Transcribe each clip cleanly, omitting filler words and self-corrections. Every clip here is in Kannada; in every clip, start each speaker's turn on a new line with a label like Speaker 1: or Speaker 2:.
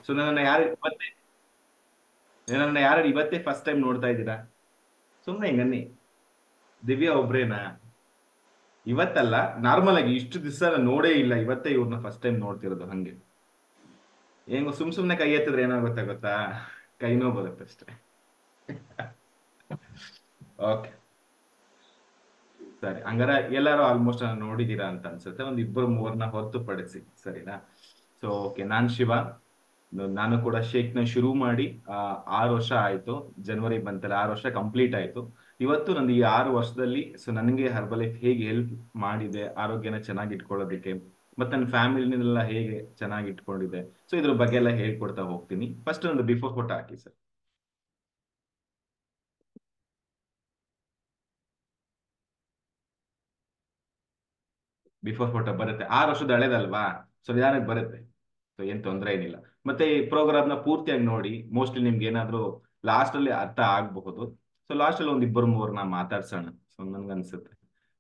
Speaker 1: ಸೊ ನನ್ನನ್ನ ಯಾರು ಇವತ್ತೇ ಫಸ್ಟ್ ಟೈಮ್ ನೋಡ್ತಾ ಇದ್ದೀರಾ? ಸುಮ್ಮನೆ ಹಿಂಗನ್ನಿ. ದಿವ್ಯಾ ಒಬ್ರೇನಾ? ಇವತ್ತಲ್ಲ, ನಾರ್ಮಲ್ ಆಗಿ ಇಷ್ಟು ದಿವಸ ನಾನು ನೋಡೇ ಇಲ್ಲ, ಇವತ್ತೇ ಇವ್ರನ್ನ ಫಸ್ಟ್ ಟೈಮ್ ನೋಡ್ತಿರೋದು. ಹಂಗೆ ಹೆಂಗೋ ಸುಮ್ನೆ ಕೈ ಎತ್ತಿದ್ರೆ ಏನಾಗುತ್ತೆ ಗೊತ್ತಾ? ಕೈ ನೋವು ಬರುತ್ತೆ ಅಷ್ಟೇ. ಓಕೆ, ಸರಿ. ಹಂಗಾರೆ ಎಲ್ಲಾರು ಆಲ್ಮೋಸ್ಟ್ ನೋಡಿದೀರಾ ಅಂತ ಅನ್ಸುತ್ತೆ, ಒಂದ್ ಇಬ್ಬರು ಮೂವರ್ನ ಹೊರತುಪಡಿಸಿ, ಸರಿನಾ? ಸೊ ಓಕೆ, ನಾನ್ ಶಿವ. ನಾನು ಕೂಡ ಶೇಕ್ನ ಶುರು ಮಾಡಿ 6 ವರ್ಷ ಆಯ್ತು. ಜನವರಿ ಬಂತಲ್ಲ, 6 ವರ್ಷ ಕಂಪ್ಲೀಟ್ ಆಯ್ತು. ಇವತ್ತು ನಂದು ಈ 6 ವರ್ಷದಲ್ಲಿ ಸೊ ನನಗೆ ಹರ್ಬಲ್ ಲೈಫ್ ಹೇಗೆ ಹೆಲ್ಪ್ ಮಾಡಿದೆ ಆರೋಗ್ಯನ ಚೆನ್ನಾಗಿ ಇಟ್ಕೊಳ್ಳೋದಕ್ಕೆ, ಮತ್ತೆ ನನ್ನ ಫ್ಯಾಮಿಲಿನೆಲ್ಲ ಹೇಗೆ ಚೆನ್ನಾಗಿ ಇಟ್ಕೊಂಡಿದೆ, ಸೊ ಇದ್ರ ಬಗ್ಗೆ ಎಲ್ಲ ಹೇಳ್ಕೊಡ್ತಾ ಹೋಗ್ತೀನಿ. ಫಸ್ಟ್ ಒಂದು ಬಿಫೋರ್ ಫೋಟೋ ಹಾಕಿ ಸರ್. ಬಿಫೋರ್ ಫೋಟೋ ಬರುತ್ತೆ, 6 ವರ್ಷದ ಹಳೇದಲ್ವಾ, ಸೊ ನಿಧಾನಕ್ಕೆ ಬರುತ್ತೆ. ಸೊ ಏನ್ ತೊಂದರೆ ಏನಿಲ್ಲ. ಮತ್ತೆ ಈ ಪ್ರೋಗ್ರಾಮ್ನ ಪೂರ್ತಿಯಾಗಿ ನೋಡಿ, ಮೋಸ್ಟ್ಲಿ ನಿಮ್ಗೆ ಏನಾದ್ರು ಲಾಸ್ಟ್ ಅಲ್ಲಿ ಅರ್ಥ ಆಗಬಹುದು. ಸೊ ಲಾಸ್ಟ್ ಅಲ್ಲಿ ಒಂದ್ ಇಬ್ಬರು ಮೂರ್ನ ಮಾತಾಡ್ಸೋಣ, ಸೊ ನನ್ಗನ್ಸುತ್ತೆ.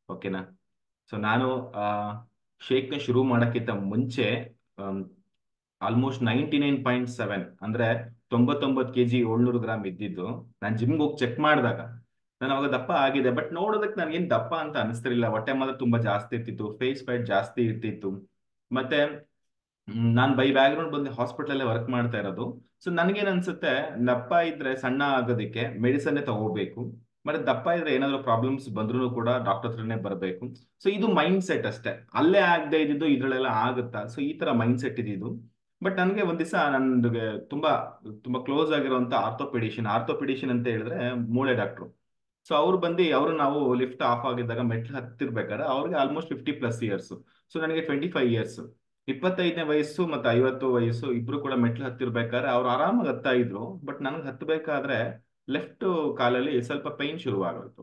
Speaker 1: ಓಕೆನಾ? ಸೊ ನಾನು ಆ ಶೇಕ್ನ ಶುರು ಮಾಡಕ್ಕಿಂತ ಮುಂಚೆ ಆಲ್ಮೋಸ್ಟ್ 99.7 ಅಂದ್ರೆ 99 kg 700 ಗ್ರಾಮ್ ಇದ್ದಿದ್ದು. ನಾನು ಜಿಮ್ಗೆ ಹೋಗಿ ಚೆಕ್ ಮಾಡಿದಾಗ ನಾನು ಅವಾಗ ದಪ್ಪ ಆಗಿದೆ, ಬಟ್ ನೋಡೋದಕ್ಕೆ ನನ್ಗೇನ್ ದಪ್ಪ ಅಂತ ಅನಿಸ್ತಿರ್ಲಿಲ್ಲ. ಹೊಟ್ಟೆ ಮಾತ್ರ ತುಂಬಾ ಜಾಸ್ತಿ ಇರ್ತಿತ್ತು, ಫೇಸ್ ಫ್ಯಾಟ್ ಜಾಸ್ತಿ ಇರ್ತಿತ್ತು. ಮತ್ತೆ ನಾನ್ ಬೈ ಬ್ಯಾಕ್ಗ್ರೌಂಡ್ ಬಂದು ಹಾಸ್ಪಿಟಲ್ ಅಲ್ಲೇ ವರ್ಕ್ ಮಾಡ್ತಾ ಇರೋದು. ಸೊ ನನ್ಗೇನ್ ಅನ್ಸುತ್ತೆ, ದಪ್ಪ ಇದ್ರೆ ಸಣ್ಣ ಆಗೋದಕ್ಕೆ ಮೆಡಿಸನ್ನೇ ತಗೋಬೇಕು, ಮತ್ತೆ ದಪ್ಪ ಇದ್ರೆ ಏನಾದ್ರು ಪ್ರಾಬ್ಲಮ್ಸ್ ಬಂದ್ರು ಕೂಡ ಡಾಕ್ಟರ್ ಹತ್ರನೇ ಬರಬೇಕು. ಸೊ ಇದು ಮೈಂಡ್ ಸೆಟ್ ಅಷ್ಟೇ. ಅಲ್ಲೇ ಆಗದೆ ಇದ್ದಿದ್ದು ಇದ್ರಲ್ಲೆಲ್ಲ ಆಗುತ್ತಾ, ಸೊ ಈ ತರ ಮೈಂಡ್ ಸೆಟ್ ಇದ್ದಿದ್ದು. ಬಟ್ ನನಗೆ ಒಂದ್ ದಿವಸ ನನ್ಗೆ ತುಂಬಾ ತುಂಬಾ ಕ್ಲೋಸ್ ಆಗಿರುವಂತ ಆರ್ಥೋಪಿಡಿಷಿಯನ್ ಅಂತ ಹೇಳಿದ್ರೆ ಮೂಳೆ ಡಾಕ್ಟ್ರು. ಸೊ ಅವ್ರು ಬಂದು ನಾವು ಲಿಫ್ಟ್ ಆಫ್ ಆಗಿದ್ದಾಗ ಮೆಟ್ಲು ಹತ್ತಿರ್ಬೇಕಾದ್ರೆ ಅವ್ರಿಗೆ ಆಲ್ಮೋಸ್ಟ್ 50+ ಇಯರ್ಸ್. ಸೊ ನನಗೆ 25 ಇಯರ್ಸ್. 25ನೇ ವಯಸ್ಸು ಮತ್ತೆ 50 ವಯಸ್ಸು ಇಬ್ರು ಕೂಡ ಮೆಟ್ಲು ಹತ್ತಿರ್ಬೇಕಾದ್ರೆ ಅವ್ರು ಆರಾಮಾಗಿ ಹತ್ತಾ ಇದ್ರು. ಬಟ್ ನನಗೆ ಹತ್ತಬೇಕಾದ್ರೆ ಲೆಫ್ಟ್ ಕಾಲಲ್ಲಿ ಸ್ವಲ್ಪ ಪೈನ್ ಶುರುವಾಗೋಯ್ತು.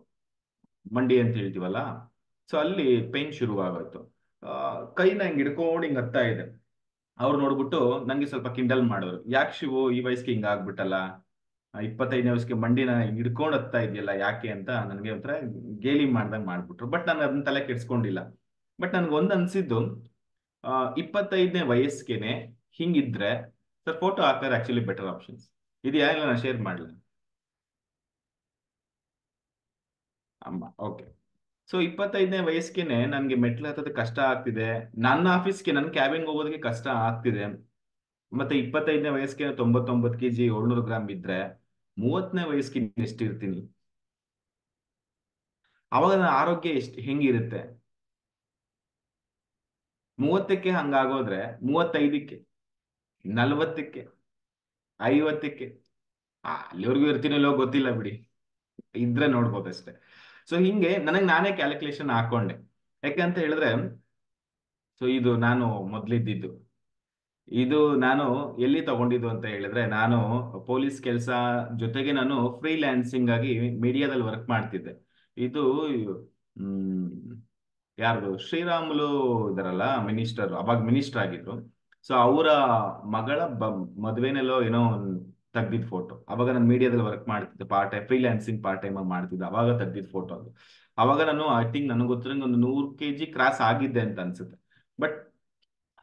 Speaker 1: ಮಂಡಿ ಅಂತ ಹೇಳ್ತೀವಲ್ಲ, ಸೊ ಅಲ್ಲಿ ಪೈನ್ ಶುರುವಾಗೋಯ್ತು. ಕೈನ ಹಿಂಗ್ ಹಿಡ್ಕೊಂಡು ಹಿಂಗ್ ಹತ್ತಾ ಇದೆ. ಅವ್ರು ನೋಡ್ಬಿಟ್ಟು ನಂಗೆ ಸ್ವಲ್ಪ ಕಿಂಡಲ್ ಮಾಡಿದ್ರು, ಯಾಕೆ ಶಿವು ಈ ವಯಸ್ಸಿಗೆ ಹಿಂಗ ಆಗ್ಬಿಟ್ಟಲ್ಲ, 25ನೇ ವಯಸ್ಸಿಗೆ ಮಂಡಿನ ಹಿಡ್ಕೊಂಡು ಹತ್ತಾ ಇದೆಯಲ್ಲ ಯಾಕೆ ಅಂತ ನನಗೆ ಒಂಥರ ಗೇಲಿ ಮಾಡ್ದಂಗ್ ಮಾಡ್ಬಿಟ್ರು. ಬಟ್ ನಾನು ಅದನ್ನ ತಲೆ ಕೆಡ್ಸ್ಕೊಂಡಿಲ್ಲ. ಬಟ್ ನನ್ಗೆ ಒಂದ್ ಅನ್ಸಿದ್ದು, 25ನೇ ವಯಸ್ಸಿಗೆನೆ ಹಿಂಗಿದ್ರೆ, ಸರ್ ಫೋಟೋ ಹಾಕಿದ್ರೆ ಆಕ್ಚುಲಿ ಬೆಟರ್ ಆಪ್ಷನ್ಸ್ ಇದೆಯಾ, ಇಲ್ಲ ನಾನು ಶೇರ್ ಮಾಡ್ಲಾ? ಅಮ್ಮ, ಓಕೆ. ಸೊ 25ನೇ ವಯಸ್ಸಿಗೆನೆ ನನ್ಗೆ ಮೆಟ್ಲು ಹತ್ತೋದು ಕಷ್ಟ ಆಗ್ತಿದೆ, ನನ್ನ ಆಫೀಸ್ಗೆ ನನ್ನ ಕ್ಯಾಬಿನ್ಗೆ ಹೋಗೋದಕ್ಕೆ ಕಷ್ಟ ಆಗ್ತಿದೆ. ಮತ್ತೆ 25ನೇ ವಯಸ್ಸಿಗೆ 99 kg 700 ಗ್ರಾಮ್ ಇದ್ರೆ, 30ನೇ ವಯಸ್ಸಿಗೆ ಎಷ್ಟಿರ್ತೀನಿ? ಅವಾಗ ನನ್ನ ಆರೋಗ್ಯ ಹೆಂಗಿರುತ್ತೆ? 30ಕ್ಕೆ ಹಂಗಾಗೋದ್ರೆ 35ಕ್ಕೆ, 40ಕ್ಕೆ, 50ಕ್ಕೆ, ಅಲ್ಲಿವರೆಗೂ ಇರ್ತೀನೋ ಇಲ್ಲೋ ಗೊತ್ತಿಲ್ಲ ಬಿಡಿ, ಇದ್ರೆ ನೋಡ್ಬೋದಷ್ಟೇ. ಸೊ ಹಿಂಗೆ ನನಗೆ ನಾನೇ ಕ್ಯಾಲ್ಕುಲೇಷನ್ ಹಾಕೊಂಡೆ. ಯಾಕಂತ ಹೇಳಿದ್ರೆ, ಸೊ ಇದು ನಾನು ಮೊದ್ಲಿದ್ದಿದ್ದು, ಇದು ನಾನು ಎಲ್ಲಿ ತಗೊಂಡಿದ್ದು ಅಂತ ಹೇಳಿದ್ರೆ, ನಾನು ಪೊಲೀಸ್ ಕೆಲಸ ಜೊತೆಗೆ ನಾನು ಫ್ರೀಲ್ಯಾನ್ಸಿಂಗ್ ಆಗಿ ಮೀಡಿಯಾದಲ್ಲಿ ವರ್ಕ್ ಮಾಡ್ತಿದ್ದೆ. ಇದು ಹ್ಮ್ ಯಾರ್ದು ಶ್ರೀರಾಮುಲು ಇದಾರಲ್ಲ ಮಿನಿಸ್ಟರ್, ಅವಾಗ ಮಿನಿಸ್ಟರ್ ಆಗಿದ್ರು. ಸೊ ಅವರ ಮಗಳ ಮದ್ವೆನೆಲ್ಲೋ ಏನೋ ತೆಗ್ದಿದ್ ಫೋಟೋ. ಅವಾಗ ನಾನು ಮೀಡಿಯಾದಲ್ಲಿ ವರ್ಕ್ ಮಾಡ್ತಿದ್ದೆ, ಫ್ರೀಲ್ಯಾನ್ಸಿಂಗ್ ಪಾರ್ಟ್ ಟೈಮ್ ಆಗಿ ಮಾಡ್ತಿದ್ದೆ, ಅವಾಗ ತೆಗ್ದಿದ್ ಫೋಟೋ ಅದು. ಅವಾಗ ನಾನು ಐ ಥಿಂಕ್ ನನಗೆ ಗೊತ್ತಿರಂಗೆ ಒಂದು 100 kg ಕ್ರಾಸ್ ಆಗಿದ್ದೆ ಅಂತ ಅನ್ಸುತ್ತೆ. ಬಟ್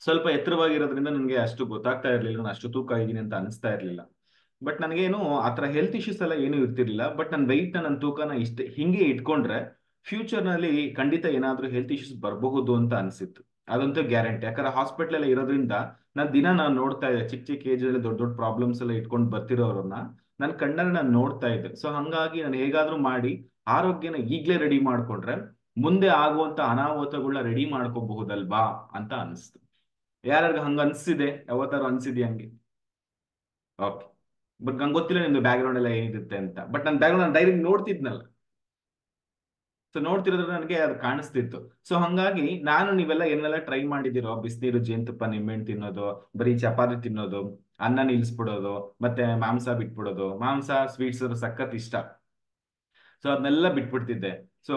Speaker 1: ಸ್ವಲ್ಪ ಎತ್ತರವಾಗಿರೋದ್ರಿಂದ ನನಗೆ ಅಷ್ಟು ಗೊತ್ತಾಗ್ತಾ ಇರ್ಲಿಲ್ಲ, ನಾನು ಅಷ್ಟು ತೂಕ ಇದ್ದೀನಿ ಅಂತ ಅನಿಸ್ತಾ ಇರ್ಲಿಲ್ಲ. ಬಟ್ ನನಗೇನು ಆತರ ಹೆಲ್ತ್ ಇಶ್ಯೂಸ್ ಎಲ್ಲ ಏನು ಇರ್ತಿರ್ಲಿಲ್ಲ. ಬಟ್ ನನ್ನ ವೆಯ್ಟ್ ನನ್ನ ತೂಕನ ಇಷ್ಟೇ ಹಿಂಗೆ ಇಟ್ಕೊಂಡ್ರೆ ಫ್ಯೂಚರ್ ನಲ್ಲಿ ಖಂಡಿತ ಏನಾದ್ರೂ ಹೆಲ್ತ್ ಇಶ್ಯೂಸ್ ಬರಬಹುದು ಅಂತ ಅನ್ಸಿತ್ತು. ಅದಂತೂ ಗ್ಯಾರಂಟಿ. ಯಾಕಂದ್ರೆ ಹಾಸ್ಪಿಟಲ್ ಎಲ್ಲ ಇರೋದ್ರಿಂದ ನಾನು ನೋಡ್ತಾ ಇದ್ದೆ, ಚಿಕ್ಕ ಚಿಕ್ಕ ಏಜ್ ಅಲ್ಲಿ ದೊಡ್ಡ ದೊಡ್ಡ ಪ್ರಾಬ್ಲಮ್ಸ್ ಎಲ್ಲ ಇಟ್ಕೊಂಡು ಬರ್ತಿರೋರನ್ನ ನನ್ನ ಕಣ್ಣಲ್ಲಿ ನಾನು ನೋಡ್ತಾ ಇದ್ದೆ. ಸೊ ಹಂಗಾಗಿ ನಾನು ಹೇಗಾದ್ರೂ ಮಾಡಿ ಆರೋಗ್ಯನ ಈಗ್ಲೇ ರೆಡಿ ಮಾಡ್ಕೊಂಡ್ರೆ ಮುಂದೆ ಆಗುವಂತ ಅನಾಹುತಗಳನ್ನ ರೆಡಿ ಮಾಡ್ಕೋಬಹುದಲ್ವಾ ಅಂತ ಅನಿಸ್ತು. ಯಾರ್ಯಾರಿಗೆ ಹಂಗ ಅನ್ಸಿದೆ, ಯಾವತ್ತಾರು ಅನ್ಸಿದ್ಯಾ ಹಂಗೆ? ಓಕೆ. ಬಟ್ ನಂಗೆ ಗೊತ್ತಿಲ್ಲ ನಿಮ್ದು ಬ್ಯಾಕ್ಗ್ರೌಂಡ್ ಎಲ್ಲ ಏನಿರುತ್ತೆ ಅಂತ. ಬಟ್ ನನ್ನ ಬ್ಯಾಕ್ಗ್ರೌಂಡ್ ಡೈರೆಕ್ಟ್ ನೋಡ್ತಿದ್ನಲ್ಲ, ಸೊ ನೋಡ್ತಿರೋದ್ರೆ ನನಗೆ ಅದು ಕಾಣಿಸ್ತಿತ್ತು. ಸೊ ಹಂಗಾಗಿ ನಾನು ನೀವೆಲ್ಲ ಏನೆಲ್ಲ ಟ್ರೈ ಮಾಡಿದಿರೋ, ಬಿಸಿನೀರು ಜೇನುತುಪ್ಪ ನಿಂಬೆಹಣ್ಣು ತಿನ್ನೋದು, ಬರೀ ಚಪಾತಿ ತಿನ್ನೋದು, ಅನ್ನ ನಿಲ್ಸ್ಬಿಡೋದು, ಮತ್ತೆ ಮಾಂಸ ಬಿಟ್ಬಿಡೋದು. ಮಾಂಸ ಸ್ವೀಟ್ಸ್ ಸಖತ್ ಇಷ್ಟ, ಸೊ ಅದನ್ನೆಲ್ಲ ಬಿಟ್ಬಿಡ್ತಿದ್ದೆ. ಸೊ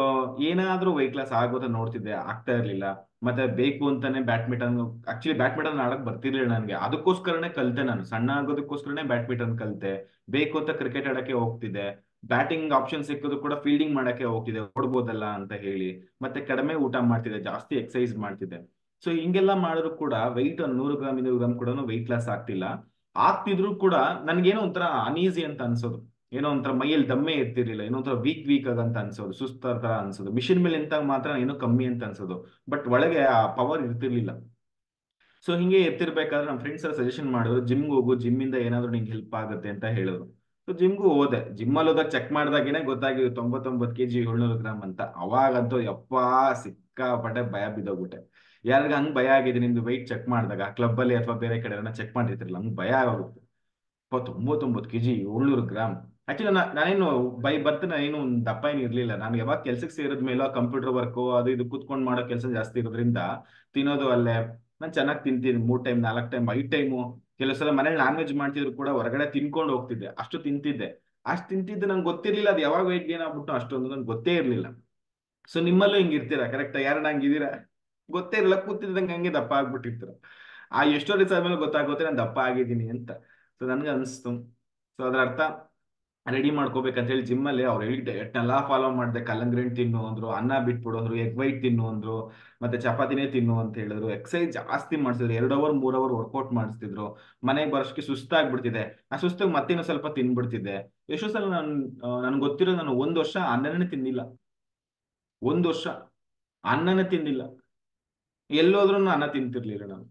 Speaker 1: ಏನಾದ್ರೂ ವೆಯ್ಟ್ ಲಾಸ್ ಆಗೋದ ನೋಡ್ತಿದ್ದೆ, ಆಗ್ತಾ ಇರ್ಲಿಲ್ಲ. ಮತ್ತೆ ಬೇಕು ಅಂತಾನೆ ಬ್ಯಾಡ್ಮಿಂಟನ್, ಆಕ್ಚುಲಿ ಬ್ಯಾಡ್ಮಿಂಟನ್ ಆಡಕ್ ಬರ್ತಿರ್ಲಿಲ್ಲ ನನಗೆ, ಅದಕ್ಕೋಸ್ಕರನೇ ಕಲ್ತೆ. ನಾನು ಸಣ್ಣ ಆಗೋದಕ್ಕೋಸ್ಕರನೇ ಬ್ಯಾಡ್ಮಿಂಟನ್ ಕಲ್ತೆ. ಬೇಕು ಅಂತ ಕ್ರಿಕೆಟ್ ಆಡಕ್ಕೆ ಹೋಗ್ತಿದ್ದೆ. ಬ್ಯಾಟಿಂಗ್ ಆಪ್ಷನ್ ಸಿಕ್ಕಿದ್ರು ಕೂಡ ಫೀಲ್ಡಿಂಗ್ ಮಾಡಕ್ಕೆ ಹೋಗ್ತಿದ್ದೆ, ಓಡ್ಬೋದಲ್ಲ ಅಂತ ಹೇಳಿ. ಮತ್ತೆ ಕಡಿಮೆ ಊಟ ಮಾಡ್ತಿದ್ದೆ, ಜಾಸ್ತಿ ಎಕ್ಸಸೈಸ್ ಮಾಡ್ತಿದ್ದೆ. ಸೊ ಹಿಂಗೆಲ್ಲ ಮಾಡಿದ್ರು ಕೂಡ ವೆಯ್ಟ್ 100 ಗ್ರಾಮ್ 200 ಗ್ರಾಮ್ ಕೂಡ ವೆಯ್ಟ್ ಲಾಸ್ ಆಗ್ತಿಲ್ಲ. ಆಗ್ತಿದ್ರು ಕೂಡ ನನ್ಗೇನೋ ಒಂಥರ ಅನೀಸಿ ಅಂತ ಅನ್ಸೋದು. ಏನೋ ಒಂಥರ ಮೈಯಲ್ಲಿ ದಮ್ಮೆ ಇರ್ತಿರ್ಲಿಲ್ಲ, ಏನೋ ಒಂಥರ ವೀಕ್ ಆಗಂತ ಅನ್ಸೋದು, ಸುಸ್ತರ ತರ ಅನ್ಸೋದು. ಮಿಷಿನ್ ಮೇಲೆ ನಿಂತಾಗ ಮಾತ್ರ ಏನೋ ಕಮ್ಮಿ ಅಂತ ಅನ್ಸೋದು, ಬಟ್ ಒಳಗೆ ಆ ಪವರ್ ಇರ್ತಿರ್ಲಿಲ್ಲ. ಸೊ ಹಿಂಗೆ ಎತ್ತಿರ್ಬೇಕಾದ್ರೆ ನಮ್ಮ ಫ್ರೆಂಡ್ಸ್ ಎಲ್ಲ ಸಜೆಷನ್ ಮಾಡಿದ್ರು, ಜಿಮ್ಗೆ ಹೋಗು, ಜಿಮ್ ಇಂದ ಏನಾದ್ರು ನಿಂಗೆ ಹೆಲ್ಪ್ ಆಗುತ್ತೆ ಅಂತ ಹೇಳಿದ್ರು. ಸೊ ಜಿಮ್ಗೂ ಹೋದೆ. ಜಿಮ್ಮಲ್ಲಿ ಹೋದಾಗ ಚೆಕ್ ಮಾಡಿದಾಗೇನೆ ಗೊತ್ತಾಗಿದ್ದು 99 kg 700 ಗ್ರಾಮ್ ಅಂತ. ಅವಾಗಂತೂ ಯಪ್ಪಾ ಸಿಕ್ಕಾಪಟ್ಟೆ ಭಯ ಬಿದ್ದೋಗ್ಬಿಟ್ಟೆ. ಯಾರಿಗ ಹಂಗ್ ಭಯ ಆಗಿದೆ ನಿಮ್ದು ವೆಯ್ಟ್ ಚೆಕ್ ಮಾಡಿದಾಗ ಕ್ಲಬ್ ಅಲ್ಲಿ ಅಥವಾ ಬೇರೆ ಕಡೆ ಚೆಕ್ ಮಾಡಿರ್ತಿರಲ್ಲ, ಹಂಗ್ ಭಯ ಆಗುತ್ತೆ. 99 kg 700 ಗ್ರಾಮ್. ಆಕ್ಚುಲಿ ನಾನೇನು ಬೈ ಬರ್ತ್ ನಾನೇನು ದಪ್ಪ ಏನು ಇರ್ಲಿಲ್ಲ. ನಾನು ಯಾವಾಗ ಕೆಲ್ಸಕ್ಕೆ ಸೇರಿದ ಮೇಲೆ ಕಂಪ್ಯೂಟರ್ ವರ್ಕ್ ಅದು ಇದು ಕೂತ್ಕೊಂಡು ಮಾಡೋ ಕೆಲಸ ಜಾಸ್ತಿ ಇರೋದ್ರಿಂದ ತಿನ್ನೋದು ಅಲ್ಲೇ. ನಾನು ಚೆನ್ನಾಗಿ ತಿಂತೀನಿ, 3 ಟೈಮ್ 4 ಟೈಮ್ 5 ಟೈಮು. ಕೆಲವು ಸಲ ಮನೇಲಿ ನಾನ್ ವೆಜ್ ಮಾಡ್ತಿದ್ರು ಕೂಡ ಹೊರಗಡೆ ತಿನ್ಕೊಂಡು ಹೋಗ್ತಿದ್ದೆ, ಅಷ್ಟು ತಿಂತಿದ್ದೆ. ಅಷ್ಟು ತಿಂತಿದ್ದು ನಂಗೆ ಗೊತ್ತಿರ್ಲಿಲ್ಲ ಅದು ಯಾವಾಗ ವೆಯ್ಟ್ ಗೇನ್ ಆಗ್ಬಿಟ್ಟು ಅಷ್ಟೊಂದು ನನ್ಗೆ ಗೊತ್ತೇ ಇರ್ಲಿಲ್ಲ. ಸೊ ನಿಮ್ಮಲ್ಲೂ ಹಿಂಗಿರ್ತೀರಾ ಕರೆಕ್ಟ್? ಯಾರು ಹಂಗಿದ್ದೀರಾ? ಗೊತ್ತೇ ಇರಲ್ಲ, ಕೂತಿದ್ದಂಗೆ ಹಂಗೆ ದಪ್ಪ ಆಗ್ಬಿಟ್ಟಿರ್ತೀರ. ಆ ಎಷ್ಟೋ ದಿವಸ ಆದ್ಮೇಲೆ ಗೊತ್ತಾಗುತ್ತೆ ನಾನು ದಪ್ಪ ಆಗಿದ್ದೀನಿ ಅಂತ. ಸೊ ನನ್ಗೆ ಅನಿಸ್ತು. ಸೊ ಅದ್ರ ಅರ್ಥ ರೆಡಿ ಮಾಡ್ಕೋಬೇಕಂತ ಹೇಳಿ ಜಿಮ್ಮಲ್ಲಿ ಅವ್ರು ಹೇಳಿ ಡಯಟ್ನೆಲ್ಲ ಫಾಲೋ ಮಾಡಿದೆ. ಕಲ್ಲಂಗಡಿ ಹಣ್ಣು ತಿನ್ನು ಅಂದ್ರು, ಅನ್ನ ಬಿಟ್ಬಿಡು ಅಂದ್ರು, ಎಗ್ ವೈಟ್ ತಿನ್ನು ಅಂದ್ರು, ಮತ್ತೆ ಚಪಾತಿನೇ ತಿನ್ನು ಅಂತ ಹೇಳಿದ್ರು. ಎಕ್ಸಸೈಸ್ ಜಾಸ್ತಿ ಮಾಡಿಸಿದ್ರು, 2 ಅವರ್ 3 ಅವರ್ ವರ್ಕೌಟ್ ಮಾಡಿಸ್ತಿದ್ರು. ಮನೆಗೆ ಬರೋಷ್ಟಕ್ಕೆ ಸುಸ್ತಾಗ್ಬಿಡ್ತಿದೆ. ಆ ಸುಸ್ತಾಗಿ ಮತ್ತೇನೋ ಸ್ವಲ್ಪ ತಿನ್ಬಿಡ್ತಿದ್ದೆ. ಎಷ್ಟೋ ಸಲ ನನ್ಗೆ ಗೊತ್ತಿರೋ ನಾನು 1 ವರ್ಷ ಅನ್ನನೇ ತಿಂದಿಲ್ಲ. 1 ವರ್ಷ ಅನ್ನನೇ ತಿಂದಿಲ್ಲ. ಎಲ್ಲೋದ್ರೂ ಅನ್ನ ತಿಂತಿರ್ಲಿಲ್ಲ ನಾನು.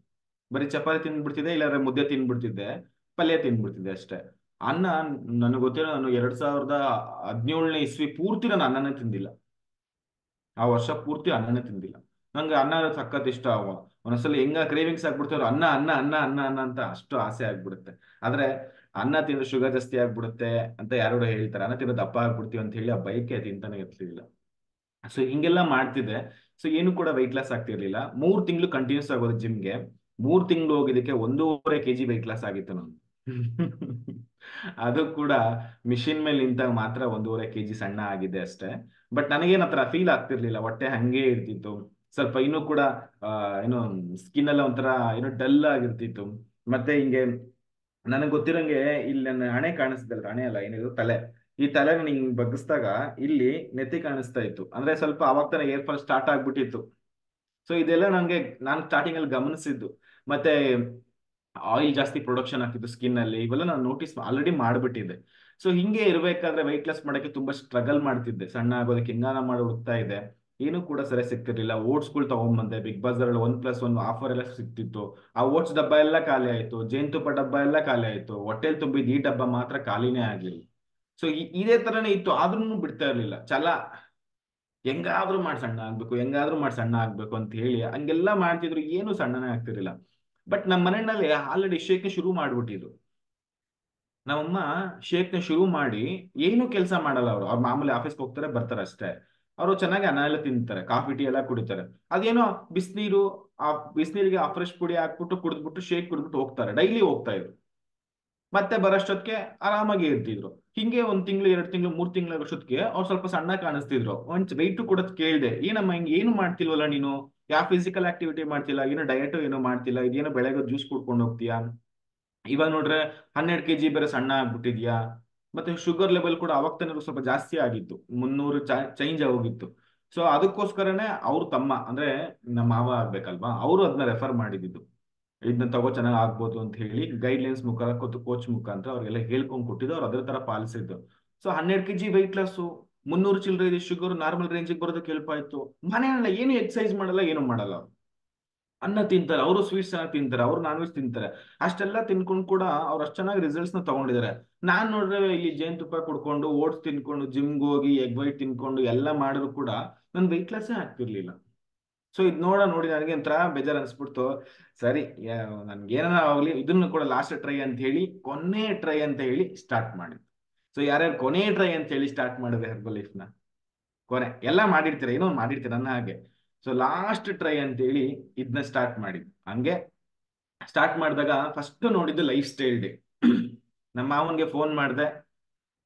Speaker 1: ಬರೀ ಚಪಾತಿ ತಿಂದ್ಬಿಡ್ತಿದ್ದೆ, ಇಲ್ಲಾಂದ್ರೆ ಮುದ್ದೆ ತಿಂದ್ಬಿಡ್ತಿದ್ದೆ, ಪಲ್ಯ ತಿಂದ್ಬಿಡ್ತಿದ್ದೆ ಅಷ್ಟೇ. ಅನ್ನ ನನಗೆ ಗೊತ್ತಿರೋ ನಾನು 2017ನೇ ಇಸ್ವಿ ಪೂರ್ತಿ ನಾನು ಅನ್ನನೇ ತಿಂದಿಲ್ಲ. ಆ ವರ್ಷ ಪೂರ್ತಿ ಅನ್ನನೇ ತಿಂದಿಲ್ಲ. ನಂಗೆ ಅನ್ನ ಸಖತ್ ಇಷ್ಟ. ಒಂದೊಂದ್ಸಲ ಹೆಂಗ ಕ್ರೇವಿಂಗ್ಸ್ ಆಗ್ಬಿಡ್ತಾರೋ ಅನ್ನ ಅನ್ನ ಅನ್ನ ಅನ್ನ ಅನ್ನ ಅಂತ ಅಷ್ಟು ಆಸೆ ಆಗ್ಬಿಡುತ್ತೆ. ಆದ್ರೆ ಅನ್ನ ತಿಂದ್ರೆ ಶುಗರ್ ಜಾಸ್ತಿ ಆಗ್ಬಿಡುತ್ತೆ ಅಂತ ಯಾರೋ ಹೇಳ್ತಾರೆ, ಅನ್ನ ತಿನ್ನೋ ದಪ್ಪ ಆಗ್ಬಿಡ್ತೀವಿ ಅಂತ ಹೇಳಿ ಆ ಬೈಕೆ ತಿಂತಾನೆ ಇರ್ಲಿಲ್ಲ. ಸೊ ಹಿಂಗೆಲ್ಲ ಮಾಡ್ತಿದ್ದೆ. ಸೊ ಏನು ಕೂಡ ವೆಯ್ಟ್ ಲಾಸ್ ಆಗ್ತಿರ್ಲಿಲ್ಲ. 3 ತಿಂಗಳು ಕಂಟಿನ್ಯೂಸ್ ಆಗೋದು ಜಿಮ್ಗೆ. 3 ತಿಂಗಳು ಹೋಗಿದ್ದಕ್ಕೆ 1.5 kg ವೆಯ್ಟ್ ಲಾಸ್ ಆಗಿತ್ತು ನಾನು. ಅದು ಕೂಡ ಮಿಷಿನ್ ಮೇಲೆ ನಿಂತಾಗ ಮಾತ್ರ 1.5 kg ಸಣ್ಣ ಆಗಿದೆ ಅಷ್ಟೇ. ಬಟ್ ನನಗೇನ್ ಹತ್ರ ಫೀಲ್ ಆಗ್ತಿರ್ಲಿಲ್ಲ, ಹೊಟ್ಟೆ ಹಂಗೆ ಇರ್ತಿತ್ತು. ಸ್ವಲ್ಪ ಇನ್ನೂ ಕೂಡ ಏನೋ ಸ್ಕಿನ್ ಎಲ್ಲ ಒಂಥರ ಏನೋ ಡಲ್ ಆಗಿರ್ತಿತ್ತು. ಮತ್ತೆ ಹಿಂಗೆ ನನಗೆ ಗೊತ್ತಿರಂಗೆ ಇಲ್ಲಿ ನನ್ನ ಹಣೆ ಕಾಣಿಸ್ತಿಲ್ಲ, ಹಣೆ ಅಲ್ಲ ಏನಿದು ತಲೆ. ಈ ತಲೆನ ಹಿಂಗ್ ಬಗ್ಗಿಸ್ದಾಗ ಇಲ್ಲಿ ನೆತ್ತಿ ಕಾಣಿಸ್ತಾ ಇತ್ತು. ಅಂದ್ರೆ ಸ್ವಲ್ಪ ಅವಾಗ ತಾನೇ ಏರ್ ಫಾಲ್ ಸ್ಟಾರ್ಟ್ ಆಗ್ಬಿಟ್ಟಿತ್ತು. ಸೊ ಇದೆಲ್ಲ ನಂಗೆ ನಾನು ಸ್ಟಾರ್ಟಿಂಗ್ ಅಲ್ಲಿ ಗಮನಿಸಿದ್ದು. ಮತ್ತೆ ಆಯಿಲ್ ಜಾಸ್ತಿ ಪ್ರೊಡಕ್ಷನ್ ಆಗ್ತಿತ್ತು ಸ್ಕಿನ್ ಅಲ್ಲಿ, ಇವೆಲ್ಲ ನಾನು ನೋಟಿಸ್ ಆಲ್ರೆಡಿ ಮಾಡ್ಬಿಟ್ಟಿದ್ದೆ. ಸೊ ಹಿಂಗೆ ಇರ್ಬೇಕಾದ್ರೆ ವೆಯ್ಟ್ ಲಾಸ್ ಮಾಡಕ್ಕೆ ತುಂಬಾ ಸ್ಟ್ರಗಲ್ ಮಾಡ್ತಿದ್ದೆ. ಸಣ್ಣ ಆಗೋದಕ್ಕೆ ಹೆಂಗಾನ ಮಾಡಿ ಹುಡುಕ್ತಾ ಇದ್ದೆ. ಏನು ಕೂಡ ಸರಿ ಸಿಗ್ತಿರ್ಲಿಲ್ಲ. ಓಟ್ಸ್ಗಳು ತಗೊಂಡ್ಬಂದೆ, ಬಿಗ್ ಬಜಾರ್ 1+1 ಆಫರ್ ಎಲ್ಲ ಸಿಕ್ತಿತ್ತು. ಆ ಓಟ್ಸ್ ಡಬ್ಬ ಎಲ್ಲ ಖಾಲಿ ಆಯ್ತು, ಜೇನುತುಪ್ಪ ಡಬ್ಬ ಎಲ್ಲ ಖಾಲಿ ಆಯ್ತು. ಹೊಟ್ಟೆಲ್ ತುಂಬಿದ ಈ ಡಬ್ಬ ಮಾತ್ರ ಖಾಲಿನೇ ಆಗ್ಲಿಲ್ಲ. ಸೊ ಇದೇ ತರನೇ ಇತ್ತು, ಆದ್ರೂ ಬಿಡ್ತಾ ಇರ್ಲಿಲ್ಲ ಛಲ. ಹೆಂಗಾದ್ರೂ ಮಾಡಿ ಸಣ್ಣ ಆಗ್ಬೇಕು, ಹೆಂಗಾದ್ರೂ ಮಾಡಿ ಸಣ್ಣ ಆಗ್ಬೇಕು ಅಂತ ಹೇಳಿ ಹಂಗೆಲ್ಲ ಮಾಡ್ತಿದ್ರು, ಏನು ಸಣ್ಣನೇ ಆಗ್ತಿರ್ಲಿಲ್ಲ. ಬಟ್ ನಮ್ಮ ಮನೆಯಲ್ಲಿ ಆಲ್ರೆಡಿ ಶೇಕ್ನ ಶುರು ಮಾಡ್ಬಿಟ್ಟಿದ್ರು. ನಮ್ಮಮ್ಮ ಶೇಕ್ನ ಶುರು ಮಾಡಿ ಏನು ಕೆಲಸ ಮಾಡಲ್ಲ. ಅವ್ರು ಮಾಮೂಲಿ ಆಫೀಸ್ಗೆ ಹೋಗ್ತಾರೆ ಬರ್ತಾರೆ ಅಷ್ಟೇ. ಅವರು ಚೆನ್ನಾಗಿ ಅನ್ನ ಎಲ್ಲ ತಿಂತಾರೆ, ಕಾಫಿ ಟೀ ಎಲ್ಲ ಕುಡಿತಾರೆ. ಅದೇನೋ ಬಿಸಿನೀರು, ಆ ಬಿಸಿನೀರಿಗೆ ಆ ಫ್ರೆಶ್ ಪುಡಿ ಹಾಕ್ಬಿಟ್ಟು ಕುಡಿದ್ಬಿಟ್ಟು ಶೇಕ್ ಕುಡಿದ್ಬಿಟ್ಟು ಹೋಗ್ತಾರೆ, ಡೈಲಿ ಹೋಗ್ತಾ ಇದ್ರು. ಮತ್ತೆ ಬರೋಷ್ಟೊತ್ತಿಗೆ ಆರಾಮಾಗಿ ಇರ್ತಿದ್ರು. ಹಿಂಗೆ 1 ತಿಂಗಳು 2 ತಿಂಗಳು 3 ತಿಂಗಳ ವರ್ಷಕ್ಕೆ ಅವ್ರು ಸ್ವಲ್ಪ ಸಣ್ಣ ಕಾಣಿಸ್ತಿದ್ರು. ಒಂದ್ ವೆಯ್ಟ್ ಕೂಡ ಕೇಳಿದೆ, ಏನಮ್ಮ ಹಿಂಗೆ ಏನು ಮಾಡ್ತಿಲ್ವಲ್ಲ ನೀನು, ಯಾವ ಫಿಸಿಕಲ್ ಆಕ್ಟಿವಿಟಿ ಮಾಡ್ತಿಲ್ಲ, ಏನೋ ಡಯಟ್ ಏನೋ ಮಾಡ್ತಿಲ್ಲ, ಇದೇನೋ ಬೆಳಗ್ಗೆ ಜ್ಯೂಸ್ ಕುಡ್ಕೊಂಡು ಹೋಗ್ತೀಯಾ, ಇವಾಗ ನೋಡ್ರೆ 12 kg ಬೇರೆ ಸಣ್ಣ ಆಗ್ಬಿಟ್ಟಿದ್ಯಾ. ಮತ್ತೆ ಶುಗರ್ ಲೆವೆಲ್ ಕೂಡ ಅವಾಗ ತಾನೇ ಸ್ವಲ್ಪ ಜಾಸ್ತಿ ಆಗಿತ್ತು, 300 ಚೇಂಜ್ ಆಗೋಗಿತ್ತು. ಸೊ ಅದಕ್ಕೋಸ್ಕರನೇ ಅವ್ರ ತಮ್ಮ ಅಂದ್ರೆ ನಮ್ಮ ಮಾವ ಆಗ್ಬೇಕಲ್ವಾ, ಅವರು ಅದನ್ನ ರೆಫರ್ ಮಾಡಿದ್ದು. ಇದನ್ನ ತಗೋ ಚೆನ್ನಾಗಿ ಆಗ್ಬೋದು ಅಂತ ಹೇಳಿ ಗೈಡ್ಲೈನ್ಸ್ ಮುಖಾಂತರ ಕೋಚ್ ಮುಖಾಂತರ ಅವ್ರಿಗೆಲ್ಲ ಹೇಳ್ಕೊಂಡ್ ಕೊಟ್ಟಿದ್ದು, ಅವ್ರು ಅದೇ ತರ ಪಾಲಿಸಿದ್ದು. ಸೊ 12 kg ವೆಯ್ಟ್ ಲಾಸು, 300 ಚಿಲ್ಲರೆ ಶುಗರ್ ನಾರ್ಮಲ್ ರೇಂಜಿಗೆ ಬರೋದಕ್ಕೆ ಹೆಲ್ಪ್ ಆಯ್ತು. ಮನೆಯಲ್ಲ ಏನು ಎಕ್ಸಸೈಸ್ ಮಾಡಲ್ಲ, ಏನು ಮಾಡಲ್ಲ. ಅನ್ನ ತಿಂತಾರೆ, ಅವರು ಸ್ವೀಟ್ಸ್ ಚೆನ್ನಾಗಿ ತಿಂತಾರೆ, ಅವ್ರು ನಾನ್ ವೆಜ್ ತಿಂತಾರೆ. ಅಷ್ಟೆಲ್ಲ ತಿನ್ಕೊಂಡು ಕೂಡ ಅವ್ರು ಅಷ್ಟು ಚೆನ್ನಾಗಿ ರಿಸಲ್ಟ್ಸ್ ನ ತಗೊಂಡಿದ್ದಾರೆ. ನಾನ್ ನೋಡ್ರೆ ಇಲ್ಲಿ ಜೇನುತುಪ್ಪ ಕುಡ್ಕೊಂಡು ಓಟ್ಸ್ ತಿನ್ಕೊಂಡು ಜಿಮ್ಗೆ ಹೋಗಿ ಎಗ್ ವೈಟ್ ತಿನ್ಕೊಂಡು ಎಲ್ಲ ಮಾಡಿದ್ರು ಕೂಡ ನನ್ ವೆಯ್ಟ್ ಲಾಸೇ ಆಗ್ತಿರ್ಲಿಲ್ಲ. ಸೊ ಇದ್ ನೋಡಿ ನನಗೆ ಒಂಥರ ಬೇಜಾರ್ ಅನ್ಸ್ಬಿಡ್ತು. ಸರಿ, ನನ್ಗೆ ಏನಾರ ಆಗ್ಲಿ, ಇದನ್ನು ಕೂಡ ಲಾಸ್ಟ್ ಟ್ರೈ ಅಂತ ಹೇಳಿ, ಕೊನೆ ಟ್ರೈ ಅಂತ ಹೇಳಿ ಸ್ಟಾರ್ಟ್ ಮಾಡಿದ್ದು. ಸೊ ಯಾರ್ಯಾರು ಕೊನೆ ಟ್ರೈ ಅಂತ ಹೇಳಿ ಸ್ಟಾರ್ಟ್ ಮಾಡಿದ್ರೆ ಹೆರ್ಬಲ್ ಲೈಫ್ ನ, ಕೊನೆ ಎಲ್ಲ ಮಾಡಿರ್ತೀರ, ಏನೋ ಒಂದು ಮಾಡಿರ್ತೀರ ನನ್ನ ಹಾಗೆ. ಸೊ ಲಾಸ್ಟ್ ಟ್ರೈ ಅಂತ ಹೇಳಿ ಇದನ್ನ ಸ್ಟಾರ್ಟ್ ಮಾಡಿದ್ದು. ಹಂಗೆ ಸ್ಟಾರ್ಟ್ ಮಾಡಿದಾಗ ಫಸ್ಟ್ ನೋಡಿದ್ದು ಲೈಫ್ ಸ್ಟೈಲ್ ಡೇ. ನಮ್ಮ ಮಾವನ್ಗೆ ಫೋನ್ ಮಾಡಿದೆ,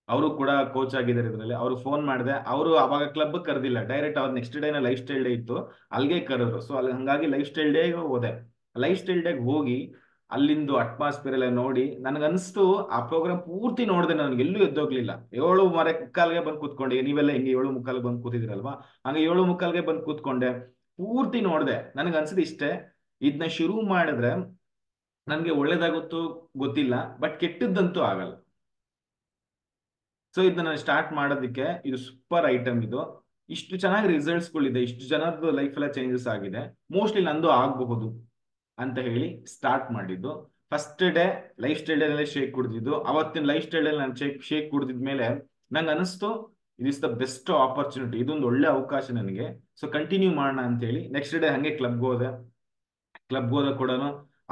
Speaker 1: ಅವರು ಕೂಡ ಕೋಚ್ ಆಗಿದ್ದಾರೆ ಇದರಲ್ಲಿ. ಅವ್ರು ಫೋನ್ ಮಾಡಿದೆ, ಅವರು ಅವಾಗ ಕ್ಲಬ್ ಕರೆದಿಲ್ಲ, ಡೈರೆಕ್ಟ್ ಅವ್ರ ನೆಕ್ಸ್ಟ್ ಡೇನ ಲೈಫ್ ಸ್ಟೈಲ್ ಡೇ ಇತ್ತು, ಅಲ್ಲಿಗೆ ಕರೆದ್ರು. ಸೊ ಅಲ್ಲಿ ಹಂಗಾಗಿ ಲೈಫ್ ಸ್ಟೈಲ್ ಡೇ ಹೋದೆ. ಲೈಫ್ ಸ್ಟೈಲ್ ಡೇಗೆ ಹೋಗಿ ಅಲ್ಲಿಂದು ಅಟ್ಮಾಸ್ಫಿಯರ್ ಎಲ್ಲ ನೋಡಿ ನನಗನ್ಸ್ತು, ಆ ಪ್ರೋಗ್ರಾಮ್ ಪೂರ್ತಿ ನೋಡಿದೆ, ನನಗೆ ಎಲ್ಲೂ ಎದ್ದೋಗ್ಲಿಲ್ಲ. 7:45ಗೆ ಬಂದು ಕೂತ್ಕೊಂಡೆ. ನೀವೆಲ್ಲ ಹಿಂಗೆ 7:45 ಬಂದು ಕೂತಿದಿರಲ್ವಾ, ಹಂಗೆ 7:45ಗೆ ಬಂದು ಕೂತ್ಕೊಂಡೆ. ಪೂರ್ತಿ ನೋಡಿದೆ. ನನಗನ್ಸಿದ್ ಇಷ್ಟೇ, ಇದನ್ನ ಶುರು ಮಾಡಿದ್ರೆ ನನ್ಗೆ ಒಳ್ಳೇದಾಗುತ್ತೋ ಗೊತ್ತಿಲ್ಲ, ಬಟ್ ಕೆಟ್ಟದ್ದಂತೂ ಆಗಲ್ಲ. ಸೊ ಇದನ್ನ ನಾನು ಸ್ಟಾರ್ಟ್ ಮಾಡೋದಕ್ಕೆ ಇದು ಸೂಪರ್ ಐಟಮ್. ಇದು ಇಷ್ಟು ಚೆನ್ನಾಗಿ ರಿಸಲ್ಟ್ಸ್ಗಳಿದೆ, ಇಷ್ಟು ಜನದ ಲೈಫ್ ಎಲ್ಲ ಚೇಂಜಸ್ ಆಗಿದೆ, ಮೋಸ್ಟ್ಲಿ ನಂದು ಆಗಬಹುದು ಅಂತ ಹೇಳಿ ಸ್ಟಾರ್ಟ್ ಮಾಡಿದ್ದು. First day life style day shake ಕುಡ್ದಿದ್ದು. ಅವತ್ತಿನ ಲೈಫ್ ಸ್ಟೈಲ್ ಅಲ್ಲಿ ನಾನು ಶೇಕ್ ಕುಡ್ದಿದ್ಮೇಲೆ ನಂಗೆ ಅನಿಸ್ತು it is the best opportunity, ಇದೊಂದು ಒಳ್ಳೆ ಅವಕಾಶ ನನಗೆ. ಸೊ ಕಂಟಿನ್ಯೂ ಮಾಡೋಣ ಅಂತ ಹೇಳಿ ನೆಕ್ಸ್ಟ್ ಡೇ ಹಂಗೆ ಕ್ಲಬ್ಗೆ ಹೋದ ಕೂಡ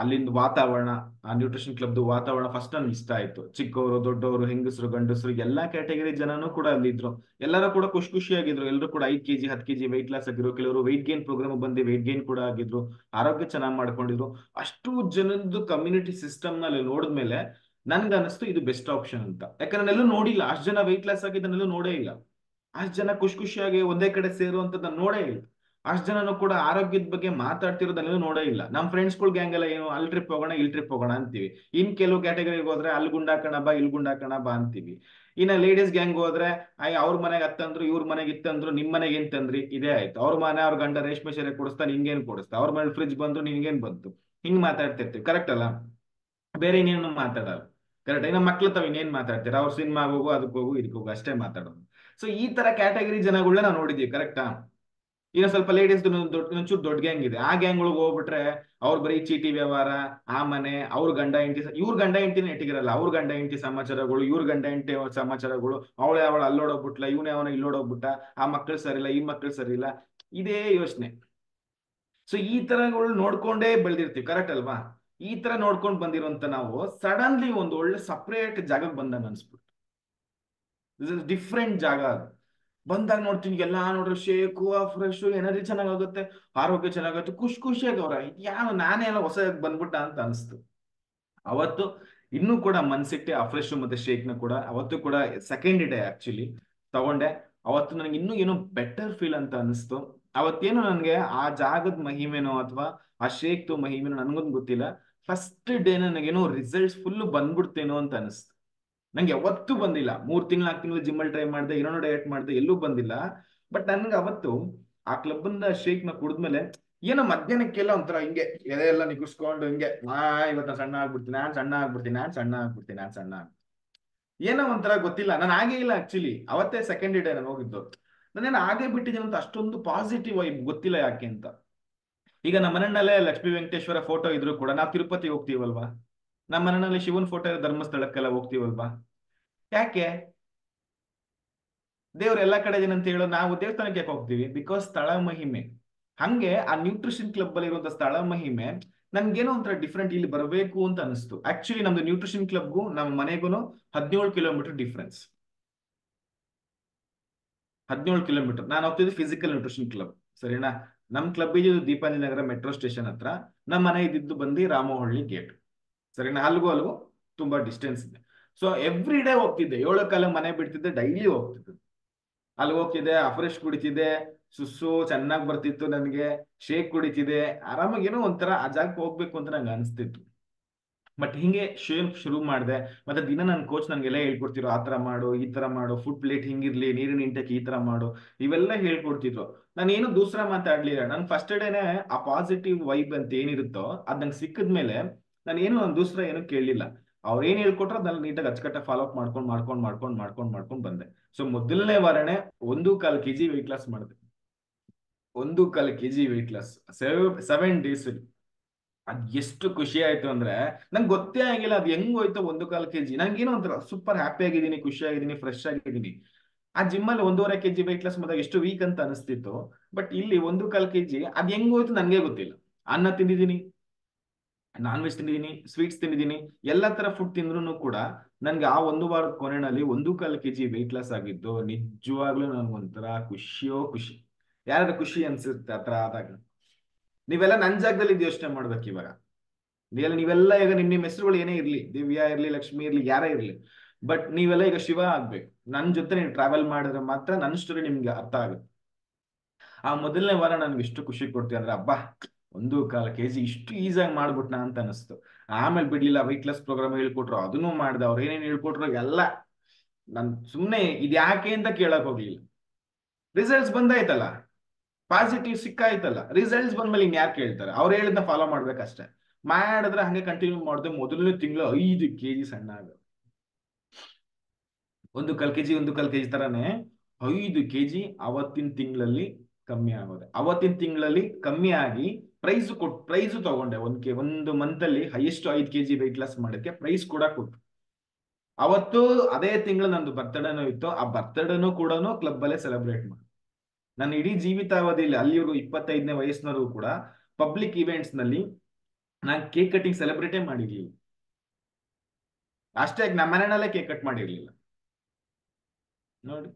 Speaker 1: ಅಲ್ಲಿಂದ ವಾತಾವರಣ, ಆ ನ್ಯೂಟ್ರಿಷನ್ ಕ್ಲಬ್ದು ವಾತಾವರಣ ಫಸ್ಟ್ ನನ್ಗೆ ಇಷ್ಟ ಆಯ್ತು. ಚಿಕ್ಕವರು, ದೊಡ್ಡವರು, ಹೆಂಗಸರು, ಗಂಡಸರು ಎಲ್ಲಾ ಕ್ಯಾಟಗರಿ ಜನನು ಕೂಡ ಅಲ್ಲಿದ್ರು. ಎಲ್ಲರೂ ಕೂಡ ಖುಷಿಯಾಗಿದ್ರು. ಎಲ್ಲರೂ ಕೂಡ 5 kg 10 kg ವೆಯ್ಟ್ ಲಾಸ್ ಆಗಿದ್ರು. ಕೆಲವರು ವೆಯ್ಟ್ ಗೇನ್ ಪ್ರೋಗ್ರಾಮ್ ಬಂದು ವೆಯ್ಟ್ ಗೇನ್ ಕೂಡ ಆಗಿದ್ರು, ಆರೋಗ್ಯ ಚೆನ್ನಾಗಿ ಮಾಡ್ಕೊಂಡಿದ್ರು. ಅಷ್ಟು ಜನದ್ದು ಕಮ್ಯುನಿಟಿ ಸಿಸ್ಟಮ್ ನಲ್ಲಿ ನೋಡಿದ್ಮೇಲೆ ನನ್ಗೆ ಅನಿಸ್ತು ಇದು ಬೆಸ್ಟ್ ಆಪ್ಷನ್ ಅಂತ. ಯಾಕಂದ್ರೆ ನಾನೆಲ್ಲೂ ನೋಡಿಲ್ಲ, ಅಷ್ಟು ಜನ ವೆಯ್ಟ್ ಲಾಸ್ ಆಗಿದ್ದನ್ನೆಲ್ಲೂ ನೋಡೇ ಇಲ್ಲ. ಅಷ್ಟು ಜನ ಖುಷಿಯಾಗಿ ಒಂದೇ ಕಡೆ ಸೇರುವಂತದ್ದು ನಾನು ನೋಡೇ ಇಲ್ಲ. ಅಷ್ಟು ಜನನು ಕೂಡ ಆರೋಗ್ಯದ ಬಗ್ಗೆ ಮಾತಾಡ್ತಿರೋದನ್ನೆಲ್ಲ ನೋಡೇ ಇಲ್ಲ. ನಮ್ಮ ಫ್ರೆಂಡ್ಸ್ಗಳ ಗ್ಯಾಂಗ್ ಎಲ್ಲ ಏನು ಅಲ್ಲಿ ಟ್ರಿಪ್ ಹೋಗೋಣ ಇಲ್ಲಿ ಟ್ರಿಪ್ ಹೋಗೋಣ ಅಂತೀವಿ. ಇನ್ ಕೆಲವು ಕ್ಯಾಟಗರಿಗೆ ಹೋದ್ರೆ ಅಲ್ಲಿ ಗುಂಡಾಕಣ ಬಾ ಇಲ್ಲಿ ಗುಂಡಾಕಣ ಬಾ ಅಂತೀವಿ. ಇನ್ನ ಲೇಡೀಸ್ ಗ್ಯಾಂಗ್ ಹೋದ್ರೆ ಅವ್ರ ಮನೆಗೆ ಹತ್ತಂದ್ರು ಇವ್ರ ಮನೆಗೆ ಇತ್ತಂದ್ರು ನಿಮ್ ಮನೆಗೆ ಏನ್ ತಂದ್ರಿ ಇದೇ ಆಯ್ತು. ಅವ್ರ ಮನೆ ಅವ್ರ ಗಂಡ ರೇಷ್ಮೆ ಸೀರೆ ಕೊಡಿಸ್ತಾ ನಿಂಗೇನ್ ಕೊಡಿಸ್ತಾ, ಅವ್ರ ಮನೆ ಫ್ರಿಜ್ ಬಂದ್ರು ನಿನ್ಗೇನ್ ಬಂತು, ಹಿಂಗ್ ಮಾತಾಡ್ತಿರ್ತೀವಿ. ಕರೆಕ್ಟ್ ಅಲ್ಲ? ಬೇರೆ ಇನ್ನೇನು ಮಾತಾಡಲ್ಲ. ಕರೆಕ್ಟ್? ಇನ್ನ ಮಕ್ಳು ತಾವ್ ಇನ್ನೇನ್ ಮಾತಾಡ್ತೀರಾ, ಅವ್ರ ಸಿನಿಮಾಗ ಹೋಗು ಅದಕ್ಕೆ ಹೋಗು ಇದಕ್ಕೆ ಹೋಗು ಅಷ್ಟೇ ಮಾತಾಡೋದು. ಸೊ ಈ ತರ ಕ್ಯಾಟಗರಿ ಜನಗಳನ್ನ ನಾವು ನೋಡಿದೀವಿ. ಕರೆಕ್ಟಾ? ಇನ್ನು ಸ್ವಲ್ಪ ಲೇಡೀಸ್ ಒಂಚೂರು ದೊಡ್ಡ ಗ್ಯಾಂಗ್ ಇದೆ. ಆ ಗ್ಯಾಂಗ್ ಒಳಗೆ ಹೋಗ್ಬಿಟ್ರೆ ಅವ್ರು ಬರೀ ಚೀಟಿ ವ್ಯವಹಾರ, ಆ ಮನೆ, ಅವ್ರ ಗಂಡ ಹೆಂಡತಿ, ಇವ್ರ ಗಂಡ ಹೆಂಡತಿನ ನೆಟ್ಟಿಗಿರಲ್ಲ, ಅವ್ರ ಗಂಡ ಹೆಂಡತಿ ಸಮಾಚಾರಗಳು, ಇವ್ರ ಗಂಡ ಹೆಂಡತಿ ಸಮಾಚಾರಗಳು, ಅವಳ ಅಲ್ಲೋಡೋಗ್ಬಿಟ್ಲ, ಇವನೇ ಅವನ ಇಲ್ಲೋಡೋಗ್ಬಿಟ್ಟ, ಆ ಮಕ್ಕಳು ಸರಿ ಇಲ್ಲ ಈ ಮಕ್ಕಳು ಸರಿ ಇಲ್ಲ, ಇದೇ ಯೋಚನೆ. ಸೊ ಈ ತರಗಳು ನೋಡ್ಕೊಂಡೇ ಬೆಳೆದಿರ್ತೀವಿ. ಕರೆಕ್ಟ್ ಅಲ್ವಾ? ಈ ತರ ನೋಡ್ಕೊಂಡು ಬಂದಿರುವಂತ ನಾವು ಸಡನ್ಲಿ ಒಂದು ಒಳ್ಳೆ ಸಪ್ರೇಟ್ ಜಾಗಕ್ಕೆ ಬಂದಂಗ ಅನ್ಸ್ಬಿಟ್ಟು, ಡಿಫ್ರೆಂಟ್ ಜಾಗ ಅದು. ಬಂದಾಗ ನೋಡ್ತೀನಿ ಎಲ್ಲಾ ನೋಡ್ರಿ ಶೇಕು, ಫ್ರೆಶ್, ಎನರ್ಜಿ ಚೆನ್ನಾಗುತ್ತೆ, ಆರೋಗ್ಯ ಚೆನ್ನಾಗುತ್ತೆ, ಖುಷಿಯಾಗಿ ಅವ್ರ ಯಾವ ನಾನೇ ಎಲ್ಲ ಹೊಸ ಬಂದ್ಬಿಟ್ಟ ಅಂತ ಅನಿಸ್ತು. ಅವತ್ತು ಇನ್ನೂ ಕೂಡ ಮನ್ಸಿಟ್ಟೆ ಆ ಫ್ರೆಶ್ ಮತ್ತೆ ಶೇಕ್ ನ ಕೂಡ ಅವತ್ತು ಕೂಡ ಸೆಕೆಂಡ್ ಡೇ ಆಕ್ಚುಲಿ ತಗೊಂಡೆ. ಅವತ್ತು ನನಗೆ ಇನ್ನೂ ಏನೋ ಬೆಟರ್ ಫೀಲ್ ಅಂತ ಅನಿಸ್ತು. ಅವತ್ತೇನು ನನಗೆ ಆ ಜಾಗದ ಮಹಿಮೆನೋ ಅಥವಾ ಆ ಶೇಕ್ದು ಮಹಿಮೆನೋ ನನ್ಗೊಂದು ಗೊತ್ತಿಲ್ಲ. ಫಸ್ಟ್ ಡೇ ನನಗೇನೋ ರಿಸಲ್ಟ್ಸ್ ಫುಲ್ ಬಂದ್ಬಿಡ್ತೇನೋ ಅಂತ ಅನಿಸ್ತು. ನಂಗೆ ಯಾವತ್ತೂ ಬಂದಿಲ್ಲ. 3 ತಿಂಗಳು 4 ತಿಂಗಳು ಜಿಮ್ಮಲ್ಲಿ ಟ್ರೈ ಮಾಡಿದೆ, ಏನೋ ಡಯಟ್ ಮಾಡಿದೆ, ಎಲ್ಲೂ ಬಂದಿಲ್ಲ. ಬಟ್ ನನ್ಗೆ ಅವತ್ತು ಆ ಕ್ಲಬ್ ಶೇಕ್ ನ ಕುಡಿದ್ಮೇಲೆ ಏನೋ ಮಧ್ಯಾಹ್ನಕ್ಕೆಲ್ಲ ಒಂಥರ ಹಿಂಗೆ ಎದೆಲ್ಲ ನಿಗಿಸ್ಕೊಂಡು ಹಿಂಗೆ ಇವತ್ತು ನಾನು ಸಣ್ಣ ಆಗ್ಬಿಡ್ತೀನಿ, ನಾನ್ ಸಣ್ಣ ಆಗ್ಬಿಡ್ತೀನಿ, ನಾನ್ ಸಣ್ಣ ಆಗ್ಬಿಡ್ತೀನಿ, ನಾನ್ ಸಣ್ಣ ಆಗ್ಬಿಡ್ತೀನಿ, ಏನೋ ಒಂಥರ ಗೊತ್ತಿಲ್ಲ. ನಾನು ಆಗೇ ಇಲ್ಲ ಆಕ್ಚುಲಿ. ಅವತ್ತೇ ಸೆಕೆಂಡ್ ಡೇ ನಾನು ಹೋಗಿದ್ದು. ನಾನೇನು ಆಗೇ ಬಿಟ್ಟಿದ್ದೀನಿ ಅಂತ ಅಷ್ಟೊಂದು ಪಾಸಿಟಿವ್ ವೈಬ್, ಗೊತ್ತಿಲ್ಲ ಯಾಕೆ ಅಂತ. ಈಗ ನಮ್ಮ ಮನೆಯಲ್ಲೇ ಲಕ್ಷ್ಮೀ ವೆಂಕಟೇಶ್ವರ ಫೋಟೋ ಇದ್ರು ಕೂಡ ನಾವು ತಿರುಪತಿ ಹೋಗ್ತೀವಲ್ವಾ, ನಮ್ಮ ಮನೆಯಲ್ಲಿ ಶಿವನ್ ಫೋಟೋ ಧರ್ಮಸ್ಥಳಕ್ಕೆಲ್ಲ ಹೋಗ್ತೀವಲ್ವಾ. ಯಾಕೆ? ದೇವ್ರ ಎಲ್ಲಾ ಕಡೆ ಏನಂತ ಹೇಳೋ ನಾವು ದೇವಸ್ಥಾನಕ್ಕೆ ಯಾಕೆ ಹೋಗ್ತೀವಿ? ಬಿಕಾಸ್ ಸ್ಥಳ ಮಹಿಮೆ. ಹಂಗೆ ಆ ನ್ಯೂಟ್ರಿಷನ್ ಕ್ಲಬ್ ಅಲ್ಲಿ ಇರುವಂತ ಸ್ಥಳ ಮಹಿಮೆ ನನ್ಗೇನೋ ಒಂಥರ ಡಿಫ್ರೆಂಟ್ ಇಲ್ಲಿ ಬರಬೇಕು ಅಂತ ಅನಿಸ್ತು. ಆಕ್ಚುಲಿ ನಮ್ದು ನ್ಯೂಟ್ರಿಷನ್ ಕ್ಲಬ್ಗೂ ನಮ್ಮ ಮನೆಗೂ 17 ಕಿಲೋಮೀಟರ್ ಡಿಫ್ರೆನ್ಸ್. 17 ಕಿಲೋಮೀಟರ್. ನಾನು ಹೋಗ್ತಿದ್ದು ಫಿಸಿಕಲ್ ನ್ಯೂಟ್ರಿಷನ್ ಕ್ಲಬ್, ಸರಿನಾ? ನಮ್ ಕ್ಲಬ್ ಇದ್ದು ದೀಪಾಂಜಲಿ ನಗರ ಮೆಟ್ರೋ ಸ್ಟೇಷನ್ ಹತ್ರ, ನಮ್ಮ ಮನೆ ಇದ್ದಿದ್ದು ಬಂದು ರಾಮೋಹಳ್ಳಿ ಗೇಟ್, ಸರಿನಾ? ಅಲ್ಗೂ ತುಂಬಾ ಡಿಸ್ಟೆನ್ಸ್ ಇದೆ. ಸೊ ಎವ್ರಿ ಡೇ ಹೋಗ್ತಿದ್ದೆ. 7 ಕಾಲ ಮನೆ ಬಿಡ್ತಿದ್ದೆ, ಡೈಲಿ ಹೋಗ್ತಿದ್ದೆ. ಅಲ್ಲಿ ಹೋಗ್ತಿದ್ದೆ, ಅಫ್ರೆಶ್ ಕುಡಿತಿದ್ದೆ, ಸುಸ್ಸು ಚೆನ್ನಾಗಿ ಬರ್ತಿತ್ತು ನನಗೆ, ಶೇಕ್ ಕುಡಿತಿದ್ದೆ, ಆರಾಮಾಗಿ ಏನೋ ಒಂಥರ ಆ ಜಾಗಕ್ಕೆ ಹೋಗ್ಬೇಕು ಅಂತ ನಂಗೆ ಅನಿಸ್ತಿತ್ತು. ಬಟ್ ಹಿಂಗೆ ಶುರು ಮಾಡಿದೆ. ಮತ್ತೆ ದಿನ ನನ್ನ ಕೋಚ್ ನನ್ಗೆಲ್ಲ ಹೇಳ್ಕೊಡ್ತಿರೋ ಆ ತರ ಮಾಡು, ಈ ತರ ಮಾಡು, ಫುಡ್ ಪ್ಲೇಟ್ ಹಿಂಗಿರ್ಲಿ, ನೀರಿನ ಇಂಟೆಕ್ ಈ ತರ ಮಾಡು, ಇವೆಲ್ಲ ಹೇಳ್ಕೊಡ್ತಿದ್ರು. ನಾನು ಏನು ದೂಸರ ಮಾತಾಡ್ಲಿಲ್ಲ. ನಾನು ಫಸ್ಟ್ ಡೇನೆ ಆ ಪಾಸಿಟಿವ್ ವೈಬ್ ಅಂತ ಏನಿರುತ್ತೋ ಅದ್ ನಂಗೆ ಸಿಕ್ಕಿದ್ಮೇಲೆ ನಾನು ದೂಸರ ಏನು ಕೇಳಲಿಲ್ಲ. ಅವ್ರು ಏನ್ ಹೇಳ್ಕೊಟ್ರು ಅದನ್ನ ನೀಟಾಗಿ ಅಚ್ಚುಕಟ್ಟ ಫಾಲೋ ಅಪ್ ಮಾಡ್ಕೊಂಡು ಬಂದೆ. ಸೊ ಮೊದಲನೇ ವಾರನೇ 1.25 kg ವೆಯ್ಟ್ ಲಾಸ್ ಮಾಡಿದೆ. 1.25 kg ವೆಯ್ಟ್ ಲಾಸ್ 7 days. ಅದ್ ಎಷ್ಟು ಖುಷಿ ಆಯ್ತು ಅಂದ್ರೆ ನಂಗೆ ಗೊತ್ತೇ ಆಗಿಲ್ಲ ಅದು ಹೆಂಗ್ ಹೋಯ್ತು 1.25 kg. ನಂಗೇನೋ ಒಂಥರ ಸೂಪರ್ ಹ್ಯಾಪಿ ಆಗಿದ್ದೀನಿ, ಖುಷಿ ಆಗಿದ್ದೀನಿ, ಫ್ರೆಶ್ ಆಗಿದ್ದೀನಿ. ಆ ಜಿಮ್ಮಲ್ಲಿ 1.5 kg ವೆಯ್ಟ್ ಲಾಸ್ ಮಾಡಿದಾಗ ಎಷ್ಟು ವೀಕ್ ಅಂತ ಅನಿಸ್ತಿತ್ತು. ಬಟ್ ಇಲ್ಲಿ 1.25 kg ಅದ್ ಹೆಂಗ್ ಹೋಯ್ತು ನನ್ಗೆ ಗೊತ್ತಿಲ್ಲ. ಅನ್ನ ತಿಂದಿದ್ದೀನಿ, ನಾನ್ ವೆಜ್ ತಿಂದಿದ್ದೀನಿ, ಸ್ವೀಟ್ಸ್ ತಿಂದಿದ್ದೀನಿ, ಎಲ್ಲಾ ತರ ಫುಡ್ ತಿಂದ್ರು ಕೂಡ ನನ್ಗೆ ಆ 1 ವಾರದ ಕೊನೆಯಲ್ಲಿ 1.25 kg ವೆಯ್ಟ್ ಲಾಸ್ ಆಗಿದ್ದು ನಿಜವಾಗ್ಲೂ ನನ್ಗೊಂಥರ ಖುಷಿಯೋ ಖುಷಿ. ಯಾರಾದ್ರೂ ಖುಷಿ ಅನ್ಸುತ್ತೆ ಆ ತರ ಆದಾಗ? ನೀವೆಲ್ಲ ನನ್ ಜಾಗದಲ್ಲಿ ಇದು ಯೋಚನೆ ಮಾಡ್ಬೇಕು ಇವಾಗ. ನೀವೆಲ್ಲ ಈಗ ನಿಮ್ ಹೆಸರುಗಳು ಏನೇ ಇರ್ಲಿ, ದಿವ್ಯಾ ಇರ್ಲಿ, ಲಕ್ಷ್ಮಿ ಇರ್ಲಿ, ಯಾರೇ ಇರ್ಲಿ, ಬಟ್ ನೀವೆಲ್ಲ ಈಗ ಶಿವ ಆಗ್ಬೇಕು. ನನ್ ಜೊತೆ ನೀವು ಟ್ರಾವೆಲ್ ಮಾಡಿದ್ರೆ ಮಾತ್ರ ನನ್ನ ಸ್ಟೋರಿ ನಿಮ್ಗೆ ಅರ್ಥ ಆಗುತ್ತೆ. ಆ ಮೊದಲನೇ ವಾರ ನನ್ಗೆ ಎಷ್ಟು ಖುಷಿ ಕೊಡ್ತೀವಿ ಅಂದ್ರೆ ಅಬ್ಬಾ 1.25 kg ಇಷ್ಟು ಈಸಿಯಾಗಿ ಮಾಡ್ಬಿಟ್ನಾ ಅಂತ ಅನಿಸ್ತು. ಆಮೇಲೆ ಬಿಡ್ಲಿಲ್ಲ, ವೆಯ್ಟ್ ಲಾಸ್ ಪ್ರೋಗ್ರಾಮ್ ಹೇಳ್ಕೊಟ್ರು, ಅದನ್ನು ಮಾಡ್ದೆ. ಅವ್ರು ಏನೇನು ಹೇಳ್ಕೊಟ್ರು ಎಲ್ಲ ನನ್ ಸುಮ್ನೆ ಇದ್ಯಾಕೆ ಅಂತ ಕೇಳಕ್ ಹೋಗ್ಲಿಲ್ಲ. ರಿಸಲ್ಟ್ಸ್ ಬಂದಾಯ್ತಲ್ಲ, ಪಾಸಿಟಿವ್ ಸಿಕ್ಕಾಯ್ತಲ್ಲ, ರಿಸಲ್ಟ್ಸ್ ಬಂದ್ಮೇಲೆ ಇನ್ ಯಾರು ಕೇಳ್ತಾರೆ? ಅವ್ರು ಹೇಳಿದ್ನ ಫಾಲೋ ಮಾಡ್ಬೇಕಷ್ಟೇ. ಮಾಡಿದ್ರೆ ಹಂಗೆ ಕಂಟಿನ್ಯೂ ಮಾಡಿದೆ. ಮೊದಲನೇ ತಿಂಗಳು 5 kg ಸಣ್ಣ ಆಗ, 1 ಕಾಲ್ kg 1 ಕಾಲ್ kg ತರಾನೇ 5 kg ಅವತ್ತಿನ ತಿಂಗಳಲ್ಲಿ ಕಮ್ಮಿ ಆಗೋದೆ. ಅವತ್ತಿನ ತಿಂಗಳಲ್ಲಿ ಕಮ್ಮಿ ಆಗಿ ಪ್ರೈಸ್ ತಗೊಂಡೆ. ಒಂದು ಮಂತ್ ಅಲ್ಲಿ ಹೈಯೆಸ್ಟ್ 5 kg ವೆಯ್ಟ್ ಲಾಸ್ ಮಾಡೋಕ್ಕೆ ಪ್ರೈಸ್ ಕೂಡ ಕೊಟ್ಟು. ಅವತ್ತು ಅದೇ ತಿಂಗಳು ನಂದು ಬರ್ತಡೇನೂ ಇತ್ತು. ಆ ಬರ್ತಡೇನೂ ಕೂಡ ಕ್ಲಬ್ ಅಲ್ಲೇ ಸೆಲೆಬ್ರೇಟ್ ಮಾಡಿ, ನನ್ನ ಇಡೀ ಜೀವಿತಾವಧಿಯಲ್ಲಿ ಅಲ್ಲಿವರೆಗೂ 25ನೇ ವಯಸ್ಸಿನವರೆಗೂ ಕೂಡ ಪಬ್ಲಿಕ್ ಇವೆಂಟ್ಸ್ ನಲ್ಲಿ ನಾನು ಕೇಕ್ ಕಟಿಂಗ್ ಸೆಲೆಬ್ರೇಟೇ ಮಾಡಿರ್ಲಿಲ್ಲ. ಅಷ್ಟೇ, ನಮ್ಮ ಮನೆಯಲ್ಲೇ ಕೇಕ್ ಕಟ್ ಮಾಡಿರ್ಲಿಲ್ಲ ನೋಡಿ.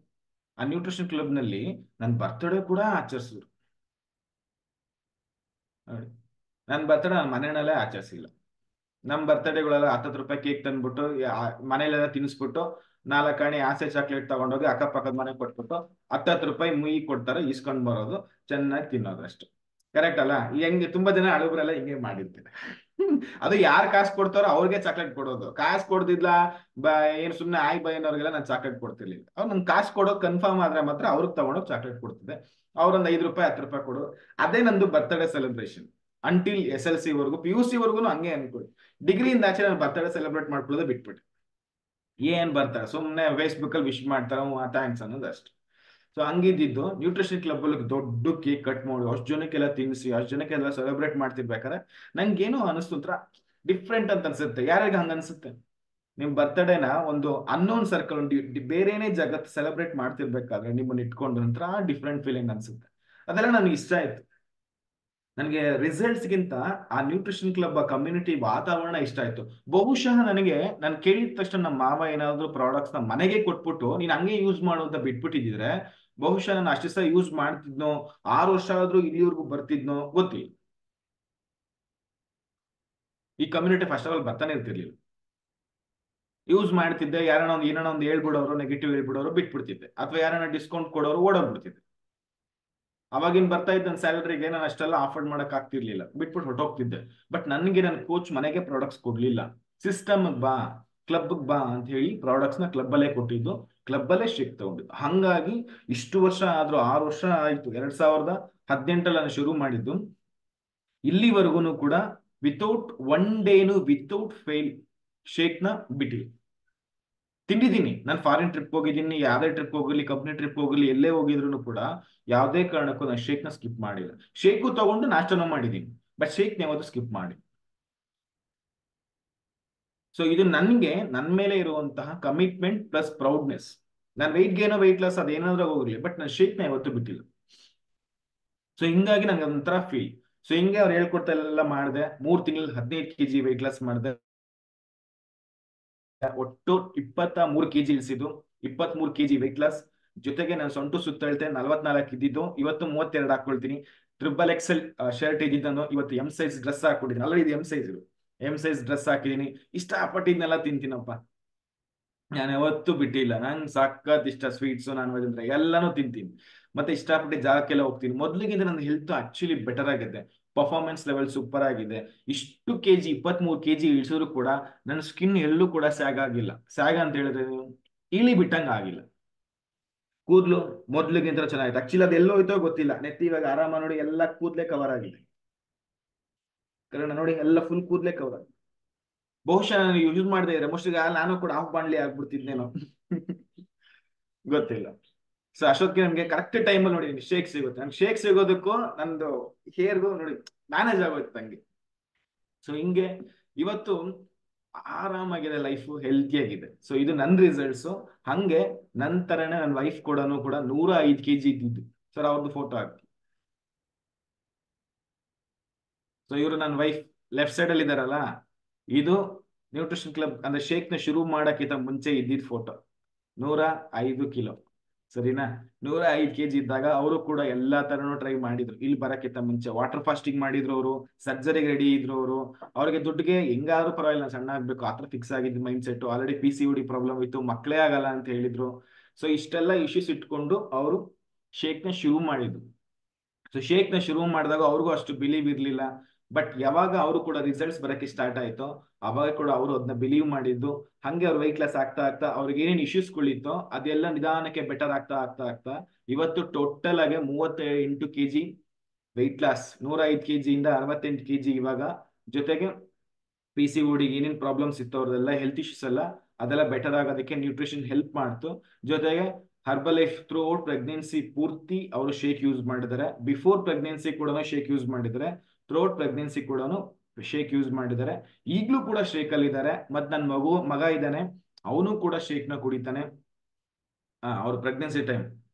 Speaker 1: ಆ ನ್ಯೂಟ್ರಿಷನ್ ಕ್ಲಬ್ ನಲ್ಲಿ ನನ್ನ ಬರ್ತಡೇ ಕೂಡ ಆಚರಿಸಿದ್ರು ನೋಡಿ. ನನ್ನ ಬರ್ತಡೇ ನನ್ನ ಮನೆಯಲ್ಲೇ ಆಚರಿಸಿಲ್ಲ. ನಮ್ಮ ಬರ್ತಡೇಗಳೆಲ್ಲ 10 ರೂಪಾಯಿ ಕೇಕ್ ತಂದ್ಬಿಟ್ಟು ಮನೇಲೆಲ್ಲ ತಿನ್ನಿಸ್ಬಿಟ್ಟು 4 ಆಸೆ ಚಾಕ್ಲೇಟ್ ತಗೊಂಡೋಗಿ ಅಕ್ಕಪಕ್ಕದ ಮನೆಗೆ ಕೊಟ್ಬಿಟ್ಟು 10 ರೂಪಾಯಿ ಮುಯಿ ಕೊಡ್ತಾರೆ, ಇಸ್ಕೊಂಡ್ ಬರೋದು, ಚೆನ್ನಾಗಿ ತಿನ್ನೋದು ಅಷ್ಟು. ಕರೆಕ್ಟ್ ಅಲ್ಲ? ಹೆಂಗೆ ತುಂಬಾ ಜನ ಹಳುಬ್ರೆಲ್ಲ ಹಿಂಗೆ ಮಾಡಿರ್ತಾರೆ. ಅದು ಯಾರು ಕಾಸು ಕೊಡ್ತಾರೋ ಅವ್ರಿಗೆ ಚಾಕ್ಲೇಟ್ ಕೊಡೋದು. ಕಾಸು ಕೊಡ್ದಿಲ್ಲ ಏನ್ ಸುಮ್ನೆ ಆಯ್ ಬೈ ಅನ್ನೋರ್ಗೆಲ್ಲ ನಾನು ಚಾಕ್ಲೇಟ್ ಕೊಡ್ತಿರ್ಲಿಲ್ಲ. ಅವ್ರು ನನ್ ಕಾಸು ಕೊಡೋದು ಕನ್ಫರ್ಮ್ ಆದ್ರೆ ಮಾತ್ರ ಅವ್ರಿಗೆ ತಗೊಂಡೋಗಿ ಚಾಕ್ಲೇಟ್ ಕೊಡ್ತಿದ್ದೆ. ಅವ್ರೊಂದು 5 ರೂಪಾಯಿ 10 ರೂಪಾಯಿ ಕೊಡು. ಅದೇ ನಂದು ಬರ್ತಡೇ ಸೆಲೆಬ್ರೇಷನ್ ಅಂಟಿಲ್ SLC ವರ್ಗು, PUC ವರ್ಗು ಹಂಗೆ ಅನ್ಕೊಳ್ಳಿ. ಡಿಗ್ರಿಯಿಂದ ಆಚೆ ನಾನು ಬರ್ತಡೇ ಸೆಲೆಬ್ರೇಟ್ ಮಾಡ್ಕೊಳ್ಳೋದು ಬಿಟ್ಬಿಟ್ಟು, ಏನ್ ಬರ್ತಾರೆ ಸುಮ್ಮನೆ ಫೇಸ್ಬುಕ್ ಅಲ್ಲಿ ವಿಶ್ ಮಾಡ್ತಾರ ಥ್ಯಾಂಕ್ಸ್ ಅನ್ನೋದು ಅಷ್ಟೇ. ಸೊ ಹಂಗಿದ್ದು ನ್ಯೂಟ್ರಿಷನ್ ಕ್ಲಬ್ ಅಲ್ಲಿ ದೊಡ್ಡ ಕೇಕ್ ಕಟ್ ಮಾಡಿ ಅಷ್ಟು ಜನಕ್ಕೆಲ್ಲ ತಿನ್ನಿಸಿ ಅಷ್ಟು ಜನಕ್ಕೆಲ್ಲ ಸೆಲೆಬ್ರೇಟ್ ಮಾಡ್ತಿರ್ಬೇಕಾದ್ರೆ ನಂಗೇನೋ ಅನಿಸ್ತು ಒಂಥರ ಡಿಫ್ರೆಂಟ್ ಅಂತ ಅನ್ಸುತ್ತೆ. ಯಾರಿಗೆ ಹಂಗ ಅನ್ಸುತ್ತೆ? ನಿಮ್ ಬರ್ತಡೇನ ಒಂದು ಅನ್ನೋನ್ ಸರ್ಕಲ್, ಒಂದು ಬೇರೆನೇ ಜಗತ್ತು ಸೆಲೆಬ್ರೇಟ್ ಮಾಡ್ತಿರ್ಬೇಕಾದ್ರೆ ನಿಮ್ಮನ್ನ ಇಟ್ಕೊಂಡು ಒಂಥರ ಡಿಫ್ರೆಂಟ್ ಫೀಲಿಂಗ್ ಅನ್ಸುತ್ತೆ. ಅದೆಲ್ಲ ನನಗೆ ಇಷ್ಟ ಆಯ್ತು. ನನಗೆ ರಿಸಲ್ಟ್ಸ್ಗಿಂತ ಆ ನ್ಯೂಟ್ರಿಷನ್ ಕ್ಲಬ್ ಕಮ್ಯುನಿಟಿ ವಾತಾವರಣ ಇಷ್ಟ ಆಯ್ತು. ಬಹುಶಃ ನನಗೆ ನಾನು ಕೇಳಿದ ತಕ್ಷಣ ನಮ್ಮ ಮಾವ ಏನಾದ್ರು ಪ್ರಾಡಕ್ಟ್ಸ್ ನ ಮನೆಗೆ ಕೊಟ್ಬಿಟ್ಟು ನೀನ್ ಹಂಗೆ ಯೂಸ್ ಮಾಡು ಅಂತ ಬಿಟ್ಬಿಟ್ಟಿದ್ರೆ ಬಹುಶಃ ನಾನು ಅಷ್ಟೇ ಸಹ ಯೂಸ್ ಮಾಡ್ತಿದ್ನೋ, 6 ವರ್ಷ ಆದ್ರೂ ಇಲ್ಲಿವರೆಗೂ ಬರ್ತಿದ್ನೋ ಗೊತ್ತಿಲ್ಲ. ಈ ಕಮ್ಯುನಿಟಿ ಫಸ್ಟ್ ಆಫ್ ಆಲ್ ಬರ್ತಾನೆ ಇರ್ತಿರ್ಲಿಲ್ಲ. ಯೂಸ್ ಮಾಡ್ತಿದ್ದೆ, ಯಾರನ್ನ ಒಂದು ಏನೋ ಒಂದು ಹೇಳ್ಬಿಡೋರು, ನೆಗೆಟಿವ್ ಹೇಳ್ಬಿಡೋರು ಬಿಟ್ಬಿಡ್ತಿದ್ದೆ, ಅಥವಾ ಯಾರನ್ನ ಡಿಸ್ಕೌಂಟ್ ಕೊಡೋರು ಓಡೋಗ್ಬಿಡ್ತಿದ್ದೆ. ಅವಾಗಿನ್ ಬರ್ತಾ ಇದ್ದ ನನ್ನ ಸ್ಯಾಲರಿಗೆ ನಾನು ಅಷ್ಟೆಲ್ಲ ಆಫರ್ಡ್ ಮಾಡಕ್ ಆಗ್ತಿರ್ಲಿಲ್ಲ, ಬಿಟ್ಬಿಟ್ಟು ಹೊಟ್ಟೋಗ್ತಿದ್ದೆ. ಬಟ್ ನನಗೆ ನನ್ನ ಕೋಚ್ ಮನೆಗೆ ಪ್ರಾಡಕ್ಟ್ಸ್ ಕೊಡ್ಲಿಲ್ಲ. ಸಿಸ್ಟಮ್ ಬಾ, ಕ್ಲಬ್ ಬಾ ಅಂತ ಹೇಳಿ ಪ್ರಾಡಕ್ಟ್ಸ್ ನ ಕ್ಲಬ್ ಅಲ್ಲೇ ಕೊಟ್ಟಿದ್ದು, ಕ್ಲಬ್ ಅಲ್ಲೇ ಶೇಕ್ ತಗೊಂಡಿದ್ದು. ಹಂಗಾಗಿ ಇಷ್ಟು ವರ್ಷ ಆದ್ರೂ 6 ವರ್ಷ ಆಯ್ತು. 2018 ನಾನು ಶುರು ಮಾಡಿದ್ದು, ಇಲ್ಲಿವರೆಗೂ ಕೂಡ ವಿತೌಟ್ ಒನ್ ಡೇನು ವಿತೌಟ್ ಫೇಲ್ ಶೇಕ್ ನ ಬಿಟ್ಟಿಲ್ಲ. ತಿಂದಿದ್ದೀನಿ, ನಾನು ಫಾರಿನ್ ಟ್ರಿಪ್ ಹೋಗಿದ್ದೀನಿ, ಯಾವ್ದೇ ಟ್ರಿಪ್ ಹೋಗಿರ್ಲಿ, ಕಂಪ್ನಿ ಟ್ರಿಪ್ ಹೋಗಿರ್ಲಿ, ಎಲ್ಲೇ ಹೋಗಿದ್ರು ಕೂಡ ಯಾವುದೇ ಕಾರಣಕ್ಕೂ ನಾನು ಶೇಕ್ ನ ಸ್ಕಿಪ್ ಮಾಡಿಲ್ಲ. ಶೇಕು ತಗೊಂಡು ನಾಷ್ಟನೂ ಮಾಡಿದ್ದೀನಿ, ಬಟ್ ಶೇಕ್ ನ ಯಾವತ್ತೂ ಸ್ಕಿಪ್ ಮಾಡಿ. ಸೊ ಇದು ನನ್ಗೆ ನನ್ನ ಮೇಲೆ ಇರುವಂತಹ ಕಮಿಟ್ಮೆಂಟ್ ಪ್ಲಸ್ ಪ್ರೌಡ್ನೆಸ್. ನಾನು ವೆಯ್ಟ್ ಗೇನೋ ವೆಯ್ಟ್ ಲಾಸ್ ಅದೇನಾದ್ರೂ ಹೋಗಿರ್ಲಿ, ಬಟ್ ನಾನು ಶೇಕ್ ನ ಯಾವತ್ತೂ ಬಿಟ್ಟಿಲ್ಲ. ಸೊ ಹಿಂಗಾಗಿ ನಂಗೆ ಒಂಥರ ಫೀಲ್. ಸೊ ಹಿಂಗೆ ಅವ್ರು ಹೇಳ್ಕೊಡ್ತಾ ಎಲ್ಲ ಮಾಡಿದೆ. 3 ತಿಂಗಳಲ್ಲಿ 15 kg ವೆಯ್ಟ್ ಲಾಸ್ ಮಾಡಿದೆ. ಒಟ್ಟು 23 kg ಇಳಿಸಿದ್ದು, 23 kg ವೆಯ್ಟ್ ಲಾಸ್. ಜೊತೆಗೆ ನಾನು ಸೊಂಟು ಸುತ್ತಳತೆ 44 ಇದ್ದಿದ್ದು ಇವತ್ತು 32 ಹಾಕೊಳ್ತೀನಿ. XXL ಶರ್ಟ್ ಇದ್ದಿದ್ದನ್ನು ಇವತ್ತು M ಸೈಜ್ ಡ್ರೆಸ್ ಹಾಕೊಂಡಿದ್ದೀನಿ. ಅಲ್ಲ, ಇದು ಎಂ ಸೈಜ್ ಡ್ರೆಸ್ ಹಾಕಿದೀನಿ. ಇಷ್ಟಪಟ್ಟಿದ್ನೆಲ್ಲ ತಿಂತೀನಪ್ಪ, ನಾನು ಯಾವತ್ತೂ ಬಿಟ್ಟಿಲ್ಲ. ನಂಗೆ ಸಖತ್ ಇಷ್ಟ ಸ್ವೀಟ್ಸು, ನಾನ್ ವೆಜ್ ಅಂದ್ರೆ ಎಲ್ಲಾನು ತಿಂತೀನಿ. ಮತ್ತೆ ಇಷ್ಟಪಟ್ಟು ಜಾಗಕ್ಕೆಲ್ಲ ಹೋಗ್ತೀನಿ. ಮೊದ್ಲಿಗಿಂತ ನನ್ನ ಹೆಲ್ತ್ ಆಕ್ಚುಲಿ ಬೆಟರ್ ಆಗಿದೆ, ಪರ್ಫಾರ್ಮೆನ್ಸ್ ಲೆವೆಲ್ ಸೂಪರ್ ಆಗಿದೆ. ಇಷ್ಟು KG 23 kg ಇಳಿಸಿದ್ರು ಕೂಡ ನನ್ನ ಸ್ಕಿನ್ ಎಲ್ಲೂ ಕೂಡ ಸ್ಯಾಗ್ ಆಗಿಲ್ಲ. ಸ್ಯಾಗ್ ಅಂತ ಹೇಳಿದ್ರೆ ಇಳಿ ಬಿಟ್ಟಂಗ ಆಗಿಲ್ಲ. ಕೂದಲು ಮೊದ್ಲಿಗಿಂತ ಚೆನ್ನಾಗಿದೆ. ಆಕ್ಚುಲಿ ಅದೆಲ್ಲೋ ಹೋಯ್ತೋ ಗೊತ್ತಿಲ್ಲ, ನೆತ್ತಿ ಇವಾಗ ಆರಾಮ ನೋಡಿ ಎಲ್ಲ ಕೂದಲೇ ಕವರ್ ಆಗಿದೆ. ಕಾರಣ ನೋಡಿ ಎಲ್ಲ ಫುಲ್ ಕೂದಲೇ ಕವರ್ ಆಗಿದೆ. ಬಹುಶಃ ನಾನು ಯೂಸ್ ಮಾಡದೆ ಇದ್ರೆ ಮೋಸ್ಟ್ಲಿ ನಾನು ಕೂಡ ಆಫ್ ಬಾಣ್ಲಿ ಆಗ್ಬಿಡ್ತಿದ್ನೇನೋ. ಗೊತ್ತಿಲ್ಲ. ಸೊ ಅಷ್ಟೊತ್ತಿಗೆ ನಮ್ಗೆ ಕರೆಕ್ಟ್ ಟೈಮಲ್ಲಿ ನೋಡಿ ಶೇಕ್ ಸಿಗುತ್ತೆ. ನನ್ಗೆ ಶೇಕ್ ಸಿಗೋದಕ್ಕೂ ನಂದು ಹೇರ್ಗೂ ನೋಡಿ ಮ್ಯಾನೇಜ್ ಆಗೋಯ್ತು ನಂಗೆ. ಸೊ ಹಿಂಗೆ ಇವತ್ತು ಆರಾಮಾಗಿದೆ ಲೈಫು, ಹೆಲ್ತಿ ಆಗಿದೆ. ಸೊ ಇದು ನನ್ನ ರಿಸಲ್ಟ್ಸು. ಹಂಗೆ ನನ್ನ ತರನೇ ನನ್ನ ವೈಫ್ ಕೂಡ 105 kg ಇದ್ದಿದ್ದು. ಸರ್ ಅವ್ರದ್ದು ಫೋಟೋ ಹಾಕಿ. ಸೊ ಇವರು ನನ್ನ ವೈಫ್ ಲೆಫ್ಟ್ ಸೈಡ್ ಅಲ್ಲಿ ಇದಾರಲ್ಲ, ಇದು ನ್ಯೂಟ್ರಿಷನ್ ಕ್ಲಬ್ ಅಂದ್ರೆ ಶೇಕ್ ನ ಶುರು ಮಾಡಕ್ಕಿಂತ ಮುಂಚೆ ಇದ್ದಿದ್ ಫೋಟೋ. 105 ಕಿಲೋ, ಸರಿನಾ? 105 kg ಇದ್ದಾಗ ಅವರು ಕೂಡ ಎಲ್ಲಾ ತರನು ಟ್ರೈ ಮಾಡಿದ್ರು. ಇಲ್ಲಿ ಬರಕ್ಕಿಂತ ಮುಂಚೆ ವಾಟರ್ ಫಾಸ್ಟಿಂಗ್ ಮಾಡಿದ್ರು, ಅವರು ಸರ್ಜರಿಗೆ ರೆಡಿ ಇದ್ರು. ಅವ್ರಿಗೆ ದುಡ್ಡಿಗೆ ಹೆಂಗಾದ್ರೂ ಪರವಾಗಿಲ್ಲ ನಾನು ಸಣ್ಣ ಆಗ್ಬೇಕು ಆತರ ಫಿಕ್ಸ್ ಆಗಿದ್ದು mind set. Already PCOD problem ಇತ್ತು, ಮಕ್ಕಳೇ ಆಗಲ್ಲ ಅಂತ ಹೇಳಿದ್ರು. ಸೊ ಇಷ್ಟೆಲ್ಲ ಇಶ್ಯೂಸ್ ಇಟ್ಕೊಂಡು ಅವರು ಶೇಕ್ ನ ಶುರು ಮಾಡಿದ್ರು. ಸೊ ಶೇಕ್ ನ ಶುರು ಮಾಡಿದಾಗ ಅವ್ರಿಗೂ ಅಷ್ಟು ಬಿಲೀವ್ ಇರ್ಲಿಲ್ಲ. ಬಟ್ ಯಾವಾಗ ಅವರು ಕೂಡ ರಿಸಲ್ಟ್ಸ್ ಬರಕ್ಕೆ ಸ್ಟಾರ್ಟ್ ಆಯ್ತೋ ಅವಾಗ ಕೂಡ ಅವರು ಅದನ್ನ ಬಿಲೀವ್ ಮಾಡಿದ್ದು. ಹಂಗೆ ಅವ್ರು ವೆಯ್ಟ್ ಲಾಸ್ ಆಗ್ತಾ ಆಗ್ತಾ ಅವ್ರಿಗೆ ಏನೇನು ಇಶ್ಯೂಸ್ಗಳಿತ್ತೋ ಅದೆಲ್ಲ ನಿಧಾನಕ್ಕೆ ಬೆಟರ್ ಆಗ್ತಾ ಆಗ್ತಾ ಆಗ್ತಾ ಇವತ್ತು ಟೋಟಲ್ ಆಗಿ 38 kg ವೆಯ್ಟ್ ಲಾಸ್. 105 kg ಇಂದ 68 kg ಇವಾಗ ಜೊತೆಗೆ ಪಿ ಸಿ ಓಡಿಗೆ ಏನೇನು ಪ್ರಾಬ್ಲಮ್ಸ್ ಇತ್ತು ಅವ್ರದೆಲ್ಲ ಹೆಲ್ತ್ ಇಶ್ಯೂಸ್ ಎಲ್ಲ ಅದೆಲ್ಲ ಬೆಟರ್ ಆಗೋದಕ್ಕೆ ನ್ಯೂಟ್ರಿಷನ್ ಹೆಲ್ಪ್ ಮಾಡ್ತು. ಜೊತೆಗೆ herbal life through out pregnancy ಪೂರ್ತಿ ಅವರು ಶೇಕ್ ಯೂಸ್ ಮಾಡಿದ್ದಾರೆ. ಬಿಫೋರ್ ಪ್ರೆಗ್ನೆನ್ಸಿ ಕೂಡ ಶೇಕ್ ಯೂಸ್ ಮಾಡಿದ್ದಾರೆ, ಥ್ರೂ ಔಟ್ ಪ್ರೆಗ್ನೆನ್ಸಿ ಕೂಡ ಶೇಕ್ ಯೂಸ್ ಮಾಡಿದ್ದಾರೆ. ಈಗಲೂ ಕೂಡ ಶೇಕ್ ಅಲ್ಲಿ ಇದ್ದಾರೆ. ಮತ್ ನನ್ನ ಮಗ ಇದ್ದಾನೆ, ಅವನು ಕೂಡ ಶೇಕ್ ನ ಕುಡಿತಾನೆ. ಅವ್ರ ಪ್ರೆಗ್ನೆನ್ಸಿ ಟೈಮ್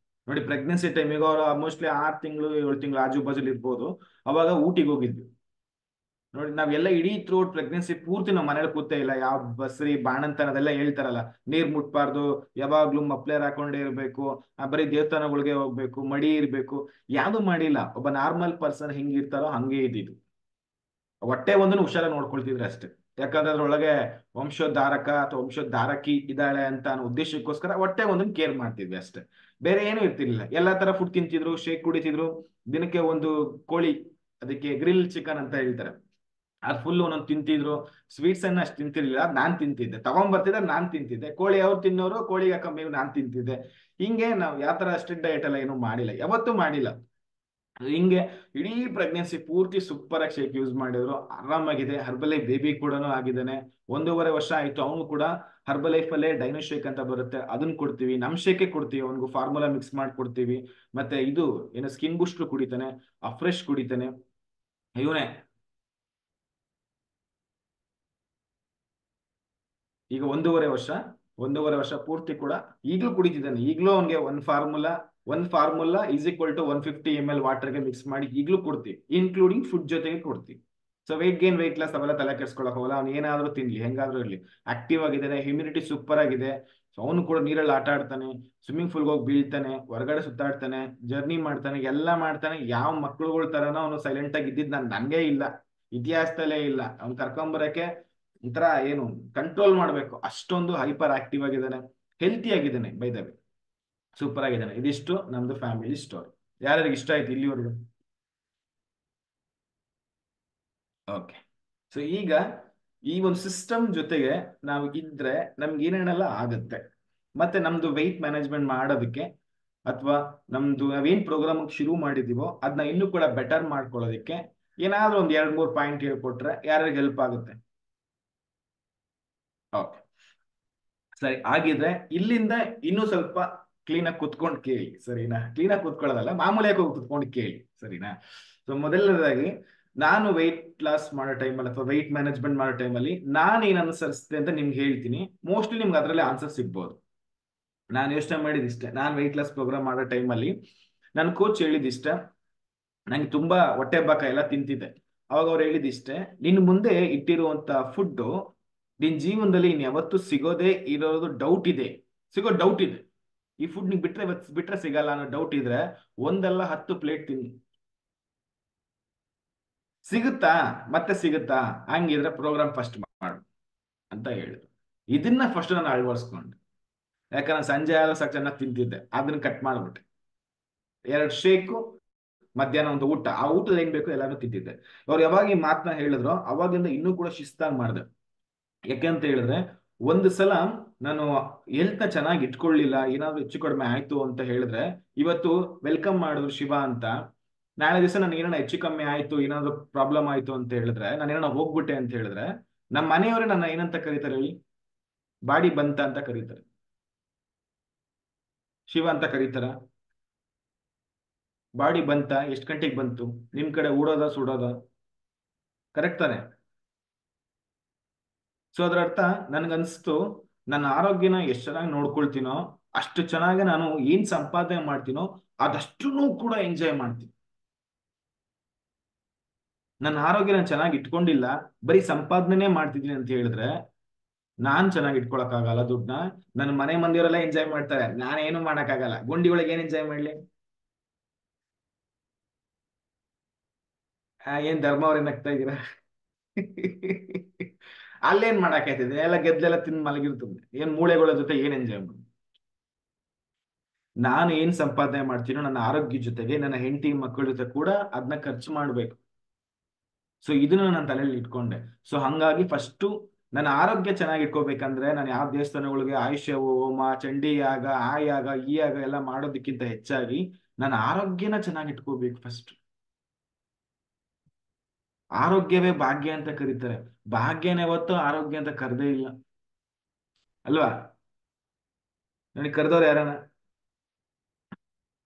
Speaker 1: ನೋಡಿ, ಪ್ರೆಗ್ನೆನ್ಸಿ ಟೈಮ್ ಈಗ ಅವ್ರು ಮೋಸ್ಟ್ಲಿ 6 ತಿಂಗಳು 7 ತಿಂಗಳು ಆಜು ಬಾಜುಲಿ ಇರ್ಬೋದು. ಅವಾಗ ಊಟಿಗೆ ಹೋಗಿದ್ವಿ ನೋಡಿ. ನಾವೆಲ್ಲ ಇಡೀ ಥ್ರೂಟ್ ಪ್ರೆಗ್ನೆನ್ಸಿ ಪೂರ್ತಿ ನಾವು ಮನೇಲಿ ಕೂತೇ ಇಲ್ಲ. ಯಾವ ಬಸ್ರಿ ಬಾಣಂತನ ಅದೆಲ್ಲ ಹೇಳ್ತಾರಲ್ಲ, ನೀರ್ ಮುಟ್ಬಾರ್ದು, ಯಾವಾಗ್ಲೂ ಮಪ್ಲೇರ್ ಹಾಕೊಂಡೇ ಇರ್ಬೇಕು, ಬರೀ ದೇವಸ್ಥಾನಗಳಿಗೆ ಹೋಗ್ಬೇಕು, ಮಡಿ ಇರ್ಬೇಕು, ಯಾವ್ದು ಮಾಡಿಲ್ಲ. ಒಬ್ಬ ನಾರ್ಮಲ್ ಪರ್ಸನ್ ಹೆಂಗಿರ್ತಾರೋ ಹಂಗೆ ಇದ್ದಿದ್ದು. ಹೊಟ್ಟೆ ಒಂದನ್ನು ಹುಷಾರಾಗಿ ನೋಡ್ಕೊಳ್ತಿದ್ರೆ ಅಷ್ಟೇ. ಯಾಕಂದ್ರೆ ಅದ್ರೊಳಗೆ ವಂಶೋದ್ಧಾರಕ ಅಥವಾ ವಂಶೋದ್ಧಾರಕಿ ಇದ್ದಾಳೆ ಅಂತ ಅನ್ನೋ ಉದ್ದೇಶಕ್ಕೋಸ್ಕರ ಹೊಟ್ಟೆ ಒಂದನ್ನು ಕೇರ್ ಮಾಡ್ತಿದ್ವಿ ಅಷ್ಟೇ. ಬೇರೆ ಏನೂ ಇರ್ತಿರ್ಲಿಲ್ಲ. ಎಲ್ಲಾ ತರ ಫುಡ್ ತಿಂತಿದ್ರು, ಶೇಕ್ ಕುಡಿತಿದ್ರು. ದಿನಕ್ಕೆ ಒಂದು ಕೋಳಿ, ಅದಕ್ಕೆ ಗ್ರಿಲ್ ಚಿಕನ್ ಅಂತ ಹೇಳ್ತಾರೆ, ಅದು ಫುಲ್ ಒಂದೊಂದು ತಿಂತಿದ್ರು. ಸ್ವೀಟ್ಸ್ ಅನ್ನ ಅಷ್ಟು ತಿಂತಿರ್ಲಿಲ್ಲ, ಅದ್ ನಾನ್ ತಿಂತಿದ್ದೆ. ತಗೊಂಡ್ಬರ್ತಿದ್ರೆ ನಾನ್ ತಿಂತಿದ್ದೆ. ಕೋಳಿ ಅವ್ರು ತಿನ್ನೋರು, ಕೋಳಿಗೆ ಕಮ್ಮಿ ನಾನ್ ತಿಂತಿದ್ದೆ. ಹಿಂಗೆ ನಾವು ಯಾವ ತರ ಸ್ಟ್ರಿಕ್ಟ್ ಡಯಟ್ ಎಲ್ಲ ಏನೂ ಮಾಡಿಲ್ಲ, ಯಾವತ್ತೂ ಮಾಡಿಲ್ಲ. ಹಿಂಗೆ ಇಡೀ ಪ್ರೆಗ್ನೆನ್ಸಿ ಪೂರ್ತಿ ಸೂಪರ್ ಆಗಿ ಶೇಕ್ ಯೂಸ್ ಮಾಡಿದ್ರು, ಆರಾಮಾಗಿದೆ. ಹರ್ಬಲ್ ಲೈಫ್ ಬೇಬಿ ಕೂಡ ಆಗಿದ್ದಾನೆ, 1.5 ವರ್ಷ ಆಯ್ತು. ಅವನು ಕೂಡ ಹರ್ಬಲ್ ಲೈಫ್ ಅಲ್ಲೇ ಡೈನೋ ಶೇಕ್ ಅಂತ ಬರುತ್ತೆ, ಅದನ್ನ ಕೊಡ್ತೀವಿ. ನಮ್ ಶೇಕೆ ಕೊಡ್ತೀವಿ, ಅವನಿಗೂ ಫಾರ್ಮುಲಾ ಮಿಕ್ಸ್ ಮಾಡಿ ಕೊಡ್ತೀವಿ. ಮತ್ತೆ ಇದು ಏನೋ ಸ್ಕಿನ್ ಬೂಸ್ಟರ್ ಕುಡಿತಾನೆ, ಅಫ್ರೆಶ್ ಕುಡಿತಾನೆ. ಇವನೇ ಈಗ 1.5 ವರ್ಷ ಪೂರ್ತಿ ಕೂಡ ಈಗಲೂ ಕುಡಿತಿದ್ದಾನೆ. ಈಗಲೂ ಅವನಿಗೆ ಒನ್ ಫಾರ್ಮುಲಾ = 150 ml ವಾಟರ್ಗೆ ಮಿಕ್ಸ್ ಮಾಡಿ ಈಗಲೂ ಕೊಡ್ತೀವಿ, ಇನ್ಕ್ಲೂಡಿಂಗ್ ಫುಡ್ ಜೊತೆಗೆ ಕೊಡ್ತೀವಿ. So weight gain weight loss ಅವೆಲ್ಲ ತಲೆ ಕೆಡ್ಸ್ಕೊಳಕ್ ಹೋಗಲ್ಲ. ಅವ್ನು ಏನಾದ್ರೂ ತಿನ್ಲಿ, ಹೆಂಗಾದ್ರೂ ಇರ್ಲಿ, ಆಕ್ಟಿವ್ ಆಗಿದ್ದಾನೆ, ಇಮ್ಯುನಿಟಿ ಸೂಪರ್ ಆಗಿದೆ. ಸೊ ಅವನು ಕೂಡ ನೀರಲ್ಲಿ ಆಟ ಆಡ್ತಾನೆ, ಸ್ವಿಮ್ಮಿಂಗ್ ಪೂಲ್ಗೆ ಹೋಗಿ ಬೀಳ್ತಾನೆ, ಹೊರಗಡೆ ಸುತ್ತಾಡ್ತಾನೆ, ಜರ್ನಿ ಮಾಡ್ತಾನೆ, ಎಲ್ಲ ಮಾಡ್ತಾನೆ. ಯಾವ ಮಕ್ಳುಗಳ ತರನೋ ಅವನು ಸೈಲೆಂಟ್ ಆಗಿ ಇದ್ದಿದ್ ನನ್ಗೆ ಇಲ್ಲ, ಇತಿಹಾಸದಲ್ಲೇ ಇಲ್ಲ. ಅವ್ನು ಕರ್ಕೊಂಬರಕ್ಕೆ ಒಂಥರ ಏನು ಕಂಟ್ರೋಲ್ ಮಾಡ್ಬೇಕು, ಅಷ್ಟೊಂದು ಹೈಪರ್ ಆಕ್ಟಿವ್ ಆಗಿದ್ದಾನೆ, ಹೆಲ್ತಿ ಆಗಿದ್ದಾನೆ. ಬೈ ದ ವೇ ಸೂಪರ್ ಆಗಿದ್ದಾನೆ. ಇದಿಷ್ಟು ನಮ್ದು ಫ್ಯಾಮಿಲಿ ಸ್ಟೋರಿ. ಯಾರ್ಯಾರಿಗೆ ಇಷ್ಟ ಆಯ್ತು ಇಲ್ಲಿವರೆಗೂ? ಓಕೆ. ಸೊ ಈಗ ಈ ಒಂದು ಸಿಸ್ಟಮ್ ಜೊತೆಗೆ ನಾವು ಇದ್ರೆ ನಮ್ಗೆ ಏನೇನೆಲ್ಲ ಆಗುತ್ತೆ, ಮತ್ತೆ ನಮ್ದು ವೆಯ್ಟ್ ಮ್ಯಾನೇಜ್ಮೆಂಟ್ ಮಾಡೋದಕ್ಕೆ, ಅಥವಾ ನಮ್ದು ನಾವೇನ್ ಪ್ರೋಗ್ರಾಮ್ ಶುರು ಮಾಡಿದೀವೋ ಅದನ್ನ ಇನ್ನೂ ಕೂಡ ಬೆಟರ್ ಮಾಡ್ಕೊಳ್ಳೋದಕ್ಕೆ ಏನಾದ್ರೂ ಒಂದ್ 2-3 ಪಾಯಿಂಟ್ ಹೇಳ್ಕೊಟ್ರೆ ಯಾರ್ಯಾರಿಗೆ ಹೆಲ್ಪ್ ಆಗುತ್ತೆ? ಓಕೆ, ಸರಿ. ಆಗಿದ್ರೆ ಇಲ್ಲಿಂದ ಇನ್ನೂ ಸ್ವಲ್ಪ ಕ್ಲೀನ್ ಆಗಿ ಕುತ್ಕೊಂಡು ಕೇಳಿ, ಸರಿನಾ? ಕ್ಲೀನ್ ಆಗಿ ಕುತ್ಕೊಳ್ಳೋದಲ್ಲ, ಮಾಮೂಲಿಯಾಗಿ ಹೋಗಿ ಕುತ್ಕೊಂಡು ಕೇಳಿ, ಸರಿನಾ? ಸೊ ಮೊದಲನೇದಾಗಿ, ನಾನು ವೆಯ್ಟ್ ಲಾಸ್ ಮಾಡೋ ಟೈಮಲ್ಲಿ ಅಥವಾ ವೆಯ್ಟ್ ಮ್ಯಾನೇಜ್ಮೆಂಟ್ ಮಾಡೋ ಟೈಮಲ್ಲಿ ನಾನು ಏನ್ ಅನುಸರಿಸಿದೆ ಅಂತ ನಿಮ್ಗೆ ಹೇಳ್ತೀನಿ. ಮೋಸ್ಟ್ಲಿ ನಿಮ್ಗೆ ಅದರಲ್ಲಿ ಆನ್ಸರ್ ಸಿಗ್ಬೋದು. ನಾನು ಯೋಚನೆ ಮಾಡಿದಿಷ್ಟೇ, ನಾನು ವೆಯ್ಟ್ ಲಾಸ್ ಪ್ರೋಗ್ರಾಮ್ ಮಾಡೋ ಟೈಮಲ್ಲಿ ನನ್ನ ಕೋಚ್ ಹೇಳಿದಿಷ್ಟ, ನಂಗೆ ತುಂಬಾ ಹೊಟ್ಟೆ ಬಾಕ ಎಲ್ಲ ತಿಂತಿದ್ದೆ. ಅವಾಗ ಅವ್ರು ಹೇಳಿದಿಷ್ಟೇ, ನಿನ್ ಮುಂದೆ ಇಟ್ಟಿರುವಂತ ಫುಡ್ ನಿನ್ ಜೀವನದಲ್ಲಿ ಇನ್ ಯಾವತ್ತೂ ಸಿಗೋದೇ ಇರೋದು ಡೌಟ್ ಇದೆ, ಡೌಟ್ ಇದೆ. ಈ ಫುಡ್ ನಿಂಗೆ ಬಿಟ್ರೆ ಸಿಗಲ್ಲ ಅನ್ನೋ ಡೌಟ್ ಇದ್ರೆ 1 ಅಲ್ಲ 10 ಪ್ಲೇಟ್ ತಿನ್ನಿ. ಸಿಗುತ್ತಾ? ಮತ್ತೆ ಸಿಗುತ್ತಾ? ಹಂಗಿದ್ರೆ ಪ್ರೋಗ್ರಾಮ್ ಫಸ್ಟ್ ಮಾಡು ಅಂತ ಹೇಳಿದ್ರು. ಇದನ್ನ ಫಸ್ಟ್ ನಾನು ಅಳವಡಿಸ್ಕೊಂಡೆ. ಯಾಕಂದ್ರೆ ಸಂಜೆ ಆದ ಸಾಕು ಚೆನ್ನಾಗಿ ತಿಂತಿದ್ದೆ, ಅದನ್ನ ಕಟ್ ಮಾಡ್ಬಿಟ್ಟೆ. 2 ಶೇಕು, ಮಧ್ಯಾಹ್ನ ಒಂದು ಊಟ, ಆ ಊಟದಲ್ಲಿ ಏನ್ ಬೇಕು ಎಲ್ಲಾನು ತಿಂತಿದ್ದೆ. ಅವ್ರು ಯಾವಾಗ ಈ ಮಾತನ್ನ ಹೇಳಿದ್ರು ಅವಾಗಿಂದ ಇನ್ನೂ ಕೂಡ ಶಿಸ್ತಾಗಿ ಮಾಡಿದೆ. ಯಾಕೆಂತ ಹೇಳಿದ್ರೆ, ಒಂದು ಸಲ ನಾನು ಹೆಲ್ತ್ ನ ಚೆನ್ನಾಗಿ ಇಟ್ಕೊಳ್ಳಿಲ್ಲ, ಏನಾದ್ರು ಹೆಚ್ಚು ಕಡಿಮೆ ಆಯ್ತು ಅಂತ ಹೇಳಿದ್ರೆ, ಇವತ್ತು ವೆಲ್ಕಮ್ ಮಾಡಿದ್ರು ಶಿವ ಅಂತ, ನಾಳೆ ದಿವಸ ನನ್ಗೆ ಏನಾರ ಹೆಚ್ಚು ಕಮ್ಮಿ ಆಯ್ತು, ಏನಾದ್ರು ಪ್ರಾಬ್ಲಮ್ ಆಯ್ತು ಅಂತ ಹೇಳಿದ್ರೆ, ನಾನು ಏನಾರ ಹೋಗ್ಬಿಟ್ಟೆ ಅಂತ ಹೇಳಿದ್ರೆ, ನಮ್ಮ ಮನೆಯವರೇ ನನ್ನ ಏನಂತ ಕರೀತಾರೆ ಹೇಳಿ? ಬಾಡಿ ಬಂತ ಅಂತ ಕರೀತಾರೆ. ಶಿವ ಅಂತ ಕರೀತಾರ? ಬಾಡಿ ಬಂತ? ಎಷ್ಟು ಗಂಟೆಗೆ ಬಂತು? ನಿಮ್ ಕಡೆ ಊಡೋದ ಸುಡೋದ? ಕರೆಕ್ಟ್ ತಾನೆ? ಸೊ ಅದರ ಅರ್ಥ, ನನ್ಗನ್ಸ್ತು, ನನ್ನ ಆರೋಗ್ಯನ ಎಷ್ಟು ಚೆನ್ನಾಗಿ ನೋಡ್ಕೊಳ್ತೀನೋ ಅಷ್ಟು ಚೆನ್ನಾಗಿ ನಾನು ಏನ್ ಸಂಪಾದನೆ ಮಾಡ್ತೀನೋ ಅದಷ್ಟು ಕೂಡ ಎಂಜಾಯ್ ಮಾಡ್ತೀನಿ. ನನ್ನ ಆರೋಗ್ಯ ನಾನು ಚೆನ್ನಾಗಿ ಇಟ್ಕೊಂಡಿಲ್ಲ, ಬರೀ ಸಂಪಾದನೆ ಮಾಡ್ತಿದ್ದೀನಿ ಅಂತ ಹೇಳಿದ್ರೆ, ನಾನ್ ಚೆನ್ನಾಗಿ ಇಟ್ಕೊಳಕ್ಕಾಗಲ್ಲ ದುಡ್ಡನ್ನ. ನನ್ನ ಮನೆ ಮಂದಿಯವರೆಲ್ಲ ಎಂಜಾಯ್ ಮಾಡ್ತಾರೆ, ನಾನೇನು ಮಾಡಕ್ಕಾಗಲ್ಲ. ಗುಂಡಿ ಒಳಗೆ ಏನ್ ಎಂಜಾಯ್ ಮಾಡ್ಲಿ? ಏನ್ ಧರ್ಮ ಅವ್ರ ಏನಾಗ್ತಾ ಇದ್ದೀರಾ? ಅಲ್ಲೇನ್ ಮಾಡಕ್ಕಾಯ್ತದೆ, ಎಲ್ಲ ಗೆದ್ದೆಲ್ಲ ತಿಂದು ಮಲಗಿರ್ತದೆ. ಏನ್ ಮೂಳೆಗಳ ಜೊತೆ ಏನ್ ಎಂಜಾಯ್ ಮಾಡಿ? ನಾನು ಏನ್ ಸಂಪಾದನೆ ಮಾಡ್ತೀನೋ ನನ್ನ ಆರೋಗ್ಯ ಜೊತೆಗೆ ನನ್ನ ಹೆಂಡತಿ ಮಕ್ಕಳ ಜೊತೆ ಕೂಡ ಅದನ್ನ ಖರ್ಚು ಮಾಡ್ಬೇಕು. ಸೊ ಇದನ್ನ ನಾನು ತಲೆಯಲ್ಲಿ ಇಟ್ಕೊಂಡೆ. ಸೊ ಹಂಗಾಗಿ ಫಸ್ಟು ನನ್ನ ಆರೋಗ್ಯ ಚೆನ್ನಾಗಿ ಇಟ್ಕೋಬೇಕಂದ್ರೆ, ನಾನು ಯಾವ ದೇವಸ್ಥಾನಗಳಿಗೆ ಆಯುಷ್ಯ ಹೋಮ, ಚಂಡಿ ಯಾಗ, ಆ ಯಾಗ ಈ ಯಾಗ ಎಲ್ಲ ಮಾಡೋದಕ್ಕಿಂತ ಹೆಚ್ಚಾಗಿ ನನ್ನ ಆರೋಗ್ಯನ ಚೆನ್ನಾಗಿ ಇಟ್ಕೋಬೇಕು ಫಸ್ಟ್. ಆರೋಗ್ಯವೇ ಭಾಗ್ಯ ಅಂತ ಕರೀತಾರೆ. ಭಾಗ್ಯನೇ ಹೊತ್ತು ಆರೋಗ್ಯ ಅಂತ ಕರೆದೇ ಇಲ್ಲ ಅಲ್ವಾ? ನನಗೆ ಕರೆದವ್ರು ಯಾರನ?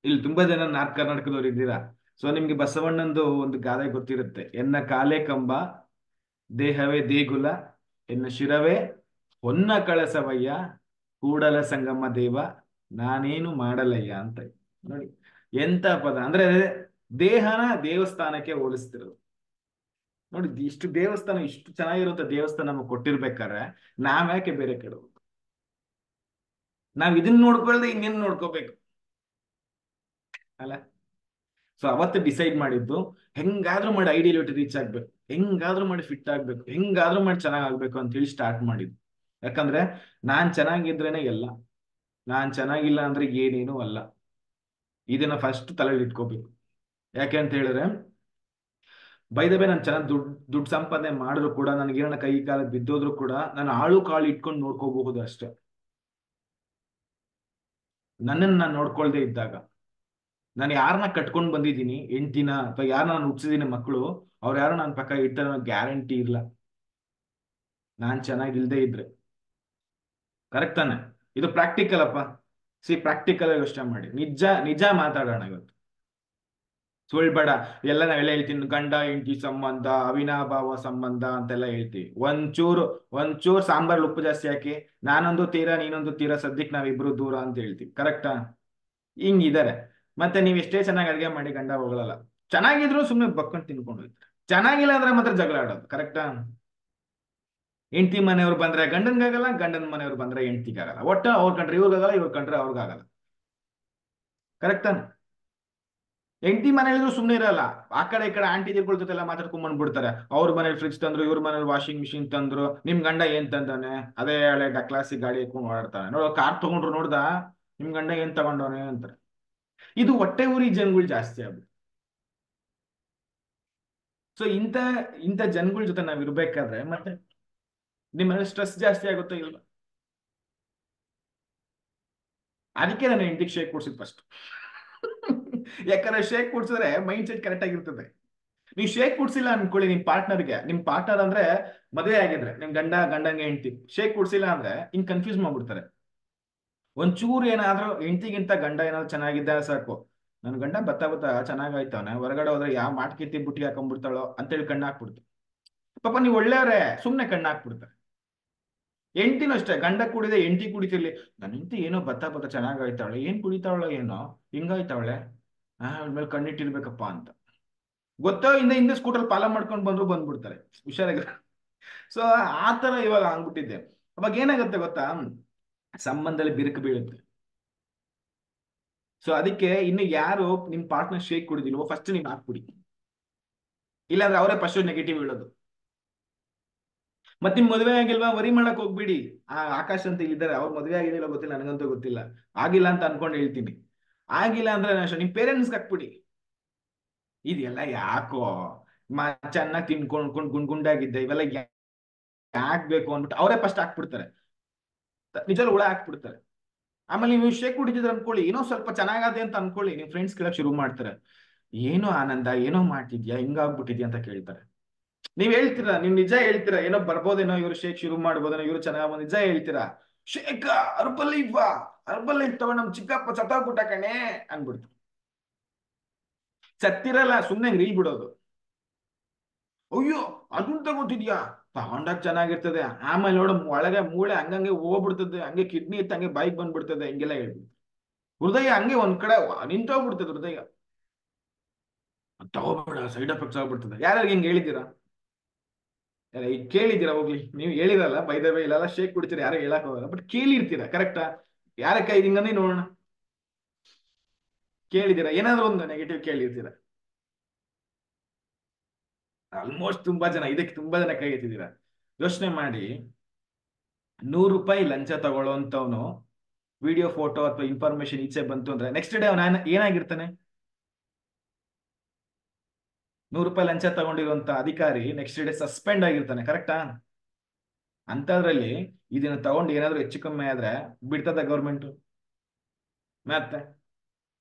Speaker 1: ಇಲ್ಲಿ ತುಂಬಾ ಜನ ನಾರ್ತ್ ಕರ್ನಾಟಕದವ್ರು ಇದ್ದೀರಾ. ಸೊ ನಿಮ್ಗೆ ಬಸವಣ್ಣಂದು ಒಂದು ಗಾದೆ ಗೊತ್ತಿರುತ್ತೆ, ಎನ್ನ ಕಾಲೇ ಕಂಬ ದೇಹವೇ ದೇಗುಲ ಎನ್ನ ಶಿರವೇ ಹೊನ್ನ ಕಳಸವಯ್ಯ ಕೂಡಲ ಸಂಗಮ ದೇವ ನಾನೇನು ಮಾಡಲಯ್ಯ ಅಂತ. ನೋಡಿ ಎಂತ ಪದ ಅಂದ್ರೆ, ದೇಹನ ದೇವಸ್ಥಾನಕ್ಕೆ ಹೋಲಿಸ್ತಿರೋದು. ನೋಡಿ ಇಷ್ಟು ದೇವಸ್ಥಾನ, ಇಷ್ಟು ಚೆನ್ನಾಗಿರುವಂತ ದೇವಸ್ಥಾನ ನಮಗೆ ಕೊಟ್ಟಿರ್ಬೇಕಾದ್ರೆ ನಾವ್ ಯಾಕೆ ಬೇರೆ ಕಡೆ ಹೋಗ್ಬೇಕು? ನಾವ್ ಇದನ್ನ ನೋಡ್ಕೊಳ್ದೆ ಇನ್ನೇನ್ ನೋಡ್ಕೋಬೇಕು ಅಲ್ಲ? ಸೊ ಅವತ್ತು ಡಿಸೈಡ್ ಮಾಡಿದ್ದು, ಹೆಂಗಾದ್ರೂ ಮಾಡಿ ಐಡಿಯಾಲಿಟಿ ರೀಚ್ ಆಗ್ಬೇಕು, ಹೆಂಗಾದ್ರೂ ಮಾಡಿ ಫಿಟ್ ಆಗ್ಬೇಕು, ಹೆಂಗಾದ್ರೂ ಮಾಡಿ ಚೆನ್ನಾಗ್ ಆಗ್ಬೇಕು ಅಂತ ಹೇಳಿ ಸ್ಟಾರ್ಟ್ ಮಾಡಿದ್ದು. ಯಾಕಂದ್ರೆ ನಾನ್ ಚೆನ್ನಾಗಿದ್ರೇನೆ ಎಲ್ಲ, ನಾನ್ ಚೆನ್ನಾಗಿಲ್ಲ ಅಂದ್ರೆ ಏನೇನು ಅಲ್ಲ. ಇದನ್ನ ಫಸ್ಟ್ ತಲೆಯಲ್ಲಿ ಇಟ್ಕೋಬೇಕು. ಯಾಕೆ ಅಂತ ಹೇಳಿದ್ರೆ, ಬೈ ದ ವೇ ನಾನು ಚೆನ್ನಾಗಿ ದುಡ್ಡು ಸಂಪಾದನೆ ಮಾಡಿದ್ರು ಕೂಡ, ನನಗೇನ ಕೈ ಕಾಲ ಬಿದ್ದೋದ್ರು ಕೂಡ ನಾನು ಆಳು ಕಾಳು ಇಟ್ಕೊಂಡು ನೋಡ್ಕೋಬಹುದು ಅಷ್ಟೇ. ನನ್ನನ್ನು ನಾನು ನೋಡ್ಕೊಳ್ದೆ ಇದ್ದಾಗ, ನಾನು ಯಾರನ್ನ ಕಟ್ಕೊಂಡು ಬಂದಿದ್ದೀನಿ ಹೆಂಡ್ತಿನ, ಅಥವಾ ಯಾರನ್ನ ನಾನು ಹುಟ್ಟಿಸಿದೀನಿ ಮಕ್ಕಳು, ಅವ್ರು ಯಾರು ನನ್ನ ಪಕ್ಕ ಇರ್ತಾರೆ ಅನ್ನೋ ಗ್ಯಾರಂಟಿ ಇಲ್ಲ ನಾನ್ ಚೆನ್ನಾಗಿಲ್ದೇ ಇದ್ರೆ. ಕರೆಕ್ಟ್ ತಾನೆ? ಇದು ಪ್ರಾಕ್ಟಿಕಲ್ ಅಪ್ಪ. ಪ್ರಾಕ್ಟಿಕಲ್ ಯೋಚನೆ ಮಾಡಿ, ನಿಜ ನಿಜ ಮಾತಾಡೋಣ ಇವತ್ತು, ಸುಳ್ಬೇಡ. ಎಲ್ಲ ನಾವೆಲ್ಲ ಹೇಳ್ತೀನಿ, ಗಂಡ ಹೆಂಡತಿ ಸಂಬಂಧ, ಅವಿನಾಭಾವ ಸಂಬಂಧ ಅಂತೆಲ್ಲ ಹೇಳ್ತೀವಿ. ಒಂಚೂರು ಸಾಂಬಾರ್ ಉಪ್ಪು ಜಾಸ್ತಿ ಹಾಕಿ, ನಾನೊಂದು ತೀರಾ ನೀನೊಂದು ತೀರಾ, ಸದ್ಯಕ್ಕೆ ನಾವಿಬ್ರು ದೂರ ಅಂತ ಹೇಳ್ತೀವಿ. ಕರೆಕ್ಟಾ? ಹಿಂಗಿದ್ದಾರೆ. ಮತ್ತೆ ನೀವ್ ಎಷ್ಟೇ ಚೆನ್ನಾಗಿ ಅಡ್ಗೆ ಮಾಡಿ ಗಂಡ ಹೊಗಳಲ್ಲ. ಚೆನ್ನಾಗಿದ್ರು ಸುಮ್ನೆ ಬಕ್ಕೊಂಡು ತಿನ್ಕೊಂಡು ಹೋಗ್ತಾರೆ. ಚೆನ್ನಾಗಿಲ್ಲ ಅಂದ್ರೆ ಮಾತ್ರ ಜಗಳ ಆಡೋದು. ಕರೆಕ್ಟಾ? ಹೆಂಡತಿ ಮನೆಯವ್ರು ಬಂದ್ರೆ ಗಂಡನ್ಗಾಗಲ್ಲ, ಗಂಡನ ಮನೆಯವ್ರು ಬಂದ್ರೆ ಹೆಂಡತಿಗಾಗಲ್ಲ. ಒಟ್ಟ ಅವ್ರ ಕಂಡ್ರೆ ಇವ್ರಿಗಾಗಲ್ಲ, ಇವ್ರ ಕಂಡ್ರೆ ಅವ್ರಿಗಾಗಲ್ಲ. ಕರೆಕ್ಟಾ? ಹೆಂಡತಿ ಮನೇಲಿದ್ರು ಸುಮ್ನೆ ಇರಲ್ಲ, ಆ ಕಡೆ ಈ ಕಡೆ ಆಂಟಿ ಜೊತೆ ಎಲ್ಲ ಮಾತಾಡ್ಕೊಂಡ್ ಬಂದ್ಬಿಡ್ತಾರೆ. ಅವ್ರ ಮನೇಲಿ ಫ್ರಿಡ್ಜ್ ತಂದ್ರು, ಇವ್ರ ಮನೇಲಿ ವಾಷಿಂಗ್ ಮಿಷಿನ್ ತಂದ್ರು, ನಿಮ್ ಗಂಡ ಏನ್ ತಂದಾನೆ, ಅದೇ ಹಳೆ ಡಕ್ಲಾಸಿ ಗಾಡಿ ಹಾಕೊಂಡು ಓಡಾಡ್ತಾನೆ, ನೋಡೋ ಕಾರ್ ತಗೊಂಡ್ರು ನೋಡ್ದ, ನಿಮ್ ಗಂಡ ಏನ್ ತಗೊಂಡವನೆ ಅಂತಾರೆ. ಇದು ಹೊಟ್ಟೆ ಉರಿ ಜನಗಳು ಜಾಸ್ತಿ ಆಗ್ಬಿಟ್ಟು. ಸೊ ಇಂಥ ಇಂಥ ಜನಗಳ ಜೊತೆ ನಾವ್ ಇರ್ಬೇಕಾದ್ರೆ ಮತ್ತೆ ನಿಮ್ಮಲ್ಲಿ ಸ್ಟ್ರೆಸ್ ಜಾಸ್ತಿ ಆಗುತ್ತೋ ಇಲ್ವಾ? ಅದಕ್ಕೆ ನಾನು ಹೆಂಡತಿಗೆ ಶೇಕ್ ಕುಡ್ಸಿದ್ ಫಸ್ಟ್. ಯಾಕಂದ್ರೆ ಶೇಕ್ ಕುಡ್ಸಿದ್ರೆ ಮೈಂಡ್ ಸೆಟ್ ಕರೆಕ್ಟ್ ಆಗಿರ್ತದೆ. ನೀವು ಶೇಕ್ ಕುಡ್ಸಿಲ್ಲ ಅನ್ಕೊಳ್ಳಿ, ನಿಮ್ ಪಾರ್ಟ್ನರ್ ಅಂದ್ರೆ ಮದುವೆ ಆಗಿದ್ರೆ, ನಿಮ್ ಗಂಡಂಗೆ ಹೆಂಡತಿ ಶೇಕ್ ಕುಡ್ಸಿಲ್ಲ ಅಂದ್ರೆ ಹಿಂಗ್ ಕನ್ಫ್ಯೂಸ್ ಮಾಡ್ಬಿಡ್ತಾರೆ. ಒಂಚೂರು ಏನಾದ್ರೂ ಹೆಂಡತಿಗಿಂತ ಗಂಡ ಏನಾದ್ರು ಚೆನ್ನಾಗಿದ್ದ ಸಾಕು, ನನ್ ಗಂಡ ಬತ್ತ ಚೆನ್ನಾಗಾಯ್ತವನೆ, ಹೊರಗಡೆ ಹೋದ್ರೆ ಯಾವ ಮಾಟ್ಕಿತ್ತಿ ಬುಟ್ಟಿ ಹಾಕೊಂಡ್ಬಿಡ್ತಾಳೋ ಅಂತೇಳಿ ಕಣ್ಣು ಹಾಕ್ಬಿಡ್ತು. ಪಾಪ ನೀವು ಒಳ್ಳೆಯವ್ರೆ, ಸುಮ್ನೆ ಕಣ್ಣು ಹಾಕ್ಬಿಡ್ತಾರೆ. ಹೆಂಡತಿನೂ ಅಷ್ಟೇ, ಗಂಡ ಕುಡಿದೆ ಹೆಂಡತಿ ಕುಡಿತಿರ್ಲಿ, ನನ್ನ ಹೆಂಡತಿ ಏನೋ ಬತ್ತ ಚೆನ್ನಾಗಾಯ್ತಾವಳೆ, ಏನ್ ಕುಡಿತಾವಳ ಏನೋ ಹಿಂಗಾಯ್ತಾವಳೆ, ಮೇಲೆ ಕಣ್ಣಿಟ್ಟಿರ್ಬೇಕಪ್ಪ ಅಂತ. ಗೊತ್ತೋ ಹಿಂದೆ ಸ್ಕೂಟರ್ ಪಾಲ ಮಾಡ್ಕೊಂಡು ಬಂದ್ಬಿಡ್ತಾರೆ ಹುಷಾರಾಗ. ಸೊ ಆತರ ಇವಾಗ ಆಗ್ಬಿಟ್ಟಿದ್ದೆ. ಅವಾಗ ಏನಾಗುತ್ತೆ ಗೊತ್ತಾ, ಸಂಬಂಧದಲ್ಲಿ ಬಿರುಕು ಬೀಳುತ್ತೆ. ಸೊ ಅದಕ್ಕೆ ಇನ್ನು ಯಾರು ನಿಮ್ ಪಾರ್ಟ್ನರ್ ಶೇಕ್ ಕುಡಿದಿಲ್ವೋ ಫಸ್ಟ್ ನೀವ್ ಹಾಕ್ಬಿಡಿ, ಇಲ್ಲಾಂದ್ರೆ ಅವರೇ ಫಸ್ಟ್ ನೆಗೆಟಿವ್ ಹೇಳೋದು. ಮತ್ತೆ ನಿಮ್ ಮದುವೆ ಆಗಿಲ್ವಾ ವರಿ ಮಾಡಕ್ ಹೋಗ್ಬಿಡಿ. ಆಕಾಶ್ ಅಂತ ಇಲ್ಲಿದ್ದಾರೆ, ಅವ್ರ ಮದುವೆ ಆಗಿದಿಲ್ಲ ಗೊತ್ತಿಲ್ಲ, ನನಗಂತೂ ಗೊತ್ತಿಲ್ಲ, ಆಗಿಲ್ಲ ಅಂತ ಅನ್ಕೊಂಡು ಹೇಳ್ತೀನಿ. ಆಗಿಲ್ಲ ಅಂದ್ರೆ ನಿಮ್ ಪೇರೆಂಟ್ಸ್ ಹಾಕ್ಬಿಡಿ. ಇದೆಲ್ಲ ಯಾಕೋ ಚೆನ್ನಾಗಿ ತಿನ್ಕೊಂಡ್ಕೊಂಡು ಗುಂಡಾಗಿದ್ದೆ, ಇವೆಲ್ಲ ಯಾಕೆ ಬೇಕು ಅಂದ್ಬಿಟ್ಟು ಅವರೇ ಫಸ್ಟ್ ಹಾಕ್ಬಿಡ್ತಾರೆ, ನಿಜವಲ್ಲ ಹುಳ ಹಾಕ್ಬಿಡ್ತಾರೆ. ಆಮೇಲೆ ನೀವು ಶೇಕ್ ಕುಡಿತಿದ್ರೆ ಅನ್ಕೊಳ್ಳಿ, ಏನೋ ಸ್ವಲ್ಪ ಚೆನ್ನಾಗದೆ ಅಂತ ಅನ್ಕೊಳ್ಳಿ, ನಿಮ್ ಫ್ರೆಂಡ್ಸ್ ಕೇಳಕ್ ಶುರು ಮಾಡ್ತಾರೆ, ಏನೋ ಆನಂದ ಏನೋ ಮಾಡ್ತಿದ್ಯಾ, ಹಿಂಗಾಗ್ಬಿಟ್ಟಿದ್ಯಾ ಅಂತ ಕೇಳ್ತಾರೆ. ನೀವ್ ಹೇಳ್ತೀರಾ, ನೀವ್ ನಿಜ ಹೇಳ್ತೀರಾ, ಏನೋ ಬರ್ಬೋದೇನೋ, ಇವ್ರು ಶೇಕ್ ಶುರು ಮಾಡ್ಬೋದೇನೋ, ಇವ್ರು ಚೆನ್ನಾಗ ನಿಜ ಹೇಳ್ತೀರಾ, ಶೇಕ ಅರ್ಬಲ್ ಇವ್ವಾ, ಅರ್ಬಲ್ ತಗೊಂಡ್ ನಮ್ ಚಿಕ್ಕಪ್ಪ ಸತ್ತೋಗ್ಬಿಟ್ಟ ಕಣೆ ಅನ್ಬಿಡ್ತು. ಸತ್ತಿರಲ್ಲ, ಸುಮ್ನೆ ರೀಲ್ ಬಿಡೋದು. ಅಯ್ಯೋ ಅದನ್ನ ತಗೋತಿದ್ಯಾ, ತಗೊಂಡಾಗ ಚೆನ್ನಾಗಿರ್ತದೆ, ಆಮೇಲೆ ನೋಡು ಒಳಗೆ ಮೂಳೆ ಹಂಗಂಗೆ ಹೋಗ್ಬಿಡ್ತದೆ, ಹಂಗೆ ಕಿಡ್ನಿ ಇತ್ತು ಹಂಗೆ ಬೈಕ್ ಬಂದ್ಬಿಡ್ತದೆ, ಹಿಂಗೆಲ್ಲ ಹೇಳ್ಬಿಟ್ಟು ಹೃದಯ ಹಂಗೆ ಒಂದ್ ಕಡೆ ನಿಂತೋಗ್ಬಿಡ್ತದೆ ಹೃದಯ. ತಗೋಬೇಡ, ಸೈಡ್ ಎಫೆಕ್ಟ್ಸ್ ಆಗ್ಬಿಡ್ತದೆ. ಯಾರ್ಯಾರಿಗೆ ಹಿಂಗೆ ಹೇಳಿದ್ದೀರಾ? ಈಗ ಕೇಳಿದ್ದೀರಾ? ಹೋಗ್ಲಿ, ನೀವು ಹೇಳಿರಲ್ಲ ಬೈ ದ ವೇ, ಇಲ್ಲೆಲ್ಲ ಶೇಕ್ ಕುಡಿತೀರಾ, ಯಾರು ಹೇಳಕ್ ಹೋಗಲ್ಲ, ಬಟ್ ಕೇಳಿರ್ತೀರಾ. ಕರೆಕ್ಟಾ? ಯಾರ ಕೈ ಹಿಂಗಂದ್ರೆ ನೋಡೋಣ, ಕೇಳಿದ್ದೀರಾ? ಏನಾದ್ರು ಒಂದು ನೆಗೆಟಿವ್ ಕೇಳಿರ್ತೀರಾ? ಆಲ್ಮೋಸ್ಟ್ ಇದಕ್ಕೆ ತುಂಬಾ ಜನ ಕೈ ಎತ್ತಿದ್ದೀರಾ. ಯೋಚನೆ ಮಾಡಿ, ₹100 ಲಂಚ ತಗೊಳ್ಳೋಂಥವ್ನು ವಿಡಿಯೋ ಫೋಟೋ ಅಥವಾ ಇನ್ಫಾರ್ಮೇಶನ್ ಈಚೆ ಬಂತು ಅಂದ್ರೆ ನೆಕ್ಸ್ಟ್ ಡೇ ಅವನ ಏನಾಗಿರ್ತಾನೆ? ₹100 ಲಂಚ ತಗೊಂಡಿರುವಂತ ಅಧಿಕಾರಿ ನೆಕ್ಸ್ಟ್ ಡೇ ಸಸ್ಪೆಂಡ್ ಆಗಿರ್ತಾನೆ. ಕರೆಕ್ಟಾ? ಅಂತದ್ರಲ್ಲಿ ಇದನ್ನ ತಗೊಂಡು ಏನಾದ್ರು ಹೆಚ್ಚು ಕಮ್ಮಿ ಆದ್ರೆ ಬಿಡ್ತದ ಗೌರ್ಮೆಂಟ್? ಮತ್ತೆ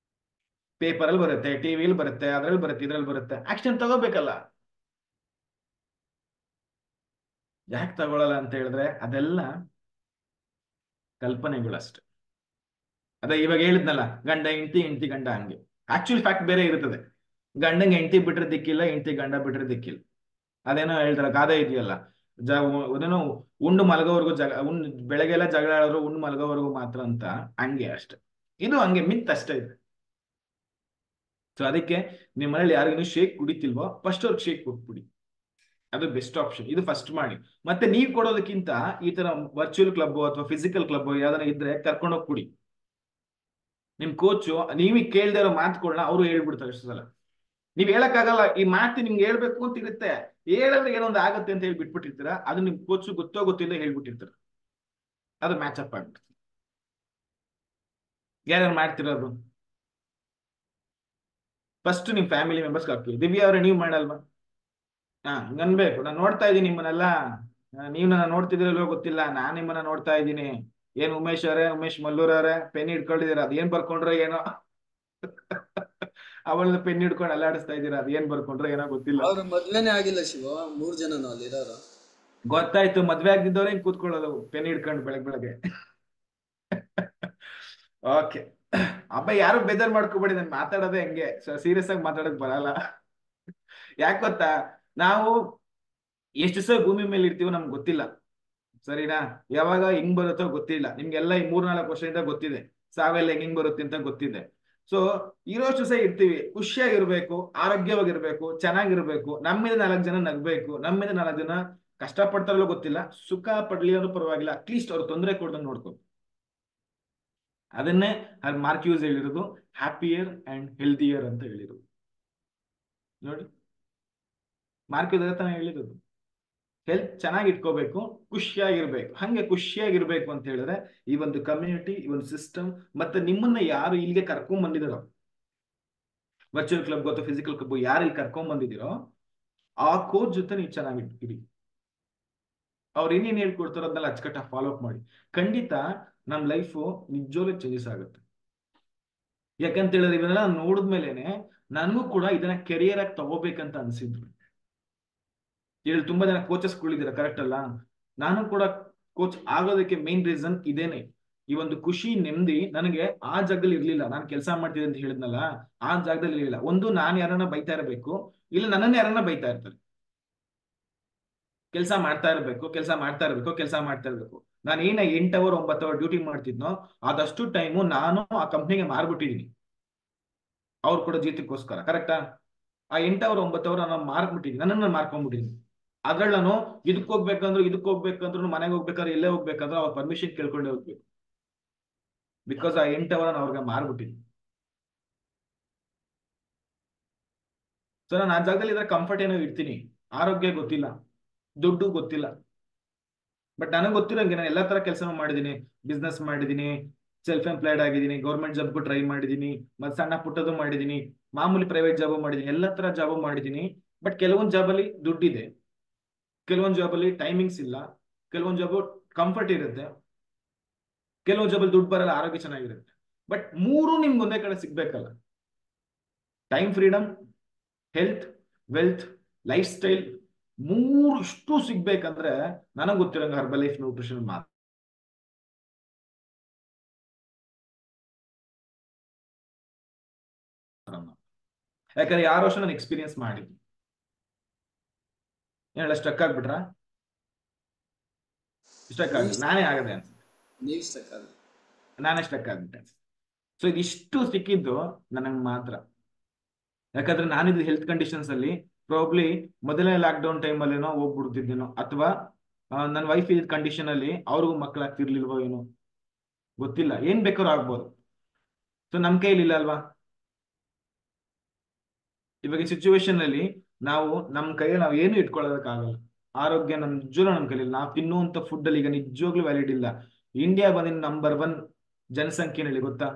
Speaker 1: ಪೇಪರ್ ಅಲ್ಲಿ ಬರುತ್ತೆ, ಟಿವಿಲಿ ಬರುತ್ತೆ, ಅದ್ರಲ್ಲಿ ಬರುತ್ತೆ, ಇದ್ರಲ್ಲಿ ಬರುತ್ತೆ, ಆಕ್ಷನ್ ತಗೋಬೇಕಲ್ಲ. ಯಾಕೆ ತಗೊಳಲ್ಲ ಅಂತ ಹೇಳಿದ್ರೆ ಅದೆಲ್ಲ ಕಲ್ಪನೆಗಳಷ್ಟೆ. ಅದೇ ಇವಾಗ ಹೇಳಿದ್ನಲ್ಲ, ಗಂಡ ಹೆಂಡತಿ, ಹೆಂಡತಿ ಗಂಡ, ಹಂಗೆ ಆಕ್ಚುಲ್ ಫ್ಯಾಕ್ಟ್ ಬೇರೆ ಇರ್ತದೆ. ಗಂಡಂಗೆ ಹೆಂಡತಿ ಬಿಟ್ರೆ ದಿಕ್ಕಿಲ್ಲ, ಹೆಂಡತಿ ಗಂಡ ಬಿಟ್ರೆ ದಿಕ್ಕಿಲ್ಲ. ಅದೇನೋ ಹೇಳ್ತಾರ ಗಾದೆ ಇದೆಯಲ್ಲ, ಜ ಅದೇನೋ ಉಂಡು ಮಲಗೋವರೆಗೂ ಉಂಡು ಬೆಳಗ್ಗೆಲ್ಲ ಜಗಳ ಆಡೋರು ಉಂಡು ಮಲಗೋವರೆಗೂ ಮಾತ್ರ ಅಂತ. ಹಂಗೆ ಅಷ್ಟೆ, ಇದು ಹಂಗೆ ಮಿತ್ ಅಷ್ಟೇ ಇದೆ. ಸೊ ಅದಕ್ಕೆ ನಿಮ್ಮ ಮನೇಲಿ ಯಾರಿಗೂ ಶೇಕ್ ಕುಡಿತಿಲ್ವೋ ಫಸ್ಟ್ ಅವ್ರಿಗೆ ಶೇಕ್ ಕೊಟ್ಬಿಡಿ, ಅದು ಬೆಸ್ಟ್ ಆಪ್ಷನ್. ಇದು ಫಸ್ಟ್ ಮಾಡಿ. ಮತ್ತೆ ನೀವು ಕೊಡೋದಕ್ಕಿಂತ ಈ ತರ ವರ್ಚುವಲ್ ಕ್ಲಬ್ ಅಥವಾ ಫಿಸಿಕಲ್ ಕ್ಲಬ್ ಯಾವ್ದಾರ ಇದ್ರೆ ಕರ್ಕೊಂಡೋಗಿ ಕುಡಿ. ನಿಮ್ ಕೋಚು ನೀವೀಗ ಕೇಳ್ದೆ ಇರೋ ಮಾತುಗಳನ್ನ ಅವರು ಹೇಳ್ಬಿಡ್ತಾರೆ ಎಷ್ಟು ಸಲ. ನೀವ್ ಹೇಳಕ್ಕಾಗಲ್ಲ, ಈ ಮಾತು ನಿಮ್ಗೆ ಹೇಳ್ಬೇಕು ಅಂತ ಇರುತ್ತೆ, ಹೇಳಿದ್ರೆ ಏನೊಂದು ಆಗತ್ತೆ ಅಂತ ಹೇಳಿ ಬಿಟ್ಬಿಟ್ಟಿರ್ತೀರ. ಅದು ನಿಮ್ ಕೋಚು ಗೊತ್ತೋ ಗೊತ್ತಿಲ್ಲ ಹೇಳ್ಬಿಟ್ಟಿರ್ತಾರೆ, ಅದು ಮ್ಯಾಚ್ ಅಪ್ ಆಗ್ಬಿಡ್ತದೆ. ಯಾರ್ಯಾರು ಮಾಡ್ತಿರೋದು? ಫಸ್ಟ್ ನಿಮ್ ಫ್ಯಾಮಿಲಿ ಮೆಂಬರ್ಸ್ ಹಾಕ್ತೀವಿ. ದಿವ್ಯಾ ಅವ್ರೆ ನೀವು ಮಾಡಲ್ವಾ? ಹಾ, ಅನ್ಬೇಕು, ನಾನು ನೋಡ್ತಾ ಇದ್ದೀನಿ ನಿಮ್ಮನ್ನೆಲ್ಲ. ನೀವು ನನ್ನ ನೋಡ್ತಿದ್ದೀರಲ್ವೋ ಗೊತ್ತಿಲ್ಲ, ನಾನ್ ನಿಮ್ಮನ್ನ ನೋಡ್ತಾ ಇದ್ದೀನಿ. ಏನ್ ಉಮೇಶ್ ಅವರೇ, ಉಮೇಶ್ ಮಲ್ಲೂರ್ ಅವರೇ ಪೆನ್ ಹಿಡ್ಕೊಂಡಿದ್ದೀರ, ಅದ್ ಏನ್ ಬರ್ಕೊಂಡ್ರೆ ಏನೋ. ಅವಳನ್ನ ಪೆನ್ ಹಿಡ್ಕೊಂಡು ಅಲ್ಲಾಡಿಸ್ತಾ ಇದ್ದೀರಾ, ಅದ್ ಏನ್ ಬರ್ಕೊಂಡ್ರೆ ಏನೋ ಗೊತ್ತಿಲ್ಲ.
Speaker 2: ಅವ್ರ ಮದ್ವೆನೇ ಆಗಿಲ್ಲ ಶಿವ, 3 ಜನನು ಅಲ್ಲಿರೋರು.
Speaker 1: ಗೊತ್ತಾಯ್ತು, ಮದ್ವೆ ಆಗಿದ್ದವ್ರೆ ಹಿಂಗ್ ಕೂತ್ಕೊಳ್ಳೋದು ಪೆನ್ ಹಿಡ್ಕೊಂಡು ಬೆಳಗ್ಗೆ ಬೆಳಗ್ಗೆ. ಓಕೆ. ಅಬ್ಬ ಯಾರು ಬೇಜಾರ್ ಮಾಡ್ಕೋಬೇಡಿ, ನಾನು ಮಾತಾಡೋದೇ ಹಂಗೆ, ಸೀರಿಯಸ್ ಆಗಿ ಮಾತಾಡಕ್ ಬರಲ್ಲ. ಯಾಕೆ ಗೊತ್ತಾ, ನಾವು ಎಷ್ಟು ದಿವಸ ಭೂಮಿ ಮೇಲೆ ಇರ್ತೀವೋ ನಮ್ಗೆ ಗೊತ್ತಿಲ್ಲ, ಸರಿನಾ? ಯಾವಾಗ ಹೆಂಗ್ ಬರುತ್ತೋ ಗೊತ್ತಿಲ್ಲ. ನಿಮ್ಗೆಲ್ಲ ಈ 3-4 ವರ್ಷದಿಂದ ಗೊತ್ತಿದೆ ಸಾವೆಲ್ಲ ಹೆಂಗ್ ಬರುತ್ತೆ ಅಂತ ಗೊತ್ತಿದೆ. ಸೊ ಇರೋಷ್ಟು ಸಹ ಇರ್ತೀವಿ, ಖುಷಿಯಾಗಿರ್ಬೇಕು, ಆರೋಗ್ಯವಾಗಿರ್ಬೇಕು, ಚೆನ್ನಾಗಿರ್ಬೇಕು. ನಮ್ಮಿಂದ 4 ಜನ ನಗ್ಬೇಕು, ನಮ್ಮಿಂದ 4 ಜನ ಕಷ್ಟ ಪಡ್ತಾರಲ್ಲೋ ಗೊತ್ತಿಲ್ಲ, ಸುಖ ಪಡ್ಲಿ ಅನ್ನೋ ಪರವಾಗಿಲ್ಲ, ಅಟ್ಲೀಸ್ಟ್ ಅವ್ರು ತೊಂದರೆ ಕೊಡ್ದಂಗೆ ನೋಡ್ಕೊ. ಅದನ್ನೇ ಮಾರ್ಕ್ಯೂಸ್ ಹೇಳಿರೋದು, ಹ್ಯಾಪಿಯರ್ ಅಂಡ್ ಹೆಲ್ದಿಯರ್ ಅಂತ ಹೇಳಿರೋದು. ನೋಡಿ, ಮಾರ್ಕ್ಯೂಸ್ ಅದೇ ತಾನೇ ಹೇಳಿರೋದು, ಹೆಲ್ತ್ ಚೆನ್ನಾಗಿ ಇಟ್ಕೋಬೇಕು, ಖುಷಿಯಾಗಿರ್ಬೇಕು. ಹಂಗೆ ಖುಷಿಯಾಗಿರ್ಬೇಕು ಅಂತ ಹೇಳಿದ್ರೆ ಈ ಒಂದು ಕಮ್ಯುನಿಟಿ, ಈ ಒಂದು ಸಿಸ್ಟಮ್, ಮತ್ತೆ ನಿಮ್ಮನ್ನ ಯಾರು ಇಲ್ಲಿಗೆ ಕರ್ಕೊಂಡ್ ಬಂದಿದಾರೋ, ವರ್ಚುವಲ್ ಕ್ಲಬ್ ಅಥವಾ ಫಿಸಿಕಲ್ ಕ್ಲಬ್ ಯಾರು ಇಲ್ಲಿ ಕರ್ಕೊಂಡ್ ಬಂದಿದ್ದೀರೋ ಆ ಕೋಚ್ ಜೊತೆ ನೀವು ಚೆನ್ನಾಗಿ ಇರಿ. ಅವ್ರು ಏನೇನು ಹೇಳ್ಕೊಡ್ತಾರೋ ಅದನ್ನೆಲ್ಲ ಅಚ್ಚುಕಟ್ಟಾಗಿ ಫಾಲೋ ಅಪ್ ಮಾಡಿ. ಖಂಡಿತ ನಮ್ ಲೈಫು ನಿಜವಾಗ್ಲೂ ಚೇಂಜಸ್ ಆಗುತ್ತೆ. ಯಾಕಂತ ಹೇಳಿದ್ರೆ ಇವನ್ನೆಲ್ಲ ನೋಡಿದ್ಮೇಲೆನೆ ನನಗೂ ಕೂಡ ಇದನ್ನ ಕೆರಿಯರ್ ಆಗಿ ತಗೋಬೇಕಂತ ಅನ್ಸಿದ್ರು. ಇಲ್ಲಿ ತುಂಬಾ ಜನ ಕೋಚಸ್ಗಳಿದ್ದೀರಾ, ಕರೆಕ್ಟ್ ಅಲ್ಲ? ನಾನು ಕೂಡ ಕೋಚ್ ಆಗೋದಕ್ಕೆ ಮೇನ್ ರೀಸನ್ ಇದೇನೆ. ಈ ಒಂದು ಖುಷಿ, ನೆಮ್ಮದಿ ನನಗೆ ಆ ಜಾಗದಲ್ಲಿ ಇರ್ಲಿಲ್ಲ. ನಾನು ಕೆಲಸ ಮಾಡ್ತಿದ್ದೆ ಅಂತ ಹೇಳಿದ್ನಲ್ಲ, ಆ ಜಾಗದಲ್ಲಿ ಇರ್ಲಿಲ್ಲ. ಒಂದು, ನಾನು ಯಾರನ್ನ ಬೈತಾ ಇರಬೇಕು, ಇಲ್ಲ ನನ್ನನ್ನ ಯಾರನ್ನ ಬೈತಾ ಇರ್ತಾರೆ. ಕೆಲಸ ಮಾಡ್ತಾ ಇರಬೇಕು, ಕೆಲಸ ಮಾಡ್ತಾ ಇರಬೇಕು, ಕೆಲಸ ಮಾಡ್ತಾ ಇರಬೇಕು. ನಾನು ಏನ 8 ಅವರ್ 9 ಅವರ್ ಡ್ಯೂಟಿ ಮಾಡ್ತಿದ್ನೋ ಅದಷ್ಟು ಟೈಮು ನಾನು ಆ ಕಂಪ್ನಿಗೆ ಮಾರ್ಬಿಟ್ಟಿದೀನಿ, ಅವ್ರು ಕೂಡ ಜೀತಕ್ಕೋಸ್ಕರ. ಕರೆಕ್ಟಾ? ಆ 8 ಅವರ್ 9 ಅವರ್ ನಾನು ಮಾರ್ಬಿಟ್ಟಿದ್ದೀನಿ, ನನ್ನನ್ನು ಮಾರ್ಕೊಂಡ್ಬಿಟ್ಟಿದ್ದೀನಿ. ಅದ್ರಲ್ಲಿ ನಾನು ಇದಕ್ಕೆ ಹೋಗ್ಬೇಕಂದ್ರೂ ಮನೆಗೆ ಹೋಗ್ಬೇಕಾದ್ರೆ ಎಲ್ಲೇ ಹೋಗ್ಬೇಕಂದ್ರೆ ಅವ್ರ ಪರ್ಮಿಷನ್ ಕೇಳ್ಕೊಂಡೇ ಹೋಗ್ಬೇಕು. ಬಿಕಾಸ್ ಆ 8 ಅವರ್ ನಾನು ಅವ್ರಿಗೆ ಮಾರ್ಬಿಟ್ಟಿದ್ದೀನಿ. ಸೊ ನಾನು ಆ ಜಾಗದಲ್ಲಿ ಇದ್ರೆ ಕಂಫರ್ಟ್ ಏನೋ ಇರ್ತೀನಿ, ಆರೋಗ್ಯ ಗೊತ್ತಿಲ್ಲ, ದುಡ್ಡು ಗೊತ್ತಿಲ್ಲ. ಬಟ್ ನನಗೆ ಗೊತ್ತಿರೋಂಗೆ ನಾನು ಎಲ್ಲಾ ತರ ಕೆಲಸನೂ ಮಾಡಿದ್ದೀನಿ. ಬಿಸ್ನೆಸ್ ಮಾಡಿದ್ದೀನಿ, ಸೆಲ್ಫ್ ಎಂಪ್ಲಾಯ್ಡ್ ಆಗಿದ್ದೀನಿ, ಗೌರ್ಮೆಂಟ್ ಜಾಬ್ಗೂ ಟ್ರೈ ಮಾಡಿದ್ದೀನಿ, ಮತ್ತೆ ಸಣ್ಣ ಪುಟ್ಟದು ಮಾಡಿದ್ದೀನಿ, ಮಾಮೂಲಿ ಪ್ರೈವೇಟ್ ಜಾಬು ಮಾಡಿದ್ದೀನಿ, ಎಲ್ಲಾ ತರ ಜಾಬು ಮಾಡಿದ್ದೀನಿ. ಬಟ್ ಕೆಲವೊಂದು ಜಾಬಲ್ಲಿ ದುಡ್ಡಿದೆ, ಕೆಲವೊಂದು ಜಾಬಲ್ಲಿ ಟೈಮಿಂಗ್ಸ್ ಇಲ್ಲ, ಕೆಲವೊಂದು ಜಾಬ್ ಕಂಫರ್ಟ್ ಇರುತ್ತೆ, ಕೆಲವೊಂದು ಜಾಬಲ್ಲಿ ದುಡ್ಡು ಬರಲ್ಲ, ಆರೋಗ್ಯ ಚೆನ್ನಾಗಿರುತ್ತೆ. ಬಟ್ ಮೂರು ನಿಮ್ಗೆ ಒಂದೇ ಕಡೆ ಸಿಗ್ಬೇಕಲ್ಲ. Time freedom, health, wealth, life style, ಮೂರು ಇಷ್ಟು ಸಿಗ್ಬೇಕಂದ್ರೆ ನನಗೆ ಗೊತ್ತಿರೋಂಗೆ ಹರ್ಬಲ್ ಲೈಫ್ ನ್ಯೂಟ್ರಿಷನ್ ಮಾತ್ರ. ಯಾಕಂದ್ರೆ ಯಾರು ವರ್ಷ ನಾನು ಎಕ್ಸ್ಪೀರಿಯನ್ಸ್ ಮಾಡಿದ್ವಿ. ಏನೆಲ್ಲ ಸ್ಟ್ರಕ್ ಆಗ್ಬಿಟ್ರ? ಸ್ಟ್ರಕ್
Speaker 2: ನೀವ್
Speaker 1: ಆಗಿಲ್ಲ, ನಾನೇ ಆಗದೆ ಅನ್ಸುತ್ತೆ.
Speaker 2: ನೀವ್ ಸ್ಟಕ್ ಆದ್ರಿ.
Speaker 1: ನಾನೇ ಸ್ಟ್ರಕ್ ಆಗ್ಬಿಟ್ಟೆ ಅನ್ಸುತ್ತೆ. ಸೊ ಇದಿಷ್ಟು ಸಿಕ್ಕಿದ್ದು ನನಗೆ ಮಾತ್ರ. ಯಾಕಂದ್ರೆ ನಾನಿದ್ದು ಹೆಲ್ತ್ ಕಂಡೀಷನ್ಸ್ ಅಲ್ಲಿ ಪ್ರಾಬ್ಲಿ ಮೊದಲನೇ ಲಾಕ್ಡೌನ್ ಟೈಮ್ ಅಲ್ಲೇನೋ ಹೋಗ್ಬಿಡ್ತಿದ್ದೇನೋ, ಅಥವಾ ನನ್ನ ವೈಫ್ ಇದ್ದ ಕಂಡೀಷನ್ ಅಲ್ಲಿ ಅವ್ರಿಗೂ ಮಕ್ಕಳಾಗ್ತಿರ್ಲಿಲ್ವೋ ಏನೋ ಗೊತ್ತಿಲ್ಲ, ಏನ್ ಬೇಕಾದ್ರೂ ಆಗ್ಬೋದು. ಸೊ ನಮ್ ಕೈಲಿ ಇಲ್ಲ ಅಲ್ವಾ. ಇವಾಗ ಸಿಚುವೇಶನ್ ಅಲ್ಲಿ ನಾವು ನಮ್ ಕೈಯಲ್ಲಿ ನಾವು ಏನು ಇಟ್ಕೊಳ್ಳೋದಕ್ಕಾಗಲ್ಲ. ಆರೋಗ್ಯ ನಮ್ ನಿಜವಾಗ್ಲೂ ನಮ್ ಕೈಲಿ ನಾವು ತಿನ್ನುವಂತ ಫುಡ್ ಅಲ್ಲಿ ಈಗ ನಿಜವಾಗ್ಲೂ ವ್ಯಾಲಿಡ್ ಇಲ್ಲ. ಇಂಡಿಯಾ ಬಂದಿನ ನಂಬರ್ 1 ಜನಸಂಖ್ಯೆನಲ್ಲಿ, ಗೊತ್ತಾ?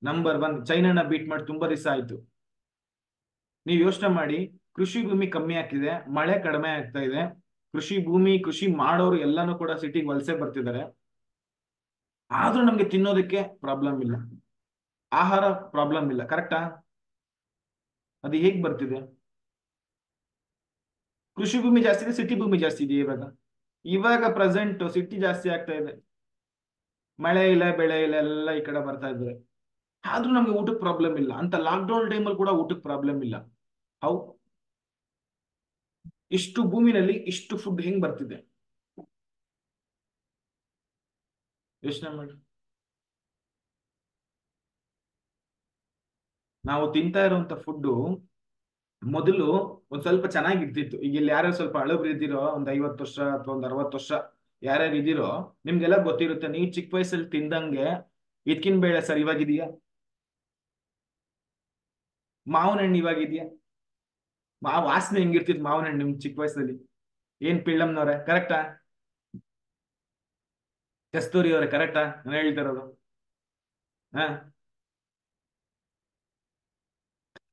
Speaker 1: ನಂಬರ್ 1. ಚೈನಾನ ಬೀಟ್ ಮಾಡಿ ತುಂಬಾ ದಿವಸ ಆಯ್ತು. ನೀವು ಯೋಚನೆ ಮಾಡಿ, ಕೃಷಿ ಭೂಮಿ ಕಮ್ಮಿ ಆಗ್ತಿದೆ, ಮಳೆ ಕಡಿಮೆ ಆಗ್ತಾ ಇದೆ, ಕೃಷಿ ಭೂಮಿ, ಕೃಷಿ ಮಾಡೋರು ಎಲ್ಲಾನು ಕೂಡ ಸಿಟಿಗೆ ವಲಸೆ ಬರ್ತಿದ್ದಾರೆ. ಆದ್ರೂ ನಮ್ಗೆ ತಿನ್ನೋದಕ್ಕೆ ಪ್ರಾಬ್ಲಮ್ ಇಲ್ಲ, ಆಹಾರ ಪ್ರಾಬ್ಲಮ್ ಇಲ್ಲ. ಕರೆಕ್ಟಾ? ಅದು ಹೇಗ್ ಬರ್ತಿದೆ? ಕೃಷಿ ಭೂಮಿ ಜಾಸ್ತಿ ಇದೆ, ಸಿಟಿ ಭೂಮಿ ಜಾಸ್ತಿ ಇದೆಯಾ ಇವಾಗ? ಇವಾಗ ಪ್ರೆಸೆಂಟ್ ಸಿಟಿ ಜಾಸ್ತಿ ಆಗ್ತಾ ಇದೆ, ಮಳೆ ಇಲ್ಲ ಬೆಳೆ ಇಲ್ಲ ಎಲ್ಲ ಈ ಕಡೆ ಬರ್ತಾ ಇದ್ದಾರೆ. ಆದ್ರೂ ನಮ್ಗೆ ಊಟಕ್ಕೆ ಪ್ರಾಬ್ಲಮ್ ಇಲ್ಲ ಅಂತ. ಲಾಕ್ಡೌನ್ ಟೈಮಲ್ಲಿ ಕೂಡ ಊಟಕ್ಕೆ ಪ್ರಾಬ್ಲಮ್ ಇಲ್ಲ. ಹೌ? ಇಷ್ಟು ಭೂಮಿನಲ್ಲಿ ಇಷ್ಟು ಫುಡ್ ಹೆಂಗ್ ಬರ್ತಿದೆ ಯೋಚನೆ ಮಾಡಿ. ನಾವು ತಿಂತಾ ಇರುವಂತ ಫುಡ್ಡು ಮೊದಲು ಒಂದ್ ಸ್ವಲ್ಪ ಚೆನ್ನಾಗಿರ್ತಿತ್ತು. ಈಗ ಇಲ್ಲಿ ಯಾರ್ಯಾರು ಸ್ವಲ್ಪ ಹಳಬ್ರು ಇದ್ದೀರೋ, ಒಂದ್ 50 ವರ್ಷ ಅಥವಾ ಒಂದ್ 60 ವರ್ಷ ಯಾರ್ಯಾರು ಇದ್ದೀರೋ ನಿಮ್ಗೆಲ್ಲ ಗೊತ್ತಿರುತ್ತೆ. ನೀವು ಚಿಕ್ಕ ವಯಸ್ಸಲ್ಲಿ ತಿಂದಂಗೆ ಇದ್ಕಿನ ಬೇಳೆ ಸರ್ ಇವಾಗಿದೆಯಾ? ಮಾವಿನ ಹಣ್ಣು ಇವಾಗಿದೆಯಾ? ವಾಸನೆ ಹೆಂಗಿರ್ತಿತ್ತು ಮಾವಿನ ಹಣ್ಣು ನಿಮ್ ಚಿಕ್ಕ ವಯಸ್ಸಲ್ಲಿ? ಏನ್ ಪಿಳ್ಳಮ್ನವ್ರೆ ಕರೆಕ್ಟಾ? ಕಸ್ತೂರಿ ಅವ್ರೆ ಕರೆಕ್ಟಾ ನಾನು ಹೇಳ್ತಿರೋದು? ಹಾ,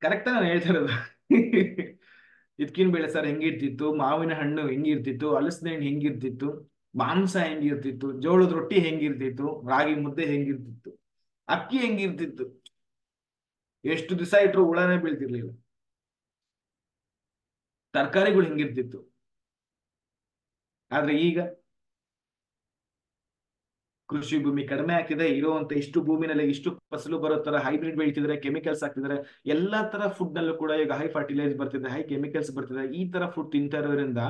Speaker 1: ಕರೆಕ್ಟಾ ನಾನು ಹೇಳ್ತಿರೋದು? ಇದ್ಕಿನ ಬೇಳೆ ಸರ್ ಹೆಂಗಿರ್ತಿತ್ತು, ಮಾವಿನ ಹಣ್ಣು ಹೆಂಗಿರ್ತಿತ್ತು, ಹಲಸಿನ ಹಣ್ಣು ಹೆಂಗಿರ್ತಿತ್ತು, ಮಾಂಸ ಹೆಂಗಿರ್ತಿತ್ತು, ಜೋಳದ ರೊಟ್ಟಿ ಹೆಂಗಿರ್ತಿತ್ತು, ರಾಗಿ ಮುದ್ದೆ ಹೆಂಗಿರ್ತಿತ್ತು, ಅಕ್ಕಿ ಹೆಂಗಿರ್ತಿತ್ತು, ಎಷ್ಟು ದಿವಸ ಇಟ್ರು ಹುಳನೇ ಬೀಳ್ತಿರ್ಲಿಲ್ಲ, ತರಕಾರಿಗಳು ಹೆಂಗಿರ್ತಿತ್ತು. ಆದ್ರೆ ಈಗ ಕೃಷಿ ಭೂಮಿ ಕಡಿಮೆ ಆಗ್ತಿದೆ, ಇರುವಂತ ಇಷ್ಟು ಭೂಮಿನಲ್ಲಿ ಇಷ್ಟು ಫಸಲು ಬರೋ ತರ ಹೈಬ್ರಿಡ್ ಬೆಳಿತಿದ್ರೆ, ಕೆಮಿಕಲ್ಸ್ ಹಾಕ್ತಿದ್ದಾರೆ. ಎಲ್ಲಾ ತರ ಫುಡ್ ನಲ್ಲೂ ಕೂಡ ಈಗ ಹೈ ಫರ್ಟಿಲೈಸ್ ಬರ್ತಿದೆ, ಹೈ ಕೆಮಿಕಲ್ಸ್ ಬರ್ತಿದೆ. ಈ ತರ ಫುಡ್ ತಿಂತಾ ಇರೋದ್ರಿಂದ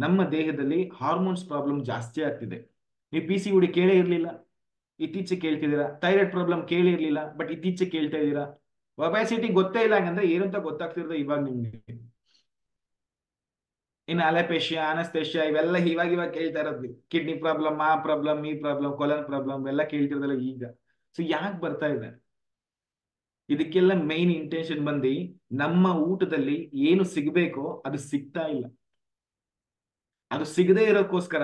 Speaker 1: ನಮ್ಮ ದೇಹದಲ್ಲಿ ಹಾರ್ಮೋನ್ಸ್ ಪ್ರಾಬ್ಲಮ್ ಜಾಸ್ತಿ ಆಗ್ತಿದೆ. ನೀವು PCOD ಕೇಳೇ ಇರ್ಲಿಲ್ಲ, ಇತ್ತೀಚೆಗೆ ಕೇಳ್ತಿದ್ದೀರಾ. ಥೈರಾಯ್ಡ್ ಪ್ರಾಬ್ಲಮ್ ಕೇಳಿ ಇರ್ಲಿಲ್ಲ, ಬಟ್ ಇತ್ತೀಚೆಗೆ ಕೇಳ್ತಾ ಇದ್ದೀರಾ. ಒಬೆಸಿಟಿ ಗೊತ್ತೇ ಇಲ್ಲ ಹಂಗಂದ್ರೆ ಏನು ಅಂತ ಗೊತ್ತಾಗ್ತಿರೋದು ಇವಾಗ ನಿಮ್ಗೆ. ಇನ್ನು ಅಲೆಪೇಶಿಯಾ, ಅನಸ್ತೇಶಿಯಾ ಇವೆಲ್ಲ ಇವಾಗ ಕೇಳ್ತಾ ಇರೋದು. ಕಿಡ್ನಿ ಪ್ರಾಬ್ಲಮ್, ಆ ಪ್ರಾಬ್ಲಮ್, ಈ ಪ್ರಾಬ್ಲಮ್, ಕೊಲನ್ ಪ್ರಾಬ್ಲಮ್ ಎಲ್ಲ ಕೇಳ್ತಿರೋದಲ್ಲ ಈಗ. ಸೊ ಯಾಕೆ ಬರ್ತಾ ಇದೆ? ಇದಕ್ಕೆಲ್ಲ ಮೈನ್ ಇಂಟೆನ್ಷನ್ ಬಂದು ನಮ್ಮ ಊಟದಲ್ಲಿ ಏನು ಸಿಗಬೇಕೋ ಅದು ಸಿಗ್ತಾ ಇಲ್ಲ. ಅದು ಸಿಗದೆ ಇರೋಕ್ಕೋಸ್ಕರ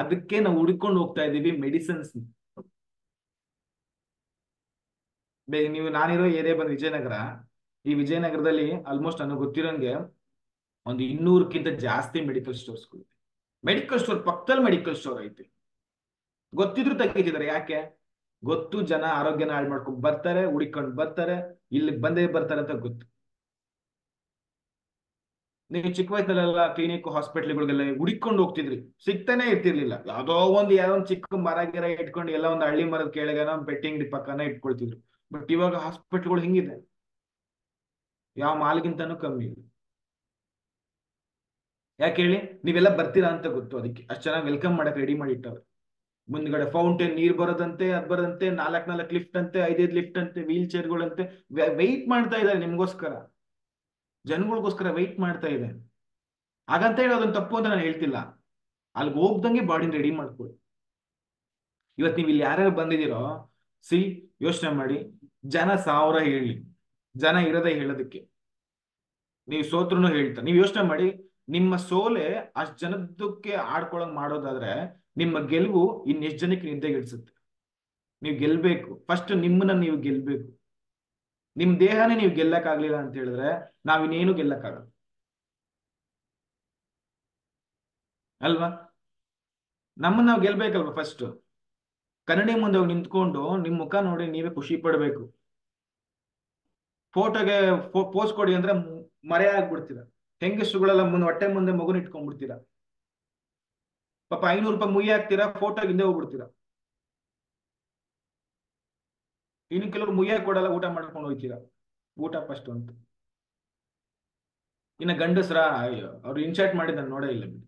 Speaker 1: ಅದಕ್ಕೆ ನಾವು ಹುಡ್ಕೊಂಡು ಹೋಗ್ತಾ ಇದೀವಿ ಮೆಡಿಸಿನ್ಸ್. ನೀವು ನಾನಿರೋ ಏರಿಯಾ ಬಂದು ವಿಜಯನಗರ. ಈ ವಿಜಯನಗರದಲ್ಲಿ ಆಲ್ಮೋಸ್ಟ್ ನನಗೆ ಗೊತ್ತಿರೋಂಗೆ ಒಂದು 200ಕ್ಕಿಂತ ಜಾಸ್ತಿ ಮೆಡಿಕಲ್ ಸ್ಟೋರ್ಸ್ಗಳು. ಮೆಡಿಕಲ್ ಸ್ಟೋರ್ ಪಕ್ಕದಲ್ಲಿ ಮೆಡಿಕಲ್ ಸ್ಟೋರ್ ಐತಿ. ಗೊತ್ತಿದ್ರು ತೆಗಿತಿದ್ದಾರೆ. ಯಾಕೆ? ಗೊತ್ತು, ಜನ ಆರೋಗ್ಯನ ಹಾಳು ಮಾಡ್ಕೊಂಡು ಬರ್ತಾರೆ, ಹುಡಿಕೊಂಡು ಬರ್ತಾರೆ, ಇಲ್ಲಿ ಬಂದೇ ಬರ್ತಾರೆ ಅಂತ ಗೊತ್ತು. ನೀವು ಚಿಕ್ಕ ವಯಸ್ಸಲ್ಲೆಲ್ಲ ಕ್ಲಿನಿಕ್ ಹಾಸ್ಪಿಟ್ಲ್ಗಳಿಗೆಲ್ಲ ಹುಡಿಕೊಂಡು ಹೋಗ್ತಿದ್ರಿ, ಸಿಗ್ತಾನೆ ಇರ್ತಿರ್ಲಿಲ್ಲ. ಯಾವ್ದೋ ಒಂದು ಚಿಕ್ಕ ಮರ ಗಿರ ಇಟ್ಕೊಂಡು ಎಲ್ಲ ಒಂದು ಹಳ್ಳಿ ಮರದ ಕೆಳಗನ ಬೆಟ್ಟಿಂಗ್ ಪಕ್ಕನ ಇಟ್ಕೊಳ್ತಿದ್ರು. ಬಟ್ ಇವಾಗ ಹಾಸ್ಪಿಟ್ಲ್ಗಳು ಹೆಂಗಿದೆ? ಯಾವ ಮಾಲ್ಗಿಂತಾನು ಕಮ್ಮಿ ಇದೆ. ಯಾಕೆ ಹೇಳಿ? ನೀವೆಲ್ಲ ಬರ್ತೀರಾ ಅಂತ ಗೊತ್ತು, ಅದಕ್ಕೆ ಅಷ್ಟು ಚೆನ್ನಾಗಿ ವೆಲ್ಕಮ್ ಮಾಡಕ್ ರೆಡಿ ಮಾಡಿ ಇಟ್ಟವ್ರೆ. ಮುಂದ್ಗಡೆ ಫೌಂಟೇನ್ ನೀರ್ ಬರೋದಂತೆ, ಅದ್ ಬರೋದಂತೆ, 4 ಲಿಫ್ಟ್ ಅಂತೆ, 5 ಲಿಫ್ಟ್ ಅಂತೆ, ವೀಲ್ ಚೇರ್ಗಳಂತೆ. ವೆಯ್ಟ್ ಮಾಡ್ತಾ ಇದ್ದಾರೆ ನಿಮ್ಗೋಸ್ಕರ, ಜನಗಳಿಗೋಸ್ಕರ ವೆಯ್ಟ್ ಮಾಡ್ತಾ ಇದೆ. ಹಾಗಂತ ಹೇಳಿ ಅದೊಂದು ತಪ್ಪು ಅಂತ ನಾನು ಹೇಳ್ತಿಲ್ಲ. ಅಲ್ಲಿಗೆ ಹೋಗ್ದಂಗೆ ಬಾಡಿನ ರೆಡಿ ಮಾಡ್ಕೊಳ್ಳಿ. ಇವತ್ತು ನೀವು ಇಲ್ಲಿ ಯಾರ್ಯಾರು ಬಂದಿದ್ದೀರೋ, ಸಿ, ಯೋಚನೆ ಮಾಡಿ. ಜನ 1000 ಹೇಳಿ, ಜನ ಇರೋದೇ ಹೇಳೋದಕ್ಕೆ. ನೀವು ಸೋತ್ರುನು ಹೇಳ್ತಾರೆ. ನೀವು ಯೋಚನೆ ಮಾಡಿ, ನಿಮ್ಮ ಸೋಲೆ ಅಷ್ಟು ಜನದಕ್ಕೆ ಆಡ್ಕೊಳಂಗ್ ಮಾಡೋದಾದ್ರೆ ನಿಮ್ಮ ಗೆಲುವು ಇನ್ನೆಷ್ಟು ಜನಕ್ಕೆ ನಿದ್ದೆಗೆಡ್ಸುತ್ತೆ. ನೀವು ಗೆಲ್ಬೇಕು. ಫಸ್ಟ್ ನಿಮ್ಮನ್ನ ನೀವು ಗೆಲ್ಬೇಕು. ನಿಮ್ ದೇಹನೇ ನೀವು ಗೆಲ್ಲಕ್ಕಾಗ್ಲಿಲ್ಲ ಅಂತ ಹೇಳಿದ್ರೆ ನಾವಿನ್ನೇನು ಗೆಲ್ಲಕ್ಕಾಗಲ್ಲ ಅಲ್ವಾ? ನಮ್ಮನ್ನ ನಾವು ಗೆಲ್ಬೇಕಲ್ವಾ? ಫಸ್ಟ್ ಕನ್ನಡಿ ಮುಂದೆ ಹೋಗಿ ನಿಂತ್ಕೊಂಡು ನಿಮ್ ಮುಖ ನೋಡಿ ನೀವೇ ಖುಷಿ ಪಡ್ಬೇಕು. ಫೋಟೋಗೆ ಪೋಸ್ ಕೊಡಿ ಅಂದ್ರೆ ಮರೆ ಆಗ್ಬಿಡ್ತೀರ. ಹೆಂಗಸುಗಳೆಲ್ಲ ಹೊಟ್ಟೆ ಮುಂದೆ ಮಗುನ ಇಟ್ಕೊಂಡ್ಬಿಡ್ತೀರಾ. ಪಾಪ 500 ರೂಪಾಯಿ ಮುಯ್ಯಿ ಹಾಕ್ತೀರಾ, ಫೋಟೋಗೆ ಹಿಂದೆ ಹೋಗ್ಬಿಡ್ತೀರಾ. ಇನ್ನು ಕೆಲವರು ಮುಯ್ಯ ಕೊಡಲ್ಲ, ಊಟ ಮಾಡ್ಕೊಂಡು ಹೋಗ್ತೀರಾ. ಊಟ ಫಸ್ಟ್ ಅಂತ. ಇನ್ನ ಗಂಡಸ್ರ, ಅಯ್ಯೋ ಅವ್ರು ಇನ್ಶರ್ಟ್ ಮಾಡಿದ ನೋಡೇ ಇಲ್ಲ ಬಿಡಿ.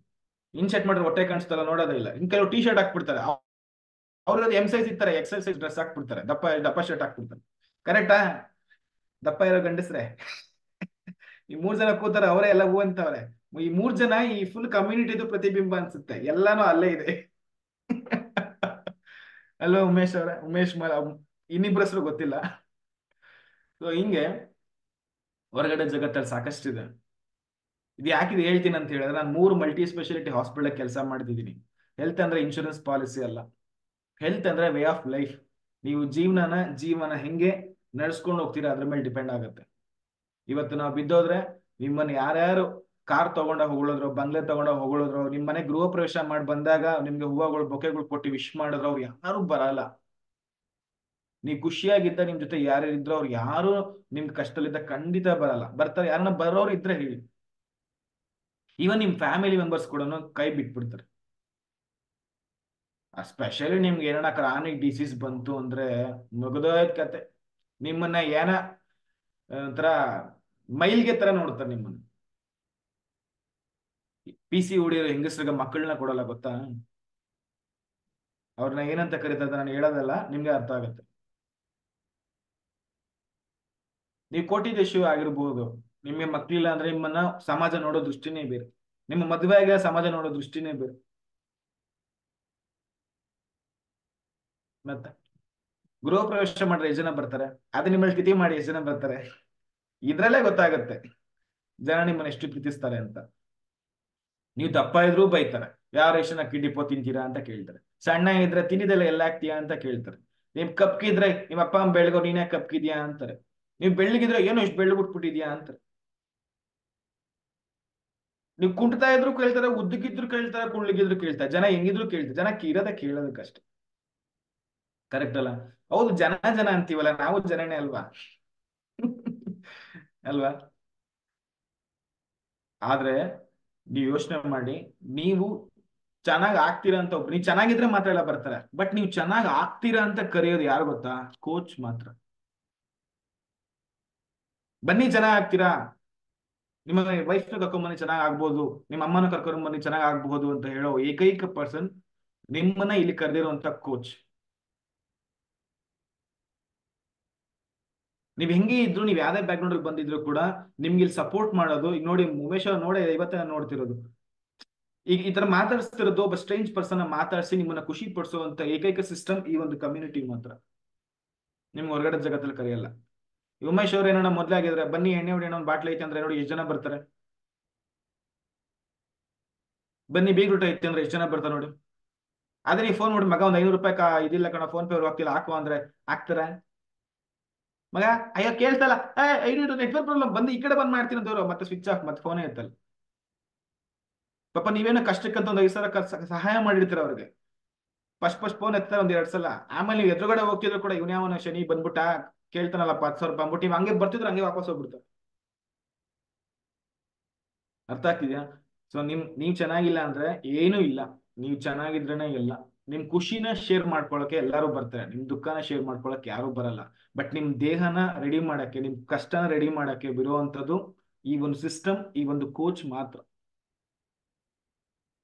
Speaker 1: ಇನ್ಶರ್ಟ್ ಮಾಡಿದ್ರೆ ಹೊಟ್ಟೆ ಕಾಣಿಸ್ತಲ್ಲ, ನೋಡೋದೇ ಇಲ್ಲ. ಇನ್ ಕೆಲವರು ಟೀ ಶರ್ಟ್ ಹಾಕ್ಬಿಡ್ತಾರೆ. ಅವ್ರದ್ದು M ಸೈಜ್ ಇರ್ತಾರೆ, XL ಸೈಜ್ ಡ್ರೆಸ್ ಹಾಕ್ಬಿಡ್ತಾರೆ, ದಪ್ಪ ದಪ್ಪ ಶರ್ಟ್ ಹಾಕ್ಬಿಡ್ತಾರೆ. ಕರೆಕ್ಟಾ? ದಪ್ಪ ಇರೋ ಗಂಡಸ್ರೆ ಈ 3 ಜನ ಕೂತಾರ, ಅವರೇ ಎಲ್ಲ ಹೂ ಅಂತವ್ರೆ. ಈ 3 ಜನ ಈ ಫುಲ್ ಕಮ್ಯುನಿಟಿದು ಪ್ರತಿಬಿಂಬ ಅನ್ಸುತ್ತೆ. ಎಲ್ಲಾನು ಅಲ್ಲೇ ಇದೆ. ಅಲ್ವಾ ಉಮೇಶ್ ಅವ್ರೆ? ಉಮೇಶ್ ಇನ್ನಿಬ್ರ ಹೆಸರು ಗೊತ್ತಿಲ್ಲ. ಸೊ ಹಿಂಗೆ ಹೊರಗಡೆ ಜಗತ್ತಲ್ಲಿ ಸಾಕಷ್ಟಿದೆ. ಇದು ಯಾಕಿದೆ ಹೇಳ್ತೀನಿ ಅಂತ ಹೇಳಿದ್ರೆ, ನಾನು 3 ಮಲ್ಟಿ ಸ್ಪೆಷಾಲಿಟಿ ಹಾಸ್ಪಿಟಲ್ ಕೆಲಸ ಮಾಡ್ತಿದ್ದೀನಿ. ಹೆಲ್ತ್ ಅಂದ್ರೆ ಇನ್ಶೂರೆನ್ಸ್ ಪಾಲಿಸಿ ಅಲ್ಲ. ಹೆಲ್ತ್ ಅಂದ್ರೆ ವೇ ಆಫ್ ಲೈಫ್. ನೀವು ಜೀವನ ಹೆಂಗೆ ನಡ್ಸ್ಕೊಂಡು ಹೋಗ್ತೀರಾ ಅದ್ರ ಮೇಲೆ ಡಿಪೆಂಡ್ ಆಗುತ್ತೆ. ಇವತ್ತು ನಾವು ಬಿದ್ದೋದ್ರೆ ನಿಮ್ಮನ್ನ ಯಾರ್ಯಾರು ಕಾರ್ ತಗೊಂಡ ಹೊಗಳಿದ್ರು, ಬಂಗ್ಲೆ ತಗೊಂಡ ಹೊಗಳಿದ್ರು, ನಿಮ್ಮ ಮನೆ ಗೃಹ ಪ್ರವೇಶ ಮಾಡಿ ಬಂದಾಗ ನಿಮ್ಗೆ ಹೂವುಗಳು ಬೊಕೆಗಳು ಕೊಟ್ಟು ವಿಶ್ ಮಾಡಿದ್ರು, ಅವ್ರು ಯಾರು ಬರಲ್ಲ. ನೀವು ಖುಷಿಯಾಗಿದ್ದ ನಿಮ್ ಜೊತೆ ಯಾರು ಇದ್ರು ಅವ್ರು ಯಾರು ನಿಮ್ ಕಷ್ಟದಲ್ಲಿದ್ದ ಖಂಡಿತ ಬರಲ್ಲ. ಬರ್ತಾರೆ, ಯಾರನ್ನ ಬರೋರು ಇದ್ರೆ ಹೇಳಿ. ಈವನ್ ನಿಮ್ ಫ್ಯಾಮಿಲಿ ಮೆಂಬರ್ಸ್ ಕೂಡ ಕೈ ಬಿಟ್ಬಿಡ್ತಾರೆ. ಸ್ಪೆಷಲಿ ನಿಮ್ಗೆ ಏನಾರ ಕ್ರಾನಿಕ್ ಡಿಸೀಸ್ ಬಂತು ಅಂದ್ರೆ ಮುಗಿದೋಯ್ತು ಕತೆ. ನಿಮ್ಮನ್ನ ಏನ ಒಂಥರ ಮೈಲ್ಗೆ ತರ ನೋಡ್ತಾರೆ ನಿಮ್ಮನ್ನ. PC ಹೊಡಿಯೋರು ಹೆಂಗಸ್ರಿಗೆ ಮಕ್ಕಳನ್ನ ಕೊಡಲ್ಲ ಗೊತ್ತಾ? ಅವ್ರನ್ನ ಏನಂತ ಕರೀತಾರೆ ನಾನು ಹೇಳೋದಲ್ಲ, ನಿಮ್ಗೆ ಅರ್ಥ ಆಗುತ್ತೆ. ನೀವು ಕೋಟಿದ ಶಿವ ಆಗಿರ್ಬೋದು, ನಿಮ್ಗೆ ಮಕ್ಳಿಲ್ಲ ಅಂದ್ರೆ ನಿಮ್ಮನ್ನ ಸಮಾಜ ನೋಡೋ ದೃಷ್ಟಿನೇ ಬೇರೆ. ನಿಮ್ಮ ಮದುವೆ ಆಗ ಸಮಾಜ ನೋಡೋ ದೃಷ್ಟಿನೇ ಬೇರೆ. ಮತ್ತೆ ಗೃಹ ಪ್ರವೇಶ ಮಾಡ್ರೆ ಎಷ್ಟು ಜನ ಬರ್ತಾರೆ? ಅದೇ ನಿಮ್ಮಲ್ಲಿ ತಿಥಿ ಮಾಡಿ ಎಷ್ಟು ಜನ ಬರ್ತಾರೆ? ಇದ್ರಲ್ಲೇ ಗೊತ್ತಾಗುತ್ತೆ ಜನ ನಿಮ್ಮನ್ನ ಎಷ್ಟು ಪ್ರೀತಿಸ್ತಾರೆ ಅಂತ. ನೀವು ದಪ್ಪ ಇದ್ರೂ ಬೈತಾರೆ, ಯಾವ ರೇಷನ್ ಅಕ್ಕಿ ಡಿಪೋ ತಿಂತೀರಾ ಅಂತ ಕೇಳ್ತಾರೆ. ಸಣ್ಣ ಇದ್ರೆ ತಿನ್ನಿದೆಲ್ಲ ಎಲ್ಲ ಹಾಕ್ತೀಯಾ ಅಂತ ಕೇಳ್ತಾರೆ. ನಿಮ್ ಕಪ್ಕಿದ್ರೆ ನಿಮ್ಮ ಅಪ್ಪ ಅಮ್ಮ ಬೆಳಗೋ ನೀನೇ ಕಪ್ಕಿದ್ಯಾ ಅಂತಾರೆ. ನೀವು ಬೆಳ್ಳಗಿದ್ರೆ ಏನೋ ಇಷ್ಟು ಬೆಳ್ಳಗ್ಬಿಟ್ಬಿಟ್ಟಿದ್ಯಾ ಅಂತಾರೆ. ನೀವು ಕುಂಟ್ತಾ ಇದ್ರು ಕೇಳ್ತಾರೆ, ಉದ್ದಕ್ಕಿದ್ರು ಕೇಳ್ತಾರೆ, ಕುಳ್ಳಿಗಿದ್ರು ಕೇಳ್ತಾರೆ, ಜನ ಹೆಂಗಿದ್ರು ಕೇಳ್ತಾರೆ. ಜನಕ್ಕೆ ಇರೋದೇ ಕೇಳೋದಕ್ಕಷ್ಟೇ. ಕರೆಕ್ಟ್ ಅಲ್ಲ? ಹೌದು, ಜನ ಜನ ಅಂತೀವಲ್ಲ, ನಾವು ಜನನೇ ಅಲ್ವಾ? ಅಲ್ವಾ? ಆದ್ರೆ ನೀವು ಯೋಚನೆ ಮಾಡಿ, ನೀವು ಚೆನ್ನಾಗ್ ಆಗ್ತೀರಾ ಅಂತ ನೀವು ಚೆನ್ನಾಗಿದ್ರೆ ಮಾತ್ರ ಎಲ್ಲ ಬರ್ತಾರೆ. ಬಟ್ ನೀವು ಚೆನ್ನಾಗ್ ಆಗ್ತೀರಾ ಅಂತ ಕರೆಯೋದು ಯಾರು ಗೊತ್ತಾ? ಕೋಚ್ ಮಾತ್ರ. ಬನ್ನಿ ಚೆನ್ನಾಗ್ ಆಗ್ತೀರಾ, ನಿಮ್ಮ ವೈಫ್ ನ ಕರ್ಕೊಂಬನ್ನಿ ಚೆನ್ನಾಗ್ ಆಗ್ಬೋದು, ನಿಮ್ಮ ಅಮ್ಮನ ಕರ್ಕೊಂಬನ್ನಿ ಚೆನ್ನಾಗ್ ಆಗ್ಬಹುದು ಅಂತ ಹೇಳೋ ಏಕೈಕ ಪರ್ಸನ್ ನಿಮ್ಮನ್ನ ಇಲ್ಲಿ ಕರೆದಿರುವಂತ ಕೋಚ್. ನೀವ್ ಹೆಂಗೆ ಇದ್ರು, ನೀವ್ ಯಾವ್ದೇ ಬ್ಯಾಕ್ ಗ್ರೌಂಡ್ ಅಲ್ಲಿ ಬಂದಿದ್ರು ಕೂಡ ನಿಮ್ಗೆ ಇಲ್ಲಿ ಸಪೋರ್ಟ್ ಮಾಡೋದು. ಈಗ ನೋಡಿ, ಉಮೇಶ್ ಅವ್ರು ನೋಡೇ ಇವತ್ತೇ ನೋಡ್ತಿರೋದು. ಈಗ ಈ ತರ ಮಾತಾಡಿಸ್ತಿರೋದು ಒಬ್ಬ ಸ್ಟ್ರೇಂಜ್ ಪರ್ಸನ್ ಮಾತಾಡಿಸಿ ನಿಮ್ಮನ್ನ ಖುಷಿ ಪಡಿಸುವಂತ ಏಕೈಕ ಸಿಸ್ಟಮ್ ಈ ಒಂದು ಕಮ್ಯುನಿಟಿ ಮಾತ್ರ. ನಿಮ್ಗೆ ಹೊರಗಡೆ ಜಗತ್ತಲ್ಲಿ ಕರೆಯಲ್ಲ. ಈ ಉಮೇಶ್ ಅವ್ರು ಏನೋ ಮೊದ್ಲೇ ಆಗಿದ್ರೆ, ಬನ್ನಿ ಎಣ್ಣೆ ಹೊಡಿ ಏನೋ ಒಂದು ಬಾಟ್ಲಿ ಐತೆ ಅಂದ್ರೆ ನೋಡಿ ಎಷ್ಟು ಜನ ಬರ್ತಾರೆ. ಬನ್ನಿ ಬೀಗ್ರೂಟ ಐತೆ ಅಂದ್ರೆ ಎಷ್ಟು ಜನ ಬರ್ತಾರೆ ನೋಡಿ. ಆದ್ರೆ ನೀವು ಫೋನ್ ಮಾಡಿ, ಮಗ ಒಂದ್ 500 ರೂಪಾಯಿ ಇದಿಲ್ಲ ಕಣ, ಫೋನ್ ಪೇ ಆಗ್ತಿಲ್ಲ ಹಾಕುವ ಅಂದ್ರೆ ಹಾಕ್ತಾರ? ಮಗ ಅಯ್ಯೋ ಕೇಳ್ತಲ್ಲ, ಐದು ನೆಟ್ವರ್ಕ್ ಪ್ರಾಬ್ಲಮ್, ಬಂದು ಈ ಕಡೆ ಬಂದ್ ಮಾಡ್ತೀನಿ ಅಂತವ್ರು ಮತ್ತೆ ಸ್ವಿಚ್ ಆಫ್, ಮತ್ತೆ ಫೋನೇ ಇರ್ತಲ್ಲ. ಪಾಪ ನೀವೇನೋ ಕಷ್ಟಕ್ಕಂತ ಒಂದ್ 5 ಸಾವಿರ ಸಹಾಯ ಮಾಡಿರ್ತೀರ ಅವ್ರಿಗೆ. ಫಸ್ಟ್ ಫೋನ್ ಎತ್ತಾರೆ ಒಂದ್ 2 ಸಲ. ಆಮೇಲೆ ನೀವು ಎದುರುಗಡೆ ಹೋಗ್ತಿದ್ರು ಕೂಡ ಇವ್ನ್ಯಾವನ ಶನಿ ಬಂದ್ಬಿಟ್ಟ ಕೇಳ್ತಾನಲ್ಲಪ್ಪ 10,000 ರೂಪಾಯಿ ಅಂದ್ಬಿಟ್ಟು ನೀವು ಹಂಗೆ ಬರ್ತಿದ್ರು, ಹಂಗೆ ವಾಪಸ್ ಹೋಗ್ಬಿಡ್ತಾರೆ. ಅರ್ಥ ಆಗ್ತಿದ್ಯಾ? ಸೊ ನೀವ್ ಚೆನ್ನಾಗಿಲ್ಲ ಅಂದ್ರೆ ಏನೂ ಇಲ್ಲ, ನೀವ್ ಚೆನ್ನಾಗಿದ್ರೇನೆ ಎಲ್ಲ. ನಿಮ್ ಖುಷಿನ ಶೇರ್ ಮಾಡ್ಕೊಳಕ್ಕೆ ಎಲ್ಲಾರು ಬರ್ತಾರೆ, ನಿಮ್ ದುಃಖನ ಶೇರ್ ಮಾಡ್ಕೊಳಕ್ಕೆ ಯಾರು ಬರಲ್ಲ. ಬಟ್ ನಿಮ್ ದೇಹನ ರೆಡಿ ಮಾಡಕ್ಕೆ, ನಿಮ್ ಕಷ್ಟನ ರೆಡಿ ಮಾಡಕ್ಕೆ ಬಿರುವಂತದ್ದು ಈ ಒಂದು ಸಿಸ್ಟಮ್, ಈ ಒಂದು ಕೋಚ್ ಮಾತ್ರ.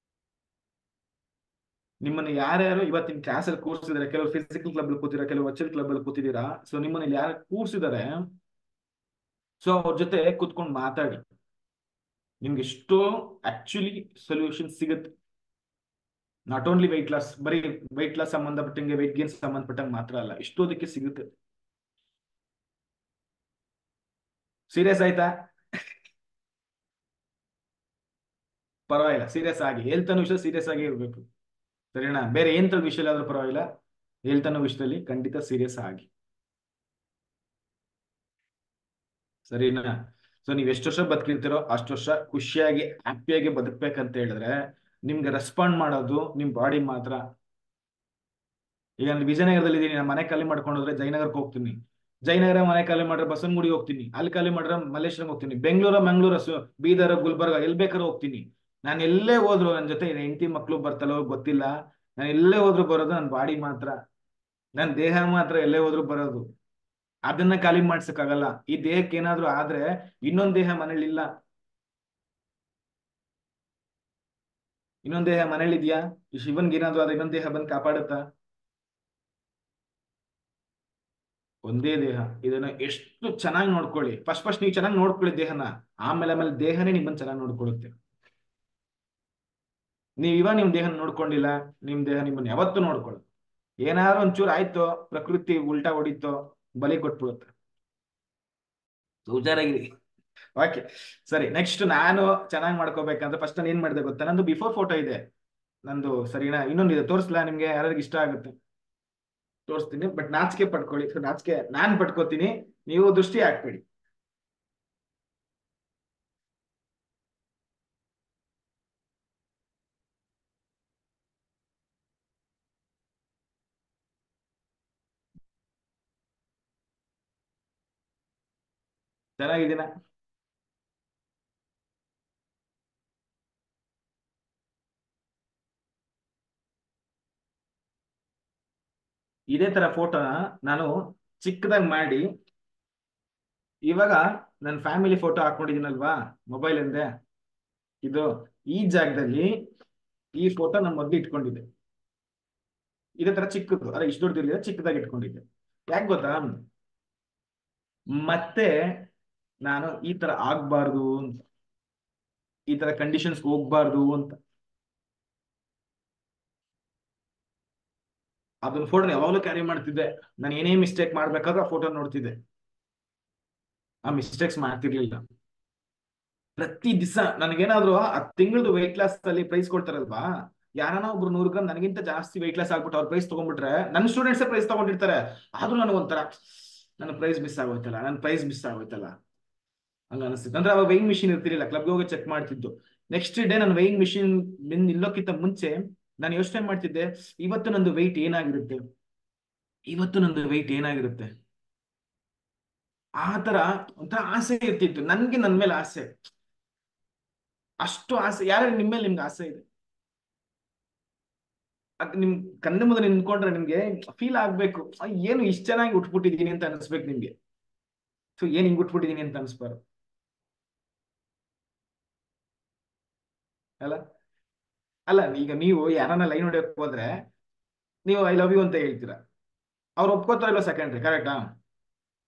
Speaker 1: ನಿಮ್ಮನ್ನ ಯಾರ್ಯಾರು ಇವತ್ತಿನ ಕ್ಲಾಸಲ್ಲಿ ಕೂರ್ಸಿದಾರೆ, ಕೆಲವು ಫಿಸಿಕಲ್ ಕ್ಲಬ್ ಅಲ್ಲಿ ಕೂತಿದ್ದಾರೆ, ಕೆಲವು ವರ್ಚುವಲ್ ಕ್ಲಬ್ ಅಲ್ಲಿ ಕೂತಿದ್ದೀರಾ. ಸೊ ನಿಮ್ಮನ್ನ ಯಾರು ಕೂರ್ಸಿದಾರೆ, ಸೊ ಅವ್ರ ಜೊತೆ ಕೂತ್ಕೊಂಡು ಮಾತಾಡಿ. ನಿಮ್ಗೆ ಎಷ್ಟೋ ಆಕ್ಚುಲಿ ಸೊಲ್ಯೂಷನ್ ಸಿಗುತ್ತೆ. ನಾಟ್ ಓನ್ಲಿ ವೆಯ್ಟ್ ಲಾಸ್, ಬರೀ ವೆಯ್ಟ್ ಲಾಸ್ ಸಂಬಂಧಪಟ್ಟಂಗೆ, ವೆಯ್ಟ್ ಗೇನ್ ಸಂಬಂಧಪಟ್ಟಂಗೆ ಮಾತ್ರ ಅಲ್ಲ, ಎಷ್ಟೋದಕ್ಕೆ ಸಿಗುತ್ತೆ. ಸೀರಿಯಸ್ ಆಯ್ತಾ? ಪರವಾಗಿಲ್ಲ, ಸೀರಿಯಸ್ ಆಗಿ. ಹೆಲ್ತ್ ಅನ್ನೋ ವಿಷಯ ಸೀರಿಯಸ್ ಆಗಿ ಇರ್ಬೇಕು, ಸರಿನಾ? ಬೇರೆ ಎಂತ ವಿಷಯ ಆದ್ರೂ ಪರವಾಗಿಲ್ಲ, ಹೆಲ್ತ್ ಅನ್ನೋ ವಿಷಯದಲ್ಲಿ ಖಂಡಿತ ಸೀರಿಯಸ್ ಆಗಿ, ಸರಿನಾ? ಸೊ ನೀವ್ ಎಷ್ಟು ವರ್ಷ ಬದುಕಿರ್ತೀರೋ ಅಷ್ಟು ವರ್ಷ ಖುಷಿಯಾಗಿ ಹ್ಯಾಪಿಯಾಗಿ ಬದುಕ್ಬೇಕಂತ ಹೇಳಿದ್ರೆ ನಿಮ್ಗೆ ರೆಸ್ಪಾಂಡ್ ಮಾಡೋದು ನಿಮ್ ಬಾಡಿ ಮಾತ್ರ. ಈಗ ನಾನು ವಿಜಯನಗರದಲ್ಲಿ ಇದ್ದೀನಿ, ನಾನು ಮನೆ ಖಾಲಿ ಮಾಡ್ಕೊಂಡು ಹೋದ್ರೆ ಜಯನಗರಕ್ಕೆ ಹೋಗ್ತೀನಿ. ಜಯನಗರ ಮನೆ ಖಾಲಿ ಮಾಡ್ರೆ ಬಸವನಗುಡಿ ಹೋಗ್ತೀನಿ, ಅಲ್ಲಿ ಖಾಲಿ ಮಾಡ್ರೆ ಮಲ್ಲೇಶ್ವರಂ ಹೋಗ್ತೀನಿ, ಬೆಂಗಳೂರು ಮಂಗಳೂರು ಬೀದರ್ ಗುಲ್ಬರ್ಗ ಎಲ್ಲಿ ಬೇಕಾದ್ರೂ ಹೋಗ್ತೀನಿ. ನಾನು ಎಲ್ಲೇ ಹೋದ್ರು ನನ್ನ ಜೊತೆ ಹೆಂಡತಿ ಮಕ್ಳು ಬರ್ತಲ್ಲೋ ಗೊತ್ತಿಲ್ಲ, ನಾನು ಎಲ್ಲೇ ಹೋದ್ರು ಬರೋದು ನನ್ನ ಬಾಡಿ ಮಾತ್ರ, ನನ್ನ ದೇಹ ಮಾತ್ರ ಎಲ್ಲೇ ಹೋದ್ರು ಬರೋದು. ಅದನ್ನ ಖಾಲಿ ಮಾಡ್ಸಕ್ಕಾಗಲ್ಲ. ಈ ದೇಹಕ್ಕೆ ಏನಾದ್ರು ಆದ್ರೆ ಇನ್ನೊಂದ್ ದೇಹ ಮನೇಲಿ ಇಲ್ಲ. ಇನ್ನೊಂದ್ ದೇಹ ಮನೇಲಿ ಇದೆಯಾ? ಈ ಶಿವನ್ಗೆ ಏನಾದ್ರು ಆದ್ರೆ ಇನ್ನೊಂದ್ ದೇಹ ಬಂದು ಕಾಪಾಡುತ್ತಾ? ಒಂದೇ ದೇಹ. ಇದನ್ನ ಎಷ್ಟು ಚೆನ್ನಾಗಿ ನೋಡ್ಕೊಳ್ಳಿ. ಫಸ್ಟ್ ನೀವು ಚೆನ್ನಾಗಿ ನೋಡ್ಕೊಳ್ಳಿ ದೇಹನ, ಆಮೇಲೆ ದೇಹನೇ ನಿಮ್ಮನ್ನ ಚೆನ್ನಾಗಿ ನೋಡ್ಕೊಳ್ಳುತ್ತೆ. ನೀವ್ ಇವಾಗ ನಿಮ್ ದೇಹನ ನೋಡ್ಕೊಂಡಿಲ್ಲ, ನಿಮ್ ದೇಹ ನಿಮ್ಮನ್ನ ಯಾವತ್ತೂ ನೋಡ್ಕೊಳ್ಳಿ. ಏನಾದ್ರು ಒಂಚೂರು ಆಯ್ತು, ಪ್ರಕೃತಿ ಉಲ್ಟಾ ಹೊಡಿತೋ, ಬಲಿ ಕೊಟ್ಬಿಡುತ್ತೆ. ಹುಷಾರಾಗಿರಿ. ಓಕೆ, ಸರಿ. ನೆಕ್ಸ್ಟ್ ನಾನು ಚೆನ್ನಾಗಿ ಮಾಡ್ಕೋಬೇಕಂದ್ರೆ ಫಸ್ಟ್ ನಾನು ಏನ್ ಮಾಡಿದೆ ಗೊತ್ತಾ? ನಂದು ಬಿಫೋರ್ ಫೋಟೋ ಇದೆ ನಂದು, ಸರಿನಾ? ಇನ್ನೊಂದಿದೆ, ತೋರಿಸ್ಲಾ ನಿಮ್ಗೆ? ಯಾರಿಗೆ ಇಷ್ಟ ಆಗುತ್ತೆ ತೋರಿಸ್ತೀನಿ, ಬಟ್ ನಾಚಿಕೆ ಪಡ್ಕೊಳ್ಳಿ. ನಾಚಿಕೆ ನಾನ್ ಪಡ್ಕೋತೀನಿ, ನೀವು ದೃಷ್ಟಿ ಹಾಕ್ಬೇಡಿ. ಚೆನ್ನಾಗಿದ್ದೀನ? ಇದೇ ತರ ಫೋಟೋನ ನಾನು ಚಿಕ್ಕದಾಗಿ ಮಾಡಿ ಇವಾಗ ನನ್ನ ಫ್ಯಾಮಿಲಿ ಫೋಟೋ ಹಾಕೊಂಡಿದ್ದೀನಲ್ವಾ ಮೊಬೈಲ್ ಇಂದೆ, ಇದು ಈ ಜಾಗದಲ್ಲಿ ಈ ಫೋಟೋ ನಾನು ಮೊದ್ಲು ಇಟ್ಕೊಂಡಿದ್ದೆ. ಇದೇ ತರ ಚಿಕ್ಕದು, ಅರೆ ಇಷ್ಟು ದೊಡ್ಡದಿಲ್ಲ, ಚಿಕ್ಕದಾಗಿ ಇಟ್ಕೊಂಡಿದ್ದೆ. ಯಾಕೆ ಗೊತ್ತಾ, ಮತ್ತೆ ನಾನು ಈ ತರ ಆಗ್ಬಾರ್ದು ಅಂತ, ಈ ತರ ಕಂಡೀಷನ್ಸ್ ಹೋಗ್ಬಾರ್ದು ಅಂತ. ಅದನ್ನ ಫೋಟೋ ಯಾವಾಗಲೂ ಕ್ಯಾರಿ ಮಾಡ್ತಿದ್ದೆ. ನಾನು ಏನೇ ಮಿಸ್ಟೇಕ್ ಮಾಡ್ಬೇಕಾದ್ರೆ ಆ ಫೋಟೋ ನೋಡ್ತಿದ್ದೆ, ಆ ಮಿಸ್ಟೇಕ್ಸ್ ಮಾಡ್ತಿರ್ಲಿಲ್ಲ. ಪ್ರತಿ ದಿವಸ ನನಗೇನಾದ್ರು ಆ ತಿಂಗಳದು ವೆಯ್ಟ್ ಲಾಸ್ ಅಲ್ಲಿ ಪ್ರೈಸ್ ಕೊಡ್ತಾರಲ್ವಾ, ಯಾರನ್ನ ಒಬ್ರು 100 ಗ್ರಾಮ್ ನನಗಿಂತ ಜಾಸ್ತಿ ವೆಯ್ಟ್ ಲಾಸ್ ಆಗ್ಬಿಟ್ಟು ಅವ್ರ ಪ್ರೈಸ್ ತಗೊಂಡ್ಬಿಟ್ರೆ, ನನ್ನ ಸ್ಟೂಡೆಂಟ್ಸೇ ಪ್ರೈಸ್ ತಗೊಂಡಿರ್ತಾರೆ, ಆದ್ರೂ ನನಗೊಂಥರ ನನ್ನ ಪ್ರೈಸ್ ಮಿಸ್ ಆಗೋಯ್ತಲ್ಲ, ನನ್ನ ಪ್ರೈಸ್ ಮಿಸ್ ಆಗೋಯ್ತಲ್ಲ ಹಂಗ ಅನಿಸ್ತಿತ್ತು. ಅಂದ್ರೆ ಅವಾಗ ವೆಯಿಂಗ್ ಮಿಷಿನ್ ಇರ್ತಿರ್ಲಿಲ್ಲ, ಕ್ಲಬ್ಗೆ ಹೋಗಿ ಚೆಕ್ ಮಾಡ್ತಿದ್ದು. ನೆಕ್ಸ್ಟ್ ಡೇ ನಾನು ವೆಯಿಂಗ್ ಮಿಷಿನ್ ನಿಲ್ಲೋಕ್ಕಿಂತ ಮುಂಚೆ ನಾನು ಯೋಚನೆ ಮಾಡ್ತಿದ್ದೆ, ಇವತ್ತು ನಂದು ವೆಯ್ಟ್ ಏನಾಗಿರುತ್ತೆ, ಇವತ್ತು ನಂದು ವೆಯ್ಟ್ ಏನಾಗಿರುತ್ತೆ. ಆ ತರ ಒಂಥರ ಆಸೆ ಇರ್ತಿತ್ತು ನನ್ಗೆ, ನನ್ ಮೇಲೆ ಆಸೆ, ಅಷ್ಟು ಆಸೆ. ಯಾರು ನಿಮ್ಮ ಮೇಲೆ ನಿಮ್ಗೆ ಆಸೆ ಇದೆ, ಅದ್ ನಿಮ್ ಕಣ್ಣು ಮುಂದೆ ನಿಂತ್ಕೊಂಡ್ರೆ ನಿಮ್ಗೆ ಫೀಲ್ ಆಗ್ಬೇಕು, ಏನು ಇಷ್ಟ ಚೆನ್ನಾಗಿ ಉಟ್ಬಿಟ್ಟಿದೀನಿ ಅಂತ ಅನ್ಸ್ಬೇಕು ನಿಮ್ಗೆ. ಸೊ ಏನ್ ಹಿಂಗ್ ಉಟ್ಬಿಟ್ಟಿದೀನಿ ಅಂತ ಅನ್ಸ್ಬಾರ್ದು ಅಲ್ಲ. ಅಲ್ಲ ಈಗ ನೀವು ಯಾರನ್ನ ಲೈನ್ ಹೊಡಿಯಕ್ ಹೋದ್ರೆ ನೀವು ಐ ಲವ್ ಯು ಅಂತ ಹೇಳ್ತೀರಾ, ಅವ್ರು ಒಪ್ಕೋತಾರ ಇಲ್ಲ ಸೆಕೆಂಡ್ರಿ, ಕರೆಕ್ಟಾ?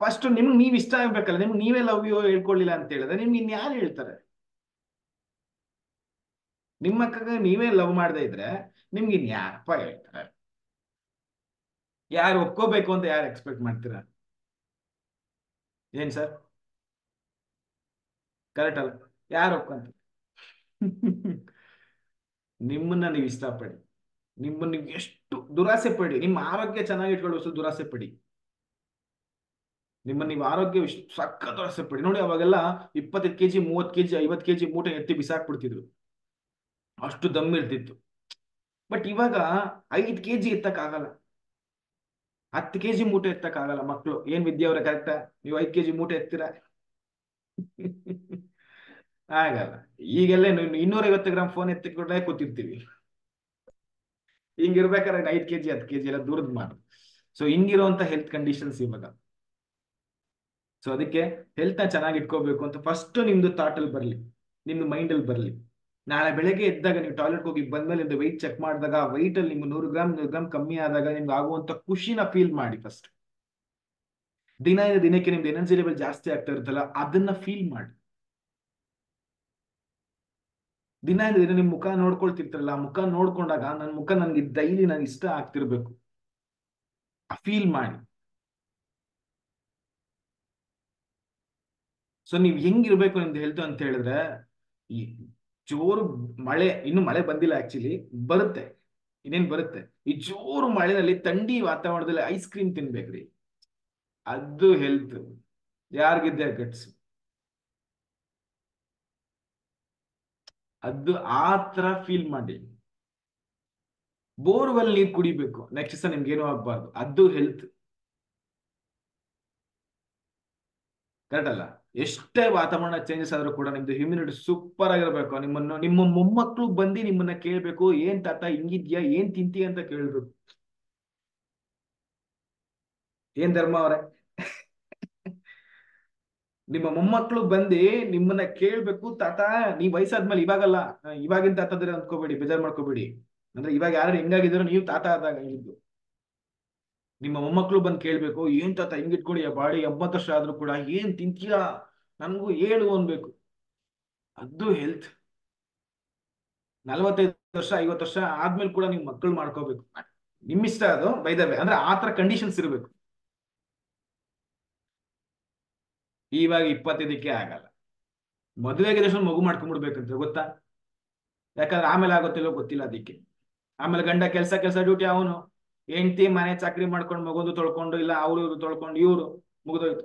Speaker 1: ಫಸ್ಟ್ ನಿಮ್ಗೆ ನೀವ್ ಇಷ್ಟ ಆಗ್ಬೇಕಲ್ಲ, ನಿಮ್ಗೆ ನೀವೇ ಲವ್ ಯು ಹೇಳ್ಕೊಳ್ಳಿಲ್ಲ ಅಂತ ಹೇಳಿದ್ರೆ ನಿಮ್ಗೆ ಇನ್ಯಾರು ಹೇಳ್ತಾರೆ? ನಿಮ್ಮ ಅಕ್ಕಗೆ ನೀವೇ ಲವ್ ಮಾಡದೇ ಇದ್ರೆ ನಿಮ್ಗೆ ಇನ್ಯಾರಪ್ಪ ಹೇಳ್ತಾರೆ? ಯಾರು ಒಪ್ಕೋಬೇಕು ಅಂತ ಯಾರು ಎಕ್ಸ್ಪೆಕ್ಟ್ ಮಾಡ್ತೀರಾ? ಏನ್ ಸರ್, ಕರೆಕ್ಟ್ ಅಲ್ಲ? ಯಾರು ಒಪ್ಕೊಂತ ನಿಮ್ಮನ್ನ ನೀವು ಇಷ್ಟಪಡಿ, ನಿಮ್ಮನ್ನ ನೀವು ಎಷ್ಟು ದುರಾಸೆ ಪಡಿ, ನಿಮ್ಮ ಆರೋಗ್ಯ ಚೆನ್ನಾಗಿ ಇಟ್ಕೊಳ್ಳುವಷ್ಟು ದುರಾಸೆ ಪಡಿ, ನಿಮ್ಮ ನೀವು ಆರೋಗ್ಯ ಸಕ್ಕ ದುರಾಸೆ ಪಡಿ. ನೋಡಿ ಅವಾಗೆಲ್ಲ 25 kg 30 kg 50 kg ಮೂಟೆ ಎತ್ತಿ ಬಿಸಾಕ್ಬಿಡ್ತಿದ್ರು, ಅಷ್ಟು ದಮ್ ಇರ್ತಿತ್ತು. ಬಟ್ ಇವಾಗ 5 kg ಎತ್ತಕ್ ಆಗಲ್ಲ, 10 kg ಮೂಟೆ ಎತ್ತಕ್ ಆಗಲ್ಲ. ಮಕ್ಕಳು ಏನ್ ವಿದ್ಯೆ ಅವ್ರೆ, ಕರೆಕ್ಟಾ? ನೀವು 5 kg ಮೂಟೆ ಎತ್ತೀರಾ? ಆಗಲ್ಲ. ಈಗೆಲ್ಲ 250 ಗ್ರಾಮ್ ಫೋನ್ ಎತ್ತಿಕೊಂಡೇ ಕೂತಿರ್ತೀವಿ. ಹಿಂಗಿರ್ಬೇಕಾದ್ರೆ 5 kg 10 kg ಎಲ್ಲ ದೂರದ ಮಾಡು. ಸೊ ಹಿಂಗಿರುವಂತ ಹೆಲ್ತ್ ಕಂಡೀಷನ್ಸ್ ಇವಾಗ. ಸೊ ಅದಕ್ಕೆ ಹೆಲ್ತ್ ನ ಚೆನ್ನಾಗಿ ಇಟ್ಕೋಬೇಕು ಅಂತ ಫಸ್ಟ್ ನಿಮ್ದು ಥಾಟ್ ಅಲ್ಲಿ ಬರ್ಲಿ, ನಿಮ್ದು ಮೈಂಡ್ ಅಲ್ಲಿ ಬರ್ಲಿ. ನಾಳೆ ಬೆಳಗ್ಗೆ ಎದ್ದಾಗ ನೀವು ಟಾಯ್ಲೆಟ್ ಹೋಗಿ ಬಂದ್ಮೇಲೆ ನಿಮ್ದು ವೆಯ್ಟ್ ಚೆಕ್ ಮಾಡಿದಾಗ ವೆಯ್ಟ್ ಅಲ್ಲಿ ನಿಮ್ಗೆ 100 ಗ್ರಾಮ್ ಕಮ್ಮಿ ಆದಾಗ ನಿಮ್ಗೆ ಆಗುವಂತ ಖುಷಿನ ಫೀಲ್ ಮಾಡಿ ಫಸ್ಟ್. ದಿನಕ್ಕೆ ನಿಮ್ದು ಎನರ್ಜಿ ಲೆವೆಲ್ ಜಾಸ್ತಿ ಆಗ್ತಾ ಇರುತ್ತಲ್ಲ, ಅದನ್ನ ಫೀಲ್ ಮಾಡಿ. ದಿನ ನಿಮ್ ಮುಖ ನೋಡ್ಕೊಳ್ತಿರ್ತಾರಲ್ಲ, ಆ ಮುಖ ನೋಡ್ಕೊಂಡಾಗ ನನ್ನ ಮುಖ ನನ್ಗೆ ಡೈಲಿ ನನ್ಗೆ ಇಷ್ಟ ಆಗ್ತಿರ್ಬೇಕು, ಫೀಲ್ ಮಾಡಿ. ಸೊ ನೀವ್ ಹೆಂಗಿರ್ಬೇಕು ನಿಮ್ದು ಹೆಲ್ತ್ ಅಂತ ಹೇಳಿದ್ರೆ, ಈ ಜೋರು ಮಳೆ, ಇನ್ನು ಮಳೆ ಬಂದಿಲ್ಲ ಆಕ್ಚುಲಿ, ಬರುತ್ತೆ, ಇನ್ನೇನ್ ಬರುತ್ತೆ. ಈ ಜೋರು ಮಳೆನಲ್ಲಿ ಥಂಡಿ ವಾತಾವರಣದಲ್ಲಿ ಐಸ್ ಕ್ರೀಮ್ ತಿನ್ಬೇಕ್ರಿ, ಅದು ಹೆಲ್ತ್. ಯಾರಿಗಿದ್ದೆ ಗಟ್ಸ್, ಅದು ಆ ತರ ಫೀಲ್ ಮಾಡಿ. ಬೋರ್ವೆಲ್ ನೀರ್ ಕುಡಿಬೇಕು, ನೆಕ್ಸ್ಟ್ ದಿವಸ ನಿಮ್ಗೆ ಏನೂ ಆಗ್ಬಾರ್ದು, ಅದು ಹೆಲ್ತ್. ಕರೆಕ್ಟ್ ಅಲ್ಲ? ಎಷ್ಟೇ ವಾತಾವರಣ ಚೇಂಜಸ್ ಆದ್ರೂ ಕೂಡ ನಿಮ್ದು ಇಮ್ಯುನಿಟಿ ಸೂಪರ್ ಆಗಿರ್ಬೇಕು. ನಿಮ್ಮ ಮೊಮ್ಮಕ್ಕಳು ಬಂದು ನಿಮ್ಮನ್ನ ಕೇಳ್ಬೇಕು, ಏನ್ ತಾತ ಹಿಂಗಿದ್ಯಾ, ಏನ್ ತಿಂತೀಯ ಅಂತ ಕೇಳ್ಬೇಕು. ಏನ್ ಧರ್ಮ ಅವರೇ, ನಿಮ್ಮ ಮೊಮ್ಮಕ್ಕಳು ಬಂದು ನಿಮ್ಮನ್ನ ಕೇಳ್ಬೇಕು, ತಾತ ನೀವ್ ವಯಸ್ಸಾದ್ಮೇಲೆ ಇವಾಗಲ್ಲ, ಇವಾಗಿನ ತಾತದ್ರೆ ಅಂದ್ಕೋಬೇಡಿ, ಬೇಜಾರ್ ಮಾಡ್ಕೋಬೇಡಿ. ಅಂದ್ರೆ ಇವಾಗ ಯಾರು ಹೆಂಗಾಗಿದ್ರು ನೀವು ತಾತ ಆದಾಗ ಇದ್ದು, ನಿಮ್ಮ ಮೊಮ್ಮಕ್ಕಳು ಬಂದು ಕೇಳ್ಬೇಕು, ಏನ್ ತಾತ ಹಿಂಗಿಟ್ಕೊಡಿ ಬಾಡಿ 80 ವರ್ಷ ಆದ್ರೂ ಕೂಡ ಏನ್ ತಿಂತೀರಾ, ನನ್ಗೂ ಹೇಳು ಅನ್ಬೇಕು, ಅದು ಹೆಲ್ತ್. 45 ವರ್ಷ 50 ವರ್ಷ ಆದ್ಮೇಲೆ ಕೂಡ ನೀವು ಮಕ್ಕಳು ಮಾಡ್ಕೋಬೇಕು, ನಿಮ್ಮಿಷ್ಟ, ಅದು ಬೈದವೆ, ಅಂದ್ರೆ ಆತರ ಕಂಡೀಷನ್ಸ್ ಇರಬೇಕು. ಇವಾಗ 25ಕ್ಕೆ ಆಗಲ್ಲ, ಮದುವೆಗೆ ಮಗು ಮಾಡ್ಕೊಂಡ್ಬಿಡ್ಬೇಕಂತ ಗೊತ್ತಾ? ಯಾಕಂದ್ರೆ ಆಮೇಲೆ ಆಗುತ್ತಿಲ್ಲೋ ಗೊತ್ತಿಲ್ಲ ಅದಕ್ಕೆ. ಆಮೇಲೆ ಗಂಡ ಕೆಲ್ಸ ಕೆಲ್ಸ ಡ್ಯೂಟಿ ಅವನು, ಹೆಂಡತಿ ಮನೆ ಚಾಕ್ರಿ ಮಾಡ್ಕೊಂಡು ಮಗೊಂದು ತೊಳ್ಕೊಂಡು, ಇಲ್ಲ ಅವ್ರು ಇವ್ರು ತೊಳ್ಕೊಂಡು, ಇವ್ರು ಮುಗಿದೋಯ್ತು.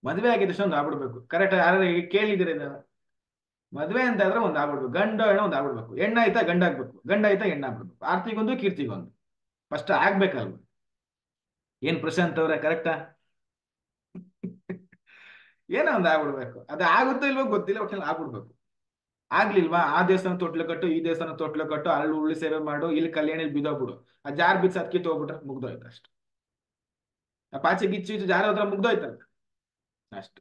Speaker 1: ಮದುವೆ ಆಗಿದ ತಕ್ಷಣ ಒಂದು ಆಗ್ಬಿಡ್ಬೇಕು. ಕರೆಕ್ಟ್? ಯಾರು ಕೇಳಿದಿರ? ಮದ್ವೆ ಅಂತ ಆದ್ರೆ ಒಂದ್ ಆಗ್ಬಿಡ್ಬೇಕು, ಗಂಡ ಹೆಣ್ಣು ಒಂದ್ ಆಗ್ಬಿಡ್ಬೇಕು, ಹೆಣ್ಣ ಆಯ್ತಾ ಗಂಡ ಆಗ್ಬೇಕು, ಗಂಡ ಆಯ್ತಾ ಹೆಣ್ಣ ಆಗ್ಬಿಡ್ಬೇಕು, ಆರ್ತಿಗೊಂದು ಕೀರ್ತಿಗೊಂದು ಫಸ್ಟ್ ಆಗ್ಬೇಕಲ್ವ? ಏನ್ ಪ್ರಶಾಂತ್ ಅವ್ರೆ, ಕರೆಕ್ಟಾ? ಏನೋ ಒಂದ್ ಆಗ್ಬಿಡ್ಬೇಕು, ಅದು ಆಗುತ್ತೋ ಇಲ್ವೋ ಗೊತ್ತಿಲ್ಲ, ಒಟ್ಟಿನಲ್ಲಿ ಆಗ್ಬಿಡ್ಬೇಕು. ಆಗ್ಲಿಲ್ವಾ, ಆ ದೇವಸ್ಥಾನ ತೊಟ್ಲು ಕಟ್ಟು, ಈ ದೇವಸ್ಥಾನ ತೊಟ್ಲು ಕಟ್ಟು, ಅಲ್ಲಿ ಉರುಳಿ ಸೇವೆ ಮಾಡು, ಇಲ್ಲಿ ಕಲ್ಯಾಣಿಲಿ ಬಿದ್ದೋಗ್ಬಿಡು. ಆ ಜಾರ್ ಬಿದ್ದು ಸತ್ಕಿತ್ ಹೋಗ್ಬಿಟ್ರೆ ಮುಗ್ದೋಯ್ತು ಅಷ್ಟು. ಆ ಪಾಚೆ ಗಿಚ್ಚು ಜಾರ ಹೋದ್ರೆ ಮುಗ್ದೋಯ್ತಲ್ಲ ಅಷ್ಟು.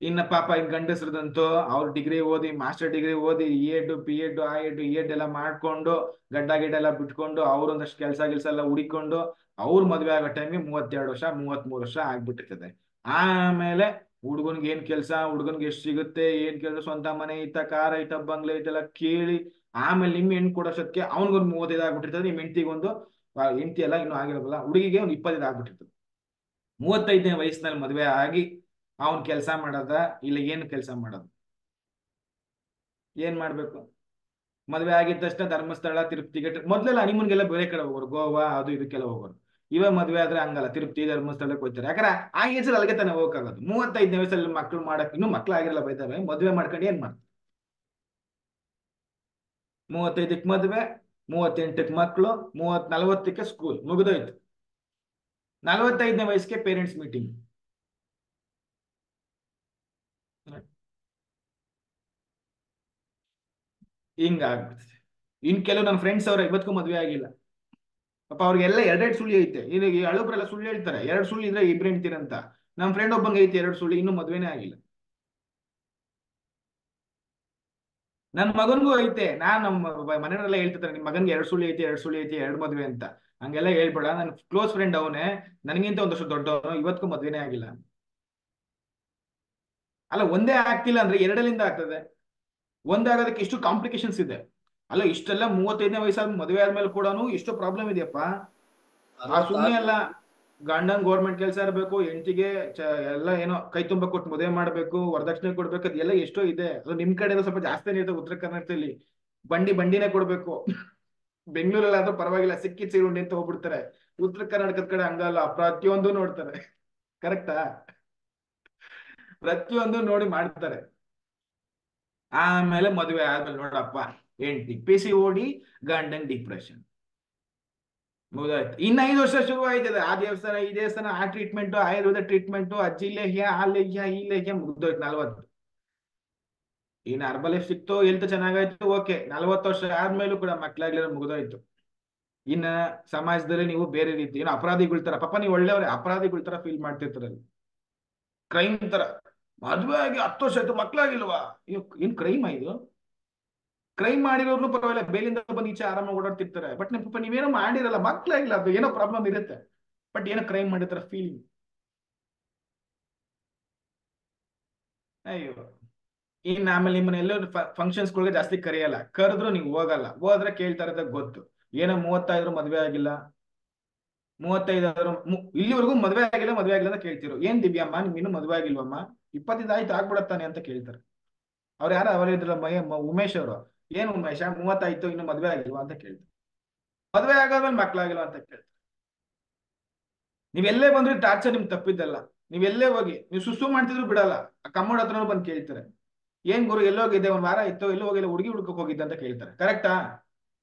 Speaker 1: ಇನ್ನ ಪಾಪ ಇನ್ ಗಂಡಸ್ರದಂತೂ ಅವ್ರ ಡಿಗ್ರಿ ಓದಿ, ಮಾಸ್ಟರ್ ಡಿಗ್ರಿ ಓದಿ, ಎಡ್ ಪಿ ಎಡ್ ಆ ಎಡ್ ಈ ಎಡ್ ಎಲ್ಲ ಮಾಡ್ಕೊಂಡು, ಗಡ್ಡ ಗಿಡ್ಡ ಎಲ್ಲ ಬಿಟ್ಕೊಂಡು, ಅವ್ರೊಂದಷ್ಟು ಕೆಲಸ ಎಲ್ಲ ಹುಡಿಕೊಂಡು, ಅವ್ರ ಮದ್ವೆ ಆಗೋ ಟೈಮ್ಗೆ 32 ವರ್ಷ 33 ವರ್ಷ ಆಗ್ಬಿಟ್ಟಿರ್ತದೆ. ಆಮೇಲೆ ಹುಡುಗನ್ಗೆ ಏನ್ ಕೆಲಸ, ಹುಡುಗನ್ಗೆ ಎಷ್ಟು ಸಿಗುತ್ತೆ, ಏನ್ ಕೆಲಸ, ಸ್ವಂತ ಮನೆ ಐತ, ಕಾರ್ ಐತ, ಬಂಗ್ಲೆ ಐತೆಲ್ಲ ಕೇಳಿ, ಆಮೇಲೆ ನಿಮ್ ಹೆಣ್ಣು ಕೊಡೋಷ್ಟಕ್ಕೆ ಅವ್ನಿಗೊಂದು 35 ಆಗ್ಬಿಟ್ಟಿರ್ತದೆ. ನಿಮ್ ಹೆಂಡತಿಗೊಂದು, ಹೆಂಡತಿ ಎಲ್ಲ ಇನ್ನೂ ಆಗಿರೋದಿಲ್ಲ, ಹುಡುಗಿಗೆ ಒಂದು 25 ಆಗ್ಬಿಟ್ಟಿರ್ತದೆ. 35ನೇ ವಯಸ್ಸಿನಲ್ಲಿ ಮದ್ವೆ ಆಗಿ ಅವನ್ ಕೆಲಸ ಮಾಡೋದ, ಇಲ್ಲ ಏನು ಕೆಲಸ ಮಾಡೋದು, ಏನ್ ಮಾಡ್ಬೇಕು? ಮದ್ವೆ ಆಗಿದ ತಕ್ಷಣ ಧರ್ಮಸ್ಥಳ, ತಿರುಪತಿಗೆ, ಮೊದ್ಲೆಲ್ಲ ಹನಿಮೂನ್ಗೆಲ್ಲ ಬೇರೆ ಕಡೆ ಹೋಗೋರು, ಗೋವಾ ಅದು ಇದಕ್ಕೆಲ್ಲ ಹೋಗೋರು. ಇವಾಗ ಮದ್ವೆ ಆದ್ರೆ ಹಂಗಲ್ಲ, ತಿರುಪತಿ ಧರ್ಮಸ್ಥಳಕ್ಕೆ ಹೋಗ್ತಾರೆ. ಯಾಕಂದ್ರೆ ಆ ಏಜಲ್ಲಿ ಅಲ್ಲಿಗೆ ತಾನೇ ಹೋಗಕ್ಕಾಗೋದು. 35ನೇ ವಯಸ್ಸಲ್ಲಿ ಮಕ್ಳು ಮಾಡಕ್, ಇನ್ನೂ ಮಕ್ಳು ಆಗಿರಲ್ಲ ಬೈತಾರೆ, ಮದ್ವೆ ಮಾಡ್ಕೊಂಡು ಏನ್ ಮಾಡ್ತಾರೆ? 35ಕ್ಕೆ ಮದ್ವೆ, 38ಕ್ಕೆ ಮಕ್ಳು, 40ಕ್ಕೆ ಸ್ಕೂಲ್ ಮುಗಿದೋಯ್ತು. 45ನೇ ವಯಸ್ಸಿಗೆ ಪೇರೆಂಟ್ಸ್ ಮೀಟಿಂಗ್. ಹಿಂಗ ಆಗ್ಬಿಡ್ತದೆ. ಇನ್ ಕೆಲವು ನನ್ನ ಫ್ರೆಂಡ್ಸ್ ಅವ್ರ ಇವತ್ತಿಗೂ ಮದ್ವೆ ಆಗಿಲ್ಲ. ಪಾಪ ಅವ್ರಿಗೆಲ್ಲ ಎರಡೆರಡು ಸುಳ್ಳಿ ಐತೆ. ಈಗ ಈ ಹಳುಬ್ರೆಲ್ಲ ಸುಳ್ಳು ಹೇಳ್ತಾರೆ, 2 ಸುಳ್ಳು ಇದ್ರೆ ಇಬ್ರು ಹೆಣ್ತೀರಂತ. ನಮ್ಮ ಫ್ರೆಂಡ್ ಒಬ್ಬಂಗೆ ಐತೆ 2 ಸುಳ್ಳು, ಇನ್ನೂ ಮದ್ವೆನೇ ಆಗಿಲ್ಲ. ನನ್ನ ಮಗನ್ಗೂ ಐತೆ. ನಮ್ಮ ಮನೆಯವರೆಲ್ಲ ಹೇಳ್ತಿರ್ತಾರೆ, ನಿಮ್ ಮಗನ್ಗೆ 2 ಸುಳ್ಳು ಐತಿ, 2 ಸುಳ್ಳು ಐತಿ, 2 ಮದ್ವೆ ಅಂತ. ಹಂಗೆಲ್ಲ ಹೇಳ್ಬೇಡ. ನನ್ನ ಕ್ಲೋಸ್ ಫ್ರೆಂಡ್ ಅವನೇ, ನನಗಿಂತ ಒಂದಷ್ಟು ದೊಡ್ಡವನು, ಇವತ್ತಿಗೂ ಮದ್ವೆನೇ ಆಗಿಲ್ಲ. ಅಲ್ಲ, ಒಂದೇ ಆಗ್ತಿಲ್ಲ ಅಂದ್ರೆ ಎರಡಲ್ಲಿಂದ ಆಗ್ತದೆ. ಒಂದಾಗೋದಕ್ಕೆ ಎಷ್ಟು ಕಾಂಪ್ಲಿಕೇಶನ್ಸ್ ಇದೆ. ಅಲ್ಲ, ಇಷ್ಟೆಲ್ಲ 35ನೇ ವಯಸ್ಸಾದ ಮದುವೆ ಆದ್ಮೇಲೆ ಕೂಡ ಎಷ್ಟು ಪ್ರಾಬ್ಲಮ್ ಇದೆಯಪ್ಪ. ಆ ಸುಮ್ಮನೆ ಅಲ್ಲ,
Speaker 2: 66
Speaker 1: ಗಂಡನ್ ಗೌರ್ಮೆಂಟ್ ಕೆಲಸ ಇರಬೇಕು, ಹೆಂಡತಿಗೆ ಎಲ್ಲ ಏನೋ ಕೈ ತುಂಬ ಕೊಟ್ಟು ಮದುವೆ ಮಾಡ್ಬೇಕು, ವರದಕ್ಷಿಣೆ ಕೊಡ್ಬೇಕು, ಅದೆಲ್ಲ ಎಷ್ಟೋ ಇದೆ. ಅದು ನಿಮ್ ಕಡೆ ಸ್ವಲ್ಪ ಜಾಸ್ತಿನೇ ಇರುತ್ತೆ. ಉತ್ತರ ಕರ್ನಾಟಕದಲ್ಲಿ ಬಂಡಿನೇ ಕೊಡ್ಬೇಕು. ಬೆಂಗಳೂರಲ್ಲಿ ಆದ್ರೂ ಪರವಾಗಿಲ್ಲ, ಸಿಕ್ಕಿ ಸೀರುಂಡಿ ಅಂತ ಹೋಗ್ಬಿಡ್ತಾರೆ. ಉತ್ತರ ಕರ್ನಾಟಕದ ಕಡೆ ಹಂಗಲ್ಲ, ಪ್ರತಿಯೊಂದು ನೋಡ್ತಾರೆ. ಕರೆಕ್ಟಾ? ಪ್ರತಿಯೊಂದು ನೋಡಿ ಮಾಡ್ತಾರೆ. ಆಮೇಲೆ ಮದುವೆ ಆದ್ಮೇಲೆ ನೋಡಪ್ಪ, ಹೆಂಡತಿ PCOD, ಗಂಡನ್ ಡಿಪ್ರೆಷನ್, ಮುಗಿದಾಯ್ತು. ಇನ್ನ 5 ವರ್ಷ ಶುರು ಆಯ್ತದೆ. ಆ ದೇವಸ್ಥಾನ, ಈ ದೇವಸ್ಥಾನ, ಆ ಟ್ರೀಟ್ಮೆಂಟ್, ಆಯುರ್ವೇದ ಟ್ರೀಟ್ಮೆಂಟ್, ಅಜ್ಜಿ ಲೇಹ್ಯ, ಆ ಲೇಹ್ಯ, ಈ ಲೇಹ್ಯ, ಮುಗ್ದೋಯ್ತು 40. ಇನ್ನು ಅರ್ಬಲ್ ಲೈಫ್ ಸಿಕ್ತು, ಹೆಲ್ತ್ ಚೆನ್ನಾಗಾಯ್ತು, ಓಕೆ. 40 ವರ್ಷ ಆದ್ಮೇಲೂ ಕೂಡ ಮಕ್ಳಾಗ್ಲಿಲ್ಲ, ಮುಗ್ದೋಯ್ತು. ಇನ್ನ ಸಮಾಜದಲ್ಲಿ ನೀವು ಬೇರೆ ರೀತಿ ಏನೋ ಅಪರಾಧಿಗಳ ತರ, ಪಾಪ ನೀವು ಒಳ್ಳೆಯವ್ರೆ, ಅಪರಾಧಿಗಳ ತರ ಫೀಲ್ ಮಾಡ್ತಿರ್ತಾರಲ್ಲ, ಕ್ರೈಮ್ ತರ. ಮದ್ವೆ ಆಗಿ 10 ವರ್ಷ ಆಯ್ತು, ಮಕ್ಳಾಗಿಲ್ವಾ? ಏನ್ ಕ್ರೈಮ್ ಇದು? ಕ್ರೈಮ್ ಮಾಡಿರೋರ್ನು ಪರವಾಗಿಲ್ಲ, ಬೇಲಿಂದ ಬಂದು ಈಚೆ ಆರಾಮಾಗಿ ಓಡಾಡ್ತಿರ್ತಾರೆ. ಬಟ್ ನಿಮ್ ಪಾಪ ನೀವೇನೋ ಮಾಡಿರಲ್ಲ, ಮಕ್ಳಾಗಿಲ್ಲ, ಅದು ಏನೋ ಪ್ರಾಬ್ಲಮ್ ಇರುತ್ತೆ. ಬಟ್ ಏನೋ ಕ್ರೈಮ್ ಮಾಡಿರ್ತಾರ ಫೀಲಿಂಗ್. ಅಯ್ಯೋ. ಇನ್ನು ಆಮೇಲೆ ನಿಮ್ಮನ್ನ ಎಲ್ಲೋ ಫಂಕ್ಷನ್ಸ್ಗಳಿಗೆ ಜಾಸ್ತಿ ಕರೆಯಲ್ಲ, ಕರೆದ್ರು ನೀವು ಹೋಗಲ್ಲ, ಹೋದ್ರೆ ಕೇಳ್ತಾರದ ಗೊತ್ತು. ಏನೋ 35 ಮದ್ವೆ ಆಗಿಲ್ಲ, 35 ಇಲ್ಲಿವರೆಗೂ ಮದ್ವೆ ಆಗಿಲ್ಲ, ಮದ್ವೆ ಆಗಿಲ್ಲ ಅಂತ ಕೇಳ್ತಿರೋ. ಏನ್ ದಿವ್ಯಮ್ಮ, ನಿಮ್ ಇನ್ನೂ ಮದ್ವೆ ಆಗಿಲ್ವಮ್ಮ? 25 ಆಯ್ತು, ಆಗ್ಬಿಡತ್ತಾನೆ ಅಂತ ಕೇಳ್ತಾರೆ. ಅವ್ರು ಯಾರು ಅವರಿದ್ರಲ್ಲ, ಉಮೇಶ್ ಅವರು. ಏನ್ ಉಮೇಶ, 30 ಆಯ್ತು, ಇನ್ನು ಮದ್ವೆ ಆಗಿಲ್ವಾ ಅಂತ ಕೇಳ್ತಾರೆ. ಮದ್ವೆ ಆಗೋದ್ಮೇಲೆ ಮಕ್ಳಾಗಿಲ್ವಾ ಅಂತ ಕೇಳ್ತಾರೆ. ನೀವೆಲ್ಲೇ ಬಂದ್ರೆ ಟಾರ್ಚರ್ ನಿಮ್ಗೆ ತಪ್ಪಿದ್ದಲ್ಲ. ನೀವೆಲ್ಲೇ ಹೋಗಿ ನೀವು ಸುಸು ಮಾಡ್ತಿದ್ರು ಬಿಡಲ್ಲ, ಆ ಕಮ್ಮೋಡ್ ಹತ್ರನೂ ಬಂದು ಕೇಳ್ತಾರೆ, ಏನ್ ಗುರು ಎಲ್ಲೋಗಿದ್ದೆ, 1 ವಾರ ಆಯ್ತು, ಎಲ್ಲೋ ಹೋಗಿಲ್ಲ, ಹುಡುಗಿ ಹುಡ್ಕಕ್ ಹೋಗಿದ್ದೆ ಅಂತ ಕೇಳ್ತಾರೆ. ಕರೆಕ್ಟಾ?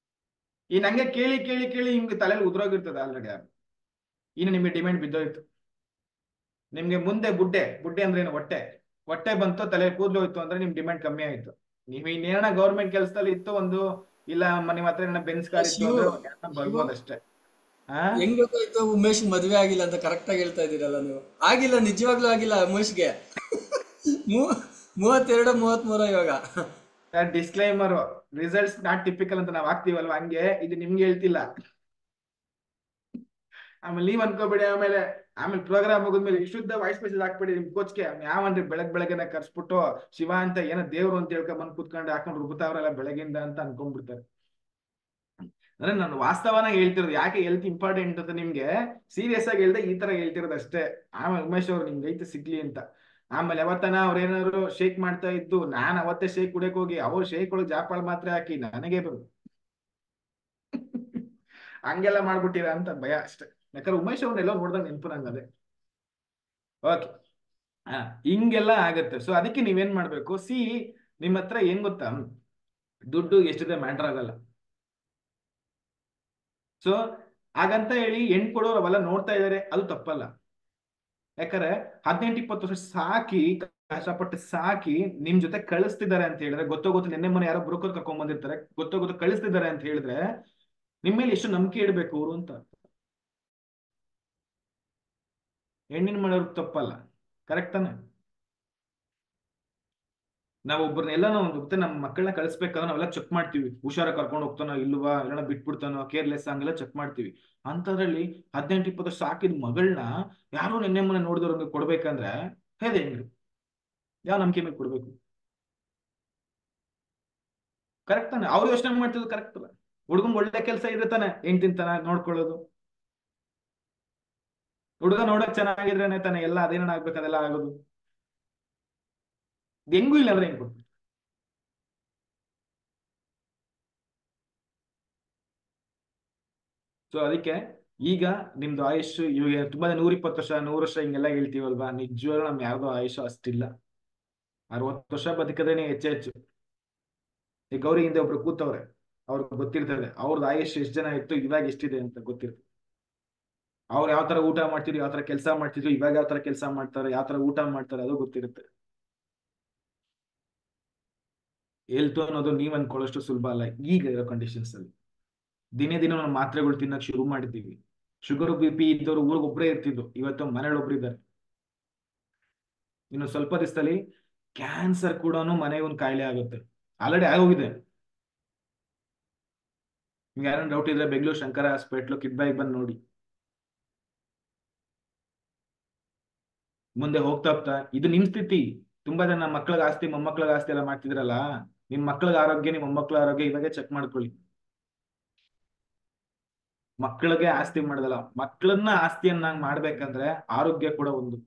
Speaker 1: ಈ ನಂಗೆ ಕೇಳಿ ಕೇಳಿ ಕೇಳಿ ನಿಮ್ಗೆ ತಲೆಯಲ್ಲಿ ಉದ್ರೋಗಿರ್ತದೆ ಆಲ್ರೆಡಿ. ಇನ್ನು ನಿಮ್ಗೆ ಡಿಮ್ಯಾಂಡ್ ಬಿದ್ದೋಯ್ತು. ನಿಮ್ಗೆ ಮುಂದೆ ಬುಡ್ಡೆ, ಬುಡ್ಡೆ ಅಂದ್ರೆ ಏನು, ಹೊಟ್ಟೆ, ಹೊಟ್ಟೆ ಬಂತು, ತಲೆ ಕೂದಲು ಹೋಯ್ತು ಅಂದ್ರೆ ನಿಮ್ ಡಿಮ್ಯಾಂಡ್ ಕಮ್ಮಿ ಆಯ್ತು. ನೀವು ಇನ್ನೇನ ಗೌರ್ಮೆಂಟ್ ಕೆಲಸದಲ್ಲಿ ಇತ್ತು ಒಂದು, ಇಲ್ಲ ನಿಮ್ಮ ಹತ್ರ ಏನೋ ಬೆನ್ಸ್ ಕಾರ್ ಇತ್ತು
Speaker 2: ಶಿವು
Speaker 1: ಅಂದ್ರೆ
Speaker 2: ಶಿವು
Speaker 1: ಬರ್ಬೋದಷ್ಟೇ. ಆ
Speaker 2: ಹೆಂಗ್ ಗೊತ್ತಾಯ್ತು ಉಮೇಶ್ ಮದ್ವೆ ಆಗಿಲ್ಲ ಅಂತ ಕರೆಕ್ಟ್ ಆಗಿ ಹೇಳ್ತಾ ಇದೀರಲ್ಲ ನೀವು? ಆಗಿಲ್ಲ, ನಿಜವಾಗ್ಲೂ ಆಗಿಲ್ಲ ಉಮೇಶ್ಗೆ. 32 33 ಇವಾಗ.
Speaker 1: ಡಿಸ್ಕ್ಲೈಮರ್, ರಿಸಲ್ಟ್ಸ್ ನಾಟ್ ಟಿಪಿಕಲ್ ಅಂತ ನಾವ್ ಹಾಕ್ತಿವಲ್ವಾ, ಹಂಗೆ ಇದು ನಿಮ್ಗೆ ಹೇಳ್ತಿಲ್ಲ. ಆಮೇಲೆ ನೀವ್ ಅನ್ಕೋಬೇಡಿ, ಆಮೇಲೆ ಪ್ರೋಗ್ರಾಮ್ ಮುಗಿದ್ಮೇಲೆ ಶುದ್ಧ ವಾಯ್ಸ್ ಮೆಸೇಜ್ ಹಾಕ್ಬೇಡಿ ನಿಮ್ ಕೋಚ್ಗೆ. ಯಾವನ್ರಿ ಬೆಳಗ್ಗೆನೆ ಕರ್ಸ್ಬಿಟ್ಟು ಶಿವ ಅಂತ ಏನೋ ದೇವ್ರು ಅಂತ ಹೇಳ್ಕೊಂಡ್ ಬಂದ್ ಕುತ್ಕೊಂಡು ಹಾಕೊಂಡು ರುಬ್ತಾವ್ರಲ್ಲ ಬೆಳಗಿಂದ ಅಂತ ಅನ್ಕೊಂಡ್ಬಿಡ್ತಾರೆ. ಅಂದ್ರೆ ನಾನು ವಾಸ್ತವನ ಹೇಳ್ತಿರೋದು. ಯಾಕೆ ಹೆಲ್ತ್ ಇಂಪಾರ್ಟೆಂಟ್ ಅಂತ ನಿಮ್ಗೆ ಸೀರಿಯಸ್ ಆಗಿ ಹೇಳ್ದೆ, ಈ ತರ ಹೇಳ್ತಿರೋದು ಅಷ್ಟೇ. ಆಮೇಲೆ ಉಮೇಶ್ ಅವ್ರು ನಿಮ್ಗೆ ಐತೆ ಸಿಗ್ಲಿ ಅಂತ. ಆಮೇಲೆ ಯಾವತ್ತನ ಅವ್ರೇನಾದ್ರು ಶೇಕ್ ಮಾಡ್ತಾ ಇದ್ದು, ನಾನ್ ಅವತ್ತೇ ಶೇಕ್ ಕುಡಿಯಕ್ ಹೋಗಿ ಅವ್ರು ಶೇಕ್ ಒಳಗೆ ಜಾಪಾಳ್ ಮಾತ್ರ ಹಾಕಿ ನನಗೆ ಹಂಗೆಲ್ಲ ಮಾಡ್ಬಿಟ್ಟಿರ ಅಂತ ಭಯ ಅಷ್ಟೇ. ಯಾಕಂದ್ರೆ ಉಮೇಶ್ ಅವ್ರನ್ನೆಲ್ಲ ನೋಡ್ದಾಗ ನೆನಪು ನಂಗೆ ಅದೇ. ಓಕೆ. ಹಿಂಗೆಲ್ಲ ಆಗತ್ತೆ. ಸೊ ಅದಕ್ಕೆ ನೀವೇನ್ ಮಾಡ್ಬೇಕು, ನಿಮ್ಮ ಹತ್ರ ಏನ್ ಗೊತ್ತಾ, ದುಡ್ಡು ಎಷ್ಟಿದೆ ಮ್ಯಾಟರ್ ಆಗಲ್ಲ. ಸೊ ಹಾಗಂತ ಹೇಳಿ ಹೆಣ್ ಕೊಡೋರು ಅವೆಲ್ಲ ನೋಡ್ತಾ ಇದಾರೆ, ಅದು ತಪ್ಪಲ್ಲ. ಯಾಕಂದ್ರೆ 18-20 ವರ್ಷ ಸಾಕಿ ಕಷ್ಟಪಟ್ಟು ಸಾಕಿ ನಿಮ್ ಜೊತೆ ಕಳಿಸ್ತಿದ್ದಾರೆ ಅಂತ ಹೇಳಿದ್ರೆ, ಗೊತ್ತು ನಿನ್ನೆ ಮೊನ್ನೆ ಯಾರೋ ಬ್ರೋಕರ್ ಕರ್ಕೊಂಡ್ ಬಂದಿರ್ತಾರೆ, ಗೊತ್ತು ಕಳಿಸ್ತಿದ್ದಾರೆ ಅಂತ ಹೇಳಿದ್ರೆ ನಿಮ್ ಮೇಲೆ ಎಷ್ಟು ನಂಬಿಕೆ ಇಡ್ಬೇಕು ಅವರು ಅಂತ. ಹೆಣ್ಣಿನ ಮಾಡೋರ್ಗ್ ತಪ್ಪಲ್ಲ, ಕರೆಕ್ಟ್ ತಾನೆ? ನಾವ್ ಒಬ್ಬರನ್ನೆಲ್ಲ ಮತ್ತೆ ನಮ್ಮ ಮಕ್ಕಳನ್ನ ಕಳಿಸ್ಬೇಕಾದ್ರೆ ನಾವೆಲ್ಲ ಚೆಕ್ ಮಾಡ್ತೀವಿ, ಹುಷಾರ ಕರ್ಕೊಂಡು ಹೋಗ್ತಾನೋ ಇಲ್ವಾ, ಇಲ್ಲ ಬಿಟ್ಬಿಡ್ತಾನೋ, ಕೇರ್ಲೆಸ್ ಹಂಗೆಲ್ಲ ಚೆಕ್ ಮಾಡ್ತೀವಿ. ಅಂತದ್ರಲ್ಲಿ 18-20 ವರ್ಷ ಸಾಕಿದ ಮಗಳನ್ನ ಯಾರೋ ನಿನ್ನೆ ಮೊನ್ನೆ ನೋಡಿದವ್ರಿಗೆ ಕೊಡ್ಬೇಕಂದ್ರೆ ಹೇಗೆ ಹೆಂಗ್ರಿ? ಯಾವ ನಂಬಿಕೆ ಮೇಲೆ ಕೊಡ್ಬೇಕು? ಕರೆಕ್ಟ್ ತಾನೆ? ಅವ್ರು ಯೋಚನೆ ಮಾಡ್ತಿರೋದು ಕರೆಕ್ಟ್ ಅಲ್ಲ. ಹುಡುಗಂಗ್ ಒಳ್ಳೆ ಕೆಲಸ ಇದೆ ತಾನೆ, ಹೆಂಡ್ತಿನ್ ತಾನೆ ನೋಡ್ಕೊಳ್ಳೋದು. ಹುಡುಗ ನೋಡಕ್ ಚೆನ್ನಾಗಿದ್ರೇನೆ ತಾನೆ ಎಲ್ಲ ಅದೇನ ಆಗ್ಬೇಕು ಅದೆಲ್ಲ ಆಗೋದು. ಹೆಂಗೂ ಇಲ್ಲ ಅಂದ್ರೆ ಹೆಂಗ್ ಕೊಡ್ಬೇಕು? ಸೊ ಅದಕ್ಕೆ ಈಗ ನಿಮ್ದು ಆಯುಷ್ ಇವಾಗ ತುಂಬಾ 120 ವರ್ಷ 100 ವರ್ಷ ಹಿಂಗೆಲ್ಲ ಹೇಳ್ತೀವಲ್ವಾ, ನಿಜವಾಗ್ಲೂ ನಮ್ ಯಾವ್ದೋ ಆಯುಷ್ ಅಷ್ಟಿಲ್ಲ. 60 ವರ್ಷ ಬದುಕದೇನೆ ಹೆಚ್ಚು. ಈ ಗೌರಿ ಹಿಂದೆ ಒಬ್ರು ಕೂತವ್ರೆ, ಅವ್ರಿಗೆ ಗೊತ್ತಿರ್ತದೆ ಅವ್ರದ್ದು ಆಯುಷ್ ಎಷ್ಟು ಜನ ಇತ್ತು, ಇವಾಗ ಎಷ್ಟಿದೆ ಅಂತ ಗೊತ್ತಿರ್ತದೆ. ಅವ್ರು ಯಾವ ತರ ಊಟ ಮಾಡ್ತಿದ್ರು, ಯಾವ ತರ ಕೆಲಸ ಮಾಡ್ತಿದ್ರು, ಇವಾಗ ಯಾವ ತರ ಕೆಲಸ ಮಾಡ್ತಾರೆ, ಯಾವ ತರ ಊಟ ಮಾಡ್ತಾರೆ, ಅದು ಗೊತ್ತಿರುತ್ತೆ. ಹೆಲ್ತ್ ಅನ್ನೋದು ನೀವ್ ಅನ್ಕೊಳ್ಳೋಷ್ಟು ಸುಲಭ ಅಲ್ಲ ಈಗ ಇರೋ ಕಂಡೀಷನ್ಸ್ ಅಲ್ಲಿ. ದಿನೇ ದಿನ ನಾವು ಮಾತ್ರೆಗಳು ತಿನ್ನಕ್ ಶುರು ಮಾಡಿದ್ದೀವಿ. ಶುಗರ್ BP ಇದ್ದವರು ಊರಿಗೆ ಒಬ್ಬರೇ ಇರ್ತಿದ್ರು, ಇವತ್ತು ಮನೇಲಿ ಒಬ್ರು ಇದ್ದಾರೆ. ಇನ್ನು ಸ್ವಲ್ಪ ದಿವಸದಲ್ಲಿ ಕ್ಯಾನ್ಸರ್ ಕೂಡ ಮನೆಗೆ ಒಂದು ಕಾಯಿಲೆ ಆಗುತ್ತೆ, ಆಲ್ರೆಡಿ ಆಗೋಗಿದೆ. ನಿಮ್ಗೆ ಯಾರನ್ನ ಡೌಟ್ ಇದ್ರೆ ಬೆಂಗಳೂರು ಶಂಕರ ಹಾಸ್ಪಿಟ್ಲು ಕಿಡ್ಬಾಯಿಗೆ ಬಂದು ನೋಡಿ. ಮುಂದೆ ಹೋಗ್ತಾ ಹೋಗ್ತಾ ಇದು ನಿಮ್ ಸ್ಥಿತಿ. ತುಂಬಾ ಜನ ಮಕ್ಳಿಗೆ ಆಸ್ತಿ ಮೊಮ್ಮಕ್ಳಿಗೆ ಆಸ್ತಿ ಎಲ್ಲ ಮಾಡ್ತಿದ್ರಲ್ಲ, ನಿಮ್ ಮಕ್ಳಿಗೆ ಆರೋಗ್ಯ ನಿಮ್ ಮೊಮ್ಮಕ್ಳ ಆರೋಗ್ಯ ಇವಾಗೆ ಚೆಕ್ ಮಾಡ್ಕೊಳ್ಳಿ. ಮಕ್ಕಳಿಗೆ ಆಸ್ತಿ ಮಾಡೋದಲ್ಲ, ಮಕ್ಕಳನ್ನ ಆಸ್ತಿಯನ್ನಾಗಿ ಮಾಡ್ಬೇಕಂದ್ರೆ ಆರೋಗ್ಯ ಕೂಡ ಒಂದು.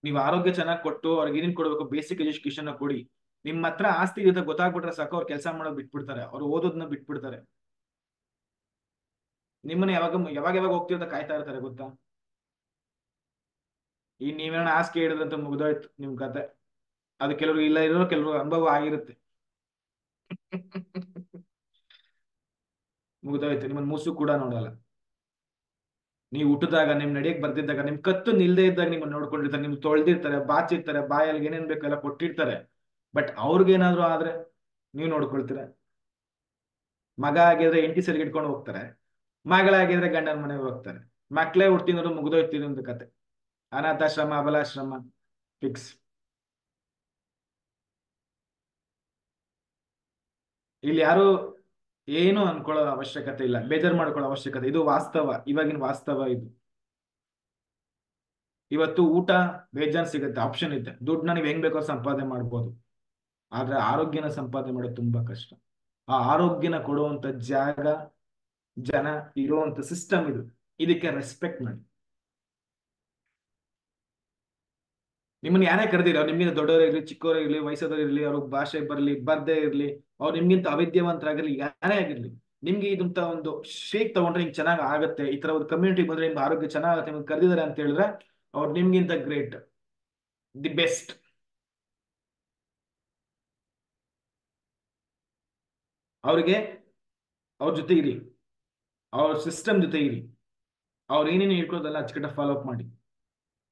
Speaker 1: ನೀವು ಆರೋಗ್ಯ ಚೆನ್ನಾಗಿ ಕೊಟ್ಟು ಅವ್ರಿಗೆ ಏನೇನ್ ಕೊಡ್ಬೇಕು, ಬೇಸಿಕ್ ಎಜುಕೇಶನ್ ಕೊಡಿ. ನಿಮ್ಮ ಹತ್ರ ಆಸ್ತಿ ಜೊತೆ ಗೊತ್ತಾಗ್ಬಿಟ್ರೆ ಸಾಕು, ಅವ್ರು ಕೆಲಸ ಮಾಡೋದು ಬಿಟ್ಬಿಡ್ತಾರೆ, ಅವ್ರು ಓದೋದನ್ನ ಬಿಟ್ಬಿಡ್ತಾರೆ. ನಿಮ್ಮನ್ನ ಯಾವಾಗ ಯಾವಾಗ ಯಾವಾಗ ಹೋಗ್ತಿರೋ ಕಾಯ್ತಾ ಇರ್ತಾರೆ ಗೊತ್ತಾ. ಈ ನೀವೇನ ಆಸ್ತಿ ಹೇಳಿದ್ರಂತ ಮುಗ್ದೋಯ್ತು ನಿಮ್ ಕತೆ. ಅದು ಕೆಲವ್ರು ಇಲ್ಲ ಇರೋ ಕೆಲವ್ರು ಅನುಭವ ಆಗಿರುತ್ತೆ. ಮುಗ್ದೋಯ್ತು, ನಿಮ್ಮನ್ನ ಮೂಸು ಕೂಡ ನೋಡಲ್ಲ. ನೀವು ಹುಟ್ಟಿದಾಗ ನಿಮ್ ನಡಿಯಕ್ ಬರ್ತಿದ್ದಾಗ ನಿಮ್ ಕತ್ತು ನಿಲ್ದೇ ಇದ್ದಾಗ ನಿಮ್ಮನ್ನ ನೋಡ್ಕೊಂಡಿರ್ತಾರೆ, ನಿಮ್ ತೊಳ್ದಿರ್ತಾರೆ, ಬಾಚಿರ್ತಾರೆ, ಬಾಯಲ್ಲಿ ಏನೇನ್ ಬೇಕೆಲ್ಲ ಕೊಟ್ಟಿರ್ತಾರೆ. ಬಟ್ ಅವ್ರಿಗೇನಾದ್ರು ಆದ್ರೆ ನೀವ್ ನೋಡ್ಕೊಳ್ತೀರ. ಮಗ ಆಗಿದ್ರೆ ಹೆಂಡತಿ ಸರಿಗೆ ಇಟ್ಕೊಂಡು ಹೋಗ್ತಾರೆ, ಮಗಳಾಗಿದ್ರೆ ಗಂಡನ ಮನೆಗೆ ಹೋಗ್ತಾರೆ. ಮಕ್ಳೇ ಹುಡ್ತಿನೋರು ಮುಗ್ದೋಯ್ತೀನಿ ಒಂದು ಕತೆ. ಅನಾಥಾಶ್ರಮ ಅಬಲಾಶ್ರಮ ಫಿಕ್ಸ್. ಇಲ್ಲಿ ಯಾರು ಏನು ಅನ್ಕೊಳ್ಳೋ ಅವಶ್ಯಕತೆ ಇಲ್ಲ, ಬೇಜಾರು ಮಾಡ್ಕೊಳ್ಳೋ ಅವಶ್ಯಕತೆ. ಇದು ವಾಸ್ತವ, ಇವಾಗಿನ ವಾಸ್ತವ ಇದು. ಇವತ್ತು ಊಟ ಬೇಜಾನ್ ಸಿಗುತ್ತೆ, ಆಪ್ಷನ್ ಇದೆ, ದುಡ್ಡನ್ನ ನೀವು ಹೆಂಗ್ ಬೇಕೋ ಸಂಪಾದನೆ ಮಾಡ್ಬೋದು. ಆದ್ರೆ ಆರೋಗ್ಯನ ಸಂಪಾದನೆ ಮಾಡೋದು ತುಂಬಾ ಕಷ್ಟ. ಆ ಆರೋಗ್ಯನ ಕೊಡುವಂತ ಜಾಗ, ಜನ, ಇರುವಂತ ಸಿಸ್ಟಮ್ ಇದು. ಇದಕ್ಕೆ ರೆಸ್ಪೆಕ್ಟ್ ಮಾಡಿ. ನಿಮ್ಮನ್ನ ಯಾರೇ ಕರೆದಿರಿ, ಅವ್ರು ನಿಮ್ಗಿಂತ ದೊಡ್ಡವರಿರ್ಲಿ ಚಿಕ್ಕವರಿರ್ಲಿ ವಯಸ್ಸಾದವರಿರ್ಲಿ, ಅವ್ರ ಭಾಷೆ ಬರ್ಲಿ ಬರ್ದೇ ಇರ್ಲಿ, ಅವ್ರು ನಿಮ್ಗಿಂತ ಅವಿದ್ಯಾವಂತರಾಗಿರ್ಲಿ, ಯಾರೇ ಆಗಿರ್ಲಿ, ನಿಮ್ಗೆ ಇದಂತ ಒಂದು ಶೇಕ್ ತಗೊಂಡ್ರೆ ಹಿಂಗ್ ಚೆನ್ನಾಗ್ ಆಗತ್ತೆ, ಈ ತರ ಒಂದು ಕಮ್ಯುನಿಟಿ ಬಂದ್ರೆ ನಿಮ್ಗೆ ಆರೋಗ್ಯ ಚೆನ್ನಾಗತ್ತೆ, ನಿಮ್ಗೆ ಕರೆದಿದ್ದಾರೆ ಅಂತ ಹೇಳಿದ್ರೆ ಅವ್ರು ನಿಮ್ಗಿಂತ ಗ್ರೇಟ್, ದಿ ಬೆಸ್ಟ್. ಅವ್ರಿಗೆ ಅವ್ರ ಜೊತೆ ಇರಿ, ಅವ್ರ ಸಿಸ್ಟಮ್ ಜೊತೆ ಇರಿ, ಅವ್ರು ಏನೇನು ಹೇಳ್ಕೊಳ್ಳೋದಲ್ಲ ಅಚ್ಚುಕಟ್ಟ ಫಾಲೋ ಅಪ್ ಮಾಡಿ.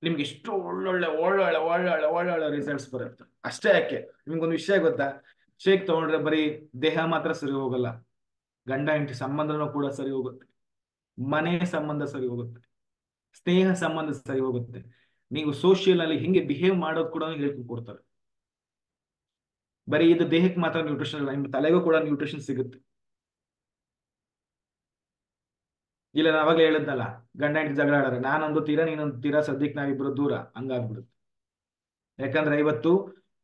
Speaker 1: ನಿಮ್ಗೆ ಎಷ್ಟು ಒಳ್ಳೊಳ್ಳೆ ಒಳ್ಳೊಳ್ಳೆ ಒಳ್ಳೊಳ್ಳೆ ಒಳ್ಳೊಳ್ಳೆ ರಿಸಲ್ಟ್ಸ್ ಬರುತ್ತೆ. ಅಷ್ಟೇ ಯಾಕೆ, ನಿಮ್ಗೊಂದು ವಿಷಯ ಗೊತ್ತಾ, ಶೇಕ್ ತಗೊಂಡ್ರೆ ಬರೀ ದೇಹ ಮಾತ್ರ ಸರಿ ಹೋಗಲ್ಲ, ಗಂಡ ಹೆಂಡತಿ ಸಂಬಂಧನೂ ಕೂಡ ಸರಿ ಹೋಗುತ್ತೆ, ಮನೆ ಸಂಬಂಧ ಸರಿ ಹೋಗುತ್ತೆ, ಸ್ನೇಹ ಸಂಬಂಧ ಸರಿ ಹೋಗುತ್ತೆ. ನೀವು ಸೋಷಿಯಲ್ ಅಲ್ಲಿ ಹಿಂಗೆ ಬಿಹೇವ್ ಮಾಡೋದು ಕೂಡ ಹೇಳ್ಕೊಡ್ತಾರೆ. ಬರೀ ಇದು ದೇಹಕ್ಕೆ ಮಾತ್ರ ನ್ಯೂಟ್ರಿಷನ್ ಅಲ್ಲ, ನಿಮ್ಮ ತಲೆಗೂ ಕೂಡ ನ್ಯೂಟ್ರಿಷನ್ ಸಿಗುತ್ತೆ. ಇಲ್ಲ ನಾನು ಅವಾಗಲೇ ಹೇಳಿದ್ನಲ್ಲ, ಗಂಡ ಹೆಂಡತಿ ಜಗಳ ಆಡಾರೆ, ನಾನೊಂದು ತೀರಾ ನೀನೊಂದು ತೀರಾ, ಸದ್ಯಕ್ಕೆ ನಾವಿಬ್ರು ದೂರ, ಹಂಗಾಗ್ಬಿಡುತ್ತೆ. ಯಾಕಂದ್ರೆ ಇವತ್ತು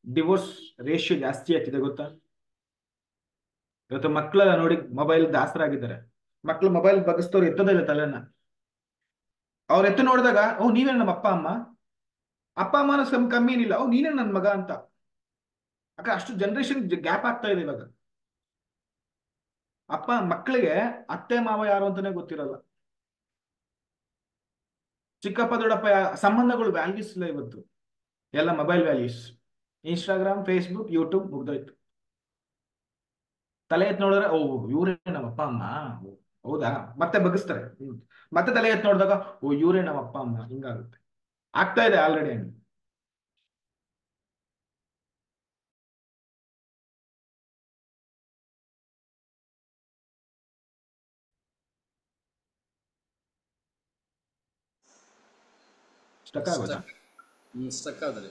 Speaker 1: ಡಿವೋರ್ಸ್ ರೇಷಿಯೋ ಜಾಸ್ತಿ ಆಗ್ತಿದೆ ಗೊತ್ತಾ. ಇವತ್ತು ಮಕ್ಕಳೆಲ್ಲ ನೋಡಿ ಮೊಬೈಲ್ ದಾಸರಾಗಿದ್ದಾರೆ. ಮಕ್ಳು ಮೊಬೈಲ್ ಬಗ್ಗಿಸ್ತವ್ರು ಎತ್ತದೇ ಇಲ್ಲ ತಲೆನ. ಅವ್ರ ಎತ್ತು ನೋಡಿದಾಗ ಓ ನೀವೇ ನಮ್ಮ ಅಪ್ಪ ಅಮ್ಮ, ಅಪ್ಪ ಅಮ್ಮನ ಕಮ್ಮಿ ಏನಿಲ್ಲ, ಓ ನೀನೇ ನನ್ನ ಮಗ ಅಂತ. ಯಾಕೆ ಅಷ್ಟು ಜನರೇಷನ್ ಗ್ಯಾಪ್ ಆಗ್ತಾ ಇದೆ ಇವಾಗ. ಅಪ್ಪ ಮಕ್ಕಳಿಗೆ ಅತ್ತೆ ಮಾವ ಯಾರು ಅಂತಾನೆ ಗೊತ್ತಿರಲ್ಲ. ಚಿಕ್ಕಪ್ಪ ದೊಡ್ಡಪ್ಪ ಸಂಬಂಧಗಳು ವ್ಯಾಲ್ಯೂಸ್ ಇಲ್ಲ ಇವತ್ತು, ಎಲ್ಲ mobile values. Instagram, Facebook, YouTube, ಮುಗ್ದೋಯ್ತು. ತಲೆ ಎತ್ ನೋಡಿದ್ರೆ ಓ ಇವರೇ ನಮ್ಮ ಅಪ್ಪ ಅಮ್ಮ, ಹೌದಾ, ಮತ್ತೆ ಬಗ್ಗಿಸ್ತಾರೆ. ಮತ್ತೆ ತಲೆ ಎತ್ ನೋಡಿದಾಗ ಓ ಇವರೇ ನಮ್ಮ ಅಪ್ಪ ಅಮ್ಮ, ಹಿಂಗಾಗುತ್ತೆ. ಆಗ್ತಾ ಇದೆ ಆಲ್ರೆಡಿ ಹಂಗೆ. ಸ್ಟಕ್ ಆಗೋದಾ?
Speaker 2: ಸ್ಟಕ್ ಆದ್ರೆ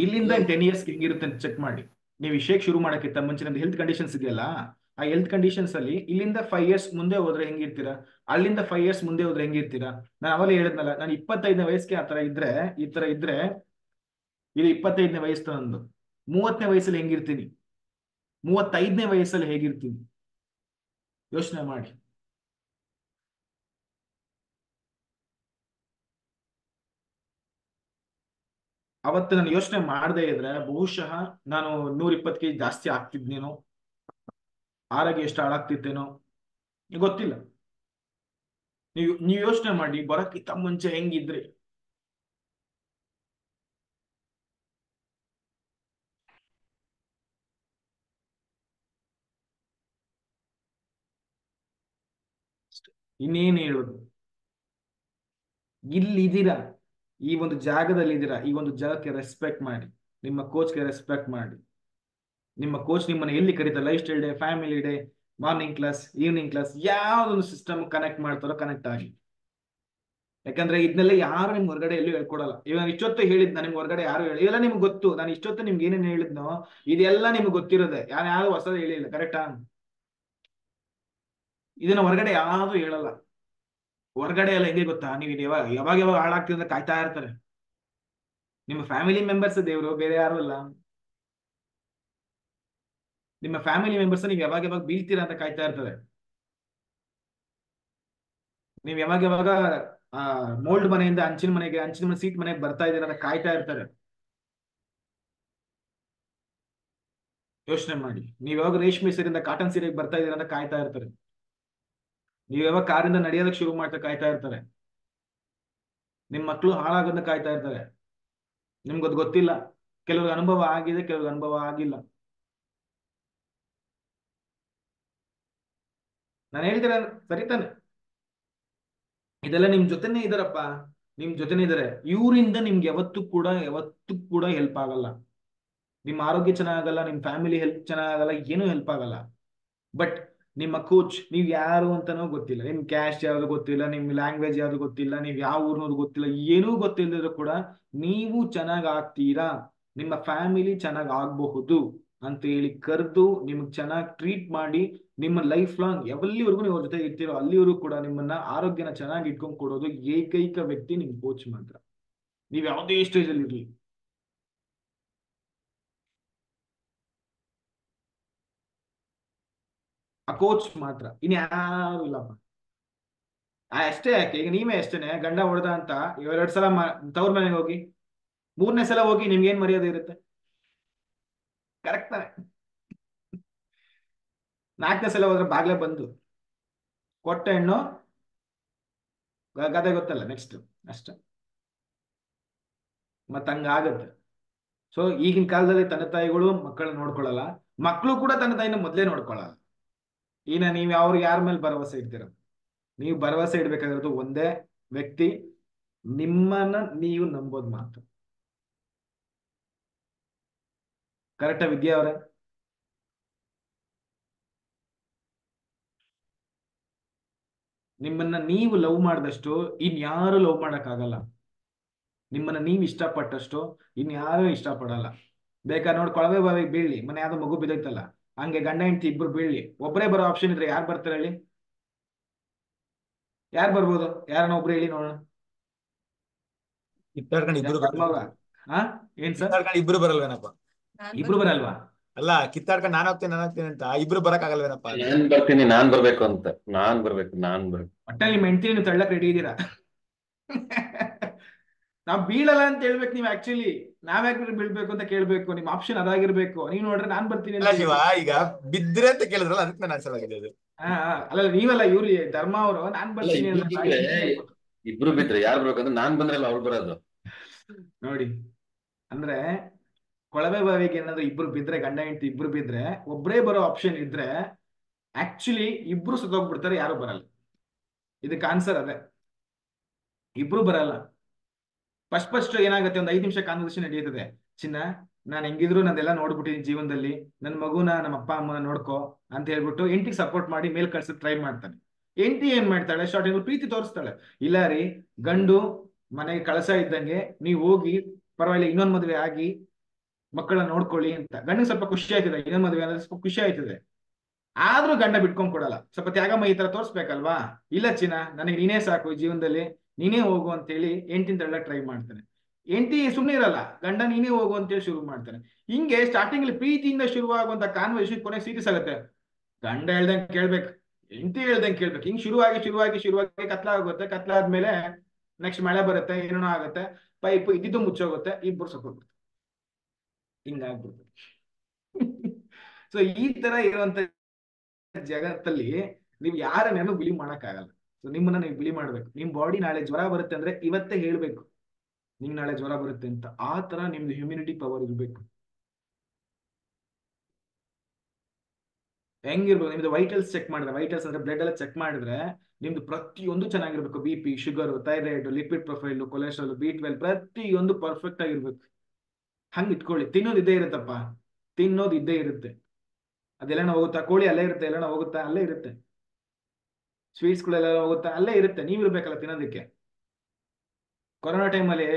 Speaker 1: ಇಲ್ಲಿಂದ 10 years ಹೆಂಗಿರುತ್ತೆ ಅಂತ ಚೆಕ್ ಮಾಡಿ. ನೀವು ವಿಷಯಕ್ಕೆ ಶುರು ಮಾಡಕ್ಕಿಂತ ಮುಂಚೆ ನಮ್ದು ಹೆಲ್ತ್ ಕಂಡೀಷನ್ಸ್ ಇದೆಯಲ್ಲ, ಆ ಹೆಲ್ತ್ ಕಂಡೀಷನ್ಸ್ ಅಲ್ಲಿ ಇಲ್ಲಿಂದ 5 years ಮುಂದೆ ಹೋದ್ರೆ ಹೆಂಗಿರ್ತೀರಾ, ಅಲ್ಲಿಂದ 5 years ಮುಂದೆ ಹೋದ್ರೆ ಹೆಂಗಿರ್ತೀರಾ? ನಾನು ಅವಲೇ ಹೇಳಿದ್ನಲ್ಲ, ನಾನು 25ನೇ ವಯಸ್ಸಿಗೆ ಆ ತರ ಇದ್ರೆ, ಈ ತರ ಇದ್ರೆ, ಇದು 25ನೇ ವಯಸ್ಸು ನಂದು. 30ನೇ ವಯಸ್ಸಲ್ಲಿ ಹೆಂಗಿರ್ತೀನಿ, 35ನೇ ವಯಸ್ಸಲ್ಲಿ ಹೇಗಿರ್ತೀನಿ, ಯೋಚನೆ ಮಾಡಿ. ಅವತ್ತು ನಾನು ಯೋಚನೆ ಮಾಡದೇ ಇದ್ರೆ ಬಹುಶಃ ನಾನು 120 kg ಜಾಸ್ತಿ ಆಗ್ತಿದ್ನೇನೋ, ಆರೋಗ್ಯ ಎಷ್ಟು ಹಾಳಾಗ್ತಿತ್ತೇನೋ ಗೊತ್ತಿಲ್ಲ. ನೀವು ಯೋಚನೆ ಮಾಡಿ, ಬರೋಕ್ಕಿಂತ ಮುಂಚೆ ಹೆಂಗಿದ್ರಿ. ಇನ್ನೇನು ಹೇಳುದು, ಇಲ್ಲಿದ್ದೀರಾ, ಈ ಒಂದು ಜಾಗದಲ್ಲಿ ಇದ್ದೀರಾ, ಈ ಒಂದು ಜಾಗಕ್ಕೆ ರೆಸ್ಪೆಕ್ಟ್ ಮಾಡಿ, ನಿಮ್ಮ ಕೋಚ್ಗೆ ರೆಸ್ಪೆಕ್ಟ್ ಮಾಡಿ. ನಿಮ್ಮ ಕೋಚ್ ನಿಮ್ಮನ್ನ ಎಲ್ಲಿ ಕರೀತಾರೆ, life style day, family day, morning class, evening class, ಯಾವ್ದೊಂದು ಸಿಸ್ಟಮ್ ಕನೆಕ್ಟ್ ಮಾಡ್ತಾರೋ ಕನೆಕ್ಟ್ ಆಗಿ. ಯಾಕಂದ್ರೆ ಇದನ್ನೆಲ್ಲ ಯಾರು ನಿಮ್ಗೆ ಹೊರಗಡೆ ಎಲ್ಲೂ ಹೇಳ್ಕೊಡಲ್ಲ. ಇವಾಗ ಇಷ್ಟೊತ್ತು ಹೇಳಿದ್ ನಿಮ್ಗೆ ಹೊರಗಡೆ ಯಾರು ಹೇಳಿ, ಇದೆಲ್ಲ ನಿಮ್ಗೆ ಗೊತ್ತು. ನಾನು ಇಷ್ಟೊತ್ತು ನಿಮ್ಗೆ ಏನೇನು ಹೇಳಿದ್ನೋ ಇದೆಲ್ಲ ನಿಮ್ಗೆ ಗೊತ್ತಿರೋದೆ, ಯಾರು ಹೊಸದು ಹೇಳಿಲ್ಲ. ಕರೆಕ್ಟಾ? ಇದನ್ನ ಹೊರಗಡೆ ಯಾರು ಹೇಳಲ್ಲ. ಹೊರಗಡೆ ಎಲ್ಲ ಹೆಂಗೆ ಗೊತ್ತಾ, ನೀವು ಯಾವಾಗ ಯಾವಾಗ ಯಾವಾಗ ಹಾಳಾಗ್ತೀವಿ ಅಂತ ಕಾಯ್ತಾ ಇರ್ತಾರೆ. ನಿಮ್ಮ ಫ್ಯಾಮಿಲಿ ಮೆಂಬರ್ಸ್ ದೇವರು, ಬೇರೆ ಯಾರು ಅಲ್ಲ. ನಿಮ್ಮ ಫ್ಯಾಮಿಲಿ ಮೆಂಬರ್ಸ್ ನೀವು ಯಾವಾಗ ಯಾವಾಗ ಬೀಳ್ತೀರಾ ಅಂತ ಕಾಯ್ತಾ ಇರ್ತಾರೆ. ನೀವು ಯಾವಾಗ ಯಾವಾಗ ಮೋಲ್ಡ್ ಮನೆಯಿಂದ ಹಂಚಿನ ಮನೆಗೆ, ಹಂಚಿನ ಮನೆ ಸೀಟ್ ಮನೆಗೆ ಬರ್ತಾ ಇದ್ದೀರಾ ಅಂತ ಕಾಯ್ತಾ ಇರ್ತಾರೆ. ಯೋಚನೆ ಮಾಡಿ, ನೀವು ಯಾವಾಗ ರೇಷ್ಮೆ ಸೀರೆಯಿಂದ ಕಾಟನ್ ಸೀರೆಗೆ ಬರ್ತಾ ಇದ್ದೀರಾ ಅಂತ ಕಾಯ್ತಾ ಇರ್ತಾರೆ. ನೀವು ಯಾವಾಗ ಕಾರಿಂದ ನಡೆಯೋದಕ್ಕೆ ಶುರು ಮಾಡ್ತಾ ಕಾಯ್ತಾ ಇರ್ತಾರೆ. ನಿಮ್ಮ ಮಕ್ಕಳು ಹಾಳಾಗೋದನ್ನ ಕಾಯ್ತಾ ಇರ್ತಾರೆ. ನಿಮ್ಗೆ ಅದು ಗೊತ್ತಿಲ್ಲ. ಕೆಲವ್ರಿಗೆ ಅನುಭವ ಆಗಿದೆ, ಕೆಲವ್ರಿಗೆ ಅನುಭವ ಆಗಿಲ್ಲ. ನಾನು ಹೇಳ್ತೀರ ಸರಿ ತಾನೆ? ಇದೆಲ್ಲ ನಿಮ್ ಜೊತೆನೇ ಇದಾರಪ್ಪ, ನಿಮ್ ಜೊತೆನೇ ಇದಾರೆ. ಇವರಿಂದ ನಿಮ್ಗೆ ಯಾವತ್ತೂ ಕೂಡ ಹೆಲ್ಪ್ ಆಗಲ್ಲ. ನಿಮ್ಮ ಆರೋಗ್ಯ ಚೆನ್ನಾಗಲ್ಲ, ನಿಮ್ ಫ್ಯಾಮಿಲಿ ಹೆಲ್ಪ್ ಚೆನ್ನಾಗಲ್ಲ, ಏನೂ ಹೆಲ್ಪ್ ಆಗಲ್ಲ. ಬಟ್ ನಿಮ್ಮ ಕೋಚ್, ನೀವ್ ಯಾರು ಅಂತಾನೋ ಗೊತ್ತಿಲ್ಲ, ನಿಮ್ ಕ್ಯಾಸ್ಟ್ ಯಾವ್ದು ಗೊತ್ತಿಲ್ಲ, ನಿಮ್ ಲ್ಯಾಂಗ್ವೇಜ್ ಯಾವ್ದು ಗೊತ್ತಿಲ್ಲ, ನೀವ್ ಯಾವ ಊರ್ನವ್ರು ಗೊತ್ತಿಲ್ಲ, ಏನೂ ಗೊತ್ತಿಲ್ಲದಿದ್ರು ಕೂಡ ನೀವು ಚೆನ್ನಾಗ್ ಆಗ್ತೀರಾ, ನಿಮ್ಮ ಫ್ಯಾಮಿಲಿ ಚೆನ್ನಾಗ್ ಆಗಬಹುದು ಅಂತ ಹೇಳಿ ಕರೆದು ನಿಮ್ಗೆ ಚೆನ್ನಾಗಿ ಟ್ರೀಟ್ ಮಾಡಿ, ನಿಮ್ಮ ಲೈಫ್ ಲಾಂಗ್ ಎಲ್ಲಿವರೆಗೂ ನೀವು ಅವ್ರ ಜೊತೆ ಇರ್ತೀರೋ ಅಲ್ಲಿವರೆಗೂ ಕೂಡ ನಿಮ್ಮನ್ನ ಆರೋಗ್ಯನ ಚೆನ್ನಾಗಿ ಇಟ್ಕೊಂಡ್ ಕೊಡೋದು ಏಕೈಕ ವ್ಯಕ್ತಿ ನಿಮ್ ಕೋಚ್ ಮಾತ್ರ. ನೀವ್ ಯಾವುದೇ ಸ್ಟೇಜ್ ಅಲ್ಲಿ ಇರ್ಲಿ, ಆ ಕೋಚ್ ಮಾತ್ರ, ಇನ್ಯಾರು ಇಲ್ಲಪ್ಪ. ಅಷ್ಟೇ ಯಾಕೆ, ಈಗ ನೀವೇ ಅಷ್ಟೇನೆ, ಗಂಡ ಹೊಡೆದ ಅಂತ 2 ಸಲ ತವ್ರ ಮನೆಗೆ ಹೋಗಿ, 3ನೇ ಸಲ ಹೋಗಿ ನಿಮ್ಗೆ ಏನ್ ಮರ್ಯಾದೆ ಇರುತ್ತೆ? ಕರೆಕ್ಟ್ ತಾನೆ? 4ನೇ ಸಲ ಹೋದ್ರೆ ಬಾಗ್ಲೇ ಬಂದು ಕೊಟ್ಟ ಹೆಣ್ಣು ಗದೆ ಗೊತ್ತಲ್ಲ ನೆಕ್ಸ್ಟ್, ಅಷ್ಟೇ. ಮತ್ತ ಹಂಗಾಗತ್ತೆ. ಸೊ ಈಗಿನ ಕಾಲದಲ್ಲಿ ತಂದೆ ತಾಯಿಗಳು ಮಕ್ಕಳನ್ನ ನೋಡ್ಕೊಳ್ಳಲ್ಲ, ಮಕ್ಕಳು ಕೂಡ ತಂದೆ ತಾಯಿನ ಮೊದ್ಲೇ ನೋಡ್ಕೊಳ್ಳಲ್ಲ. ಇನ್ನ ನೀವು ಅವ್ರಿಗೆ ಯಾರ ಮೇಲೆ ಭರವಸೆ ಇಡ್ತೀರ? ನೀವು ಭರವಸೆ ಇಡ್ಬೇಕಾಗಿರೋದು ಒಂದೇ ವ್ಯಕ್ತಿ, ನಿಮ್ಮನ್ನ ನೀವು ನಂಬೋದು ಮಾತ್ರ. ಕರೆಕ್ಟಾ ವಿದ್ಯಾ ಅವರೇ? ನಿಮ್ಮನ್ನ ನೀವು ಲವ್ ಮಾಡಿದಷ್ಟು ಇನ್ಯಾರು ಲವ್ ಮಾಡಕ್ಕಾಗಲ್ಲ. ನಿಮ್ಮನ್ನ ನೀವು ಇಷ್ಟಪಟ್ಟಷ್ಟು ಇನ್ಯಾರು ಇಷ್ಟಪಡಲ್ಲ. ಬೇಕಾದ್ರೆ ನೋಡಿ, ಕೊಳವೆ ಬಾವಿಗೆ ಬೀಳಿ, ಮನೆ ಯಾವ್ದೋ ಮಗು ಬಿದ್ದೈತಲ್ಲ, ಹಂಗೆ ಗಂಡ ಹೆಂಡತಿ ಇಬ್ರು ಬೀಳಿ, ಒಬ್ಬರೇ ಬರೋ ಆಪ್ಷನ್ ಇದ್ರೆ ಯಾರು ಬರ್ತಾರೆ ಹೇಳಿ? ಯಾರು ಬರ್ಬೋದು? ಯಾರನ್ನ ಒಬ್ರು ಹೇಳಿ ನೋಡೋಣ.
Speaker 3: ಕಿತ್ತಾಡ್ಕೊಂಡು ಇಬ್ರು
Speaker 1: ಧರ್ಮವ್ರ? ಹಾ, ಏನ್ ಸರ್?
Speaker 3: ಕಿತ್ತಾಡ್ಕೊಂಡು ಇಬ್ರು ಬರಲ್ವೇನಪ್ಪ?
Speaker 1: ಇಬ್ರು ಬರಲ್ವಾ?
Speaker 3: ಅಲ್ಲ, ಕಿತ್ತಾಡ್ಕೊಂಡು ನಾನು ಹೋಗ್ತೀನಿ ಅಂತ ಇಬ್ರು ಬರಕ್ ಆಗಲ್ವೇನಪ್ಪ?
Speaker 4: ನಾನ್ ಬರ್ತೀನಿ, ನಾನ್ ಬರ್ಬೇಕು ಅಂತ. ನಾನ್ ಬರ್ಬೇಕು.
Speaker 1: ಒಟ್ಟ ನಿಮ್ ಹೆಂಡತಿ ನೀವು ತಳ್ಳಕ್ ರೆಡಿ ಇದ್ದೀರಾ? ನಾವ್ ಬೀಳಲ್ಲ ಅಂತ ಹೇಳ್ಬೇಕು ನೀವು. ಆಕ್ಚುಲಿ ನಾವ್ಯಾಕೆ ಬೀಳ್ಬೇಕು ಅಂತ ಕೇಳ್ಬೇಕು. ನಿಮ್ ಆಪ್ಷನ್ ಅದಾಗಿರ್ಬೇಕು. ನೀವ್ ನೋಡ್ರೆ ನಾನ್ ಬರ್ತೀನಿ
Speaker 3: ಅಲ್ಲ ಶಿವ, ಈಗ ಬಿದ್ರೆ ಅಂತ ಕೇಳಿದ್ರಲ್ಲ, ಅದಕ್ಕೆ ನಾನು ಆನ್ಸರ್ ಆಗಿದ್ದೆ ಅದು.
Speaker 1: ಅಲ್ಲ ನೀವಲ್ಲ, ಇವ್ರು ಧರ್ಮ ಅವರು ನಾನ್ ಬರ್ತೀನಿ
Speaker 4: ಇಬ್ರು ಬಿದ್ರೆ ಯಾರು ಬರ್ಬೇಕಂದ್ರೆ ನಾನ್ ಬಂದ್ರಲ್ಲ ಅವ್ರು ಬರೋದು.
Speaker 1: ನೋಡಿ, ಅಂದ್ರೆ ಕೊಳವೆ ಬಾವಿಗೆ ಏನಾದ್ರು ಇಬ್ರು ಬಿದ್ರೆ, ಗಂಡ ಹೆಂಡತಿ ಇಬ್ರು ಬಿದ್ರೆ, ಒಬ್ಬರೇ ಬರೋ ಆಪ್ಷನ್ ಇದ್ರೆ ಆಕ್ಚುಲಿ ಇಬ್ರು ಸುತ್ತೋಗ್ಬಿಡ್ತಾರೆ, ಯಾರು ಬರಲ್ಲ. ಇದಕ್ಕೆ ಆನ್ಸರ್ ಅದೇ, ಇಬ್ರು ಬರಲ್ಲ. ಫಸ್ಟ್ ಏನಾಗುತ್ತೆ, ಒಂದು 5 ನಿಮಿಷ ಕಾನ್ವರ್ಸೇಷನ್ ನಡೆಯುತ್ತದೆ. ಚಿನ್ನ, ನಾನು ಹೆಂಗಿದ್ರು ನಂದೆಲ್ಲ ನೋಡ್ಬಿಟ್ಟಿದ್ದೀನಿ ಜೀವನದಲ್ಲಿ, ನನ್ನ ಮಗುನ ನಮ್ಮ ಅಪ್ಪ ಅಮ್ಮನ ನೋಡ್ಕೋ ಅಂತ ಹೇಳ್ಬಿಟ್ಟು ಹೆಂಡತಿಗೆ ಸಪೋರ್ಟ್ ಮಾಡಿ ಮೇಲ್ ಕಳ್ಸಕ್ ಟ್ರೈ ಮಾಡ್ತಾನೆ. ಹೆಂಡತಿ ಏನ್ ಮಾಡ್ತಾಳೆ, ಸ್ಟಾರ್ಟಿಂಗ್ ಪ್ರೀತಿ ತೋರಿಸ್ತಾಳೆ. ಇಲ್ಲ ರೀ, ಗಂಡು ಮನೆಗೆ ಕಳಸ ಇದ್ದಂಗೆ ನೀವು ಹೋಗಿ ಪರವಾಗಿಲ್ಲ ಇನ್ನೊಂದು ಮದುವೆ ಆಗಿ ಮಕ್ಕಳನ್ನ ನೋಡ್ಕೊಳ್ಳಿ ಅಂತ. ಗಂಡ ಸ್ವಲ್ಪ ಖುಷಿ ಆಯ್ತದೆ, ಇನ್ನೊಂದು ಮದುವೆ ಅಂದ್ರೆ ಸ್ವಲ್ಪ ಖುಷಿ ಆಯ್ತದೆ. ಆದ್ರೂ ಗಂಡ ಬಿಟ್ಕೊಂಡ್ ಕೊಡಲ್ಲ, ಸ್ವಲ್ಪ ತ್ಯಾಗಮ್ಮ ಈ ತರ ತೋರ್ಸ್ಬೇಕಲ್ವಾ. ಇಲ್ಲ ಚಿನ್ನ, ನನಗೆ ನೀನೇ ಸಾಕು ಈ ಜೀವನದಲ್ಲಿ, ನೀನೇ ಹೋಗು ಅಂತೇಳಿ ಹೆಂಡತಿನ ತಳ್ಳಕ್ ಟ್ರೈ ಮಾಡ್ತಾನೆ. ಹೆಂಡತಿ ಸುಮ್ಮನೆ ಇರಲ್ಲ, ಗಂಡ ನೀನೇ ಹೋಗು ಅಂತೇಳಿ ಶುರು ಮಾಡ್ತಾನೆ. ಹಿಂಗೆ ಸ್ಟಾರ್ಟಿಂಗ್ ಅಲ್ಲಿ ಪ್ರೀತಿಯಿಂದ ಶುರುವಾಗುವಂತ ಕಾನ್ವರ್ಸೇಷನ್ ಕೊನೆಗೆ ಸೀರಿಯಸ್ ಆಗುತ್ತೆ. ಗಂಡ ಹೇಳ್ದಂಗೆ ಕೇಳ್ಬೇಕು, ಹೆಂಡತಿ ಹೇಳ್ದಂಗೆ ಕೇಳ್ಬೇಕು. ಹಿಂಗ್ ಶುರುವಾಗಿ ಕತ್ಲಾಗುತ್ತೆ. ಕತ್ಲಾದ್ಮೇಲೆ ನೆಕ್ಸ್ಟ್ ಮಳೆ ಬರುತ್ತೆ, ಏನೋ ಆಗುತ್ತೆ, ಪೈಪ್ ಇದ್ದಿದ್ದು ಮುಚ್ಚೋಗುತ್ತೆ, ಇಬ್ಬರು ಸತ್ತೋಗ್ಬಿಡ್ತಾರೆ. ಹಿಂಗಾಗ್ಬಿಡ್ತದೆ. ಸೊ ಈ ತರ ಇರುವಂತ ಜಗತ್ತಲ್ಲಿ ನೀವು ಯಾರನ್ನೇನು ಬಿಲಿ ಮಾಡಕ್ ಆಗಲ್ಲ. ಸೊ ನಿಮ್ಮನ್ನ ನೀವು ಬಿಲಿ ಮಾಡ್ಬೇಕು. ನಿಮ್ ಬಾಡಿ ನಾಳೆ ಜ್ವರ ಬರುತ್ತೆ ಅಂದ್ರೆ ಇವತ್ತೇ ಹೇಳ್ಬೇಕು ನಿಂಗ್ ನಾಳೆ ಜ್ವರ ಬರುತ್ತೆ ಅಂತ. ಆ ತರ ನಿಮ್ದು ಹ್ಯುಮಿನಿಟಿ ಪವರ್ ಇರ್ಬೇಕು. ಹೆಂಗಿರ್ಬೋದು ನಿಮ್ದು ವೈಟಲ್ಸ್ ಚೆಕ್ ಮಾಡಿದ್ರೆ, ವೈಟಲ್ಸ್ ಅಂದ್ರೆ ಬ್ಲಡ್ ಎಲ್ಲ ಚೆಕ್ ಮಾಡಿದ್ರೆ ನಿಮ್ದು ಪ್ರತಿಯೊಂದು ಚೆನ್ನಾಗಿರ್ಬೇಕು. B P, sugar, thyroid, lipid profile, cholesterol, B12 ಪ್ರತಿಯೊಂದು ಪರ್ಫೆಕ್ಟ್ ಆಗಿರ್ಬೇಕು. ಹಂಗ್ ಇಟ್ಕೊಳ್ಳಿ. ತಿನ್ನೋದು ಇದ್ದೇ ಇರುತ್ತಪ್ಪ, ತಿನ್ನೋದು ಇದ್ದೇ ಇರುತ್ತೆ. ಅದೆಲ್ಲ ಹೋಗುತ್ತಾ? ಕೋಳಿ ಅಲ್ಲೇ ಇರುತ್ತೆ, ಎಲ್ಲ ಹೋಗುತ್ತಾ? ಅಲ್ಲೇ ಇರುತ್ತೆ. ಸ್ವೀಟ್ಸ್ ಗಳೆಲ್ಲ ಹೋಗುತ್ತಾ? ಅಲ್ಲೇ ಇರುತ್ತೆ. ನೀವಿರ್ಬೇಕಲ್ಲ ತಿನ್ನೋದಕ್ಕೆ. ಕೊರೋನಾ ಟೈಮಲ್ಲಿ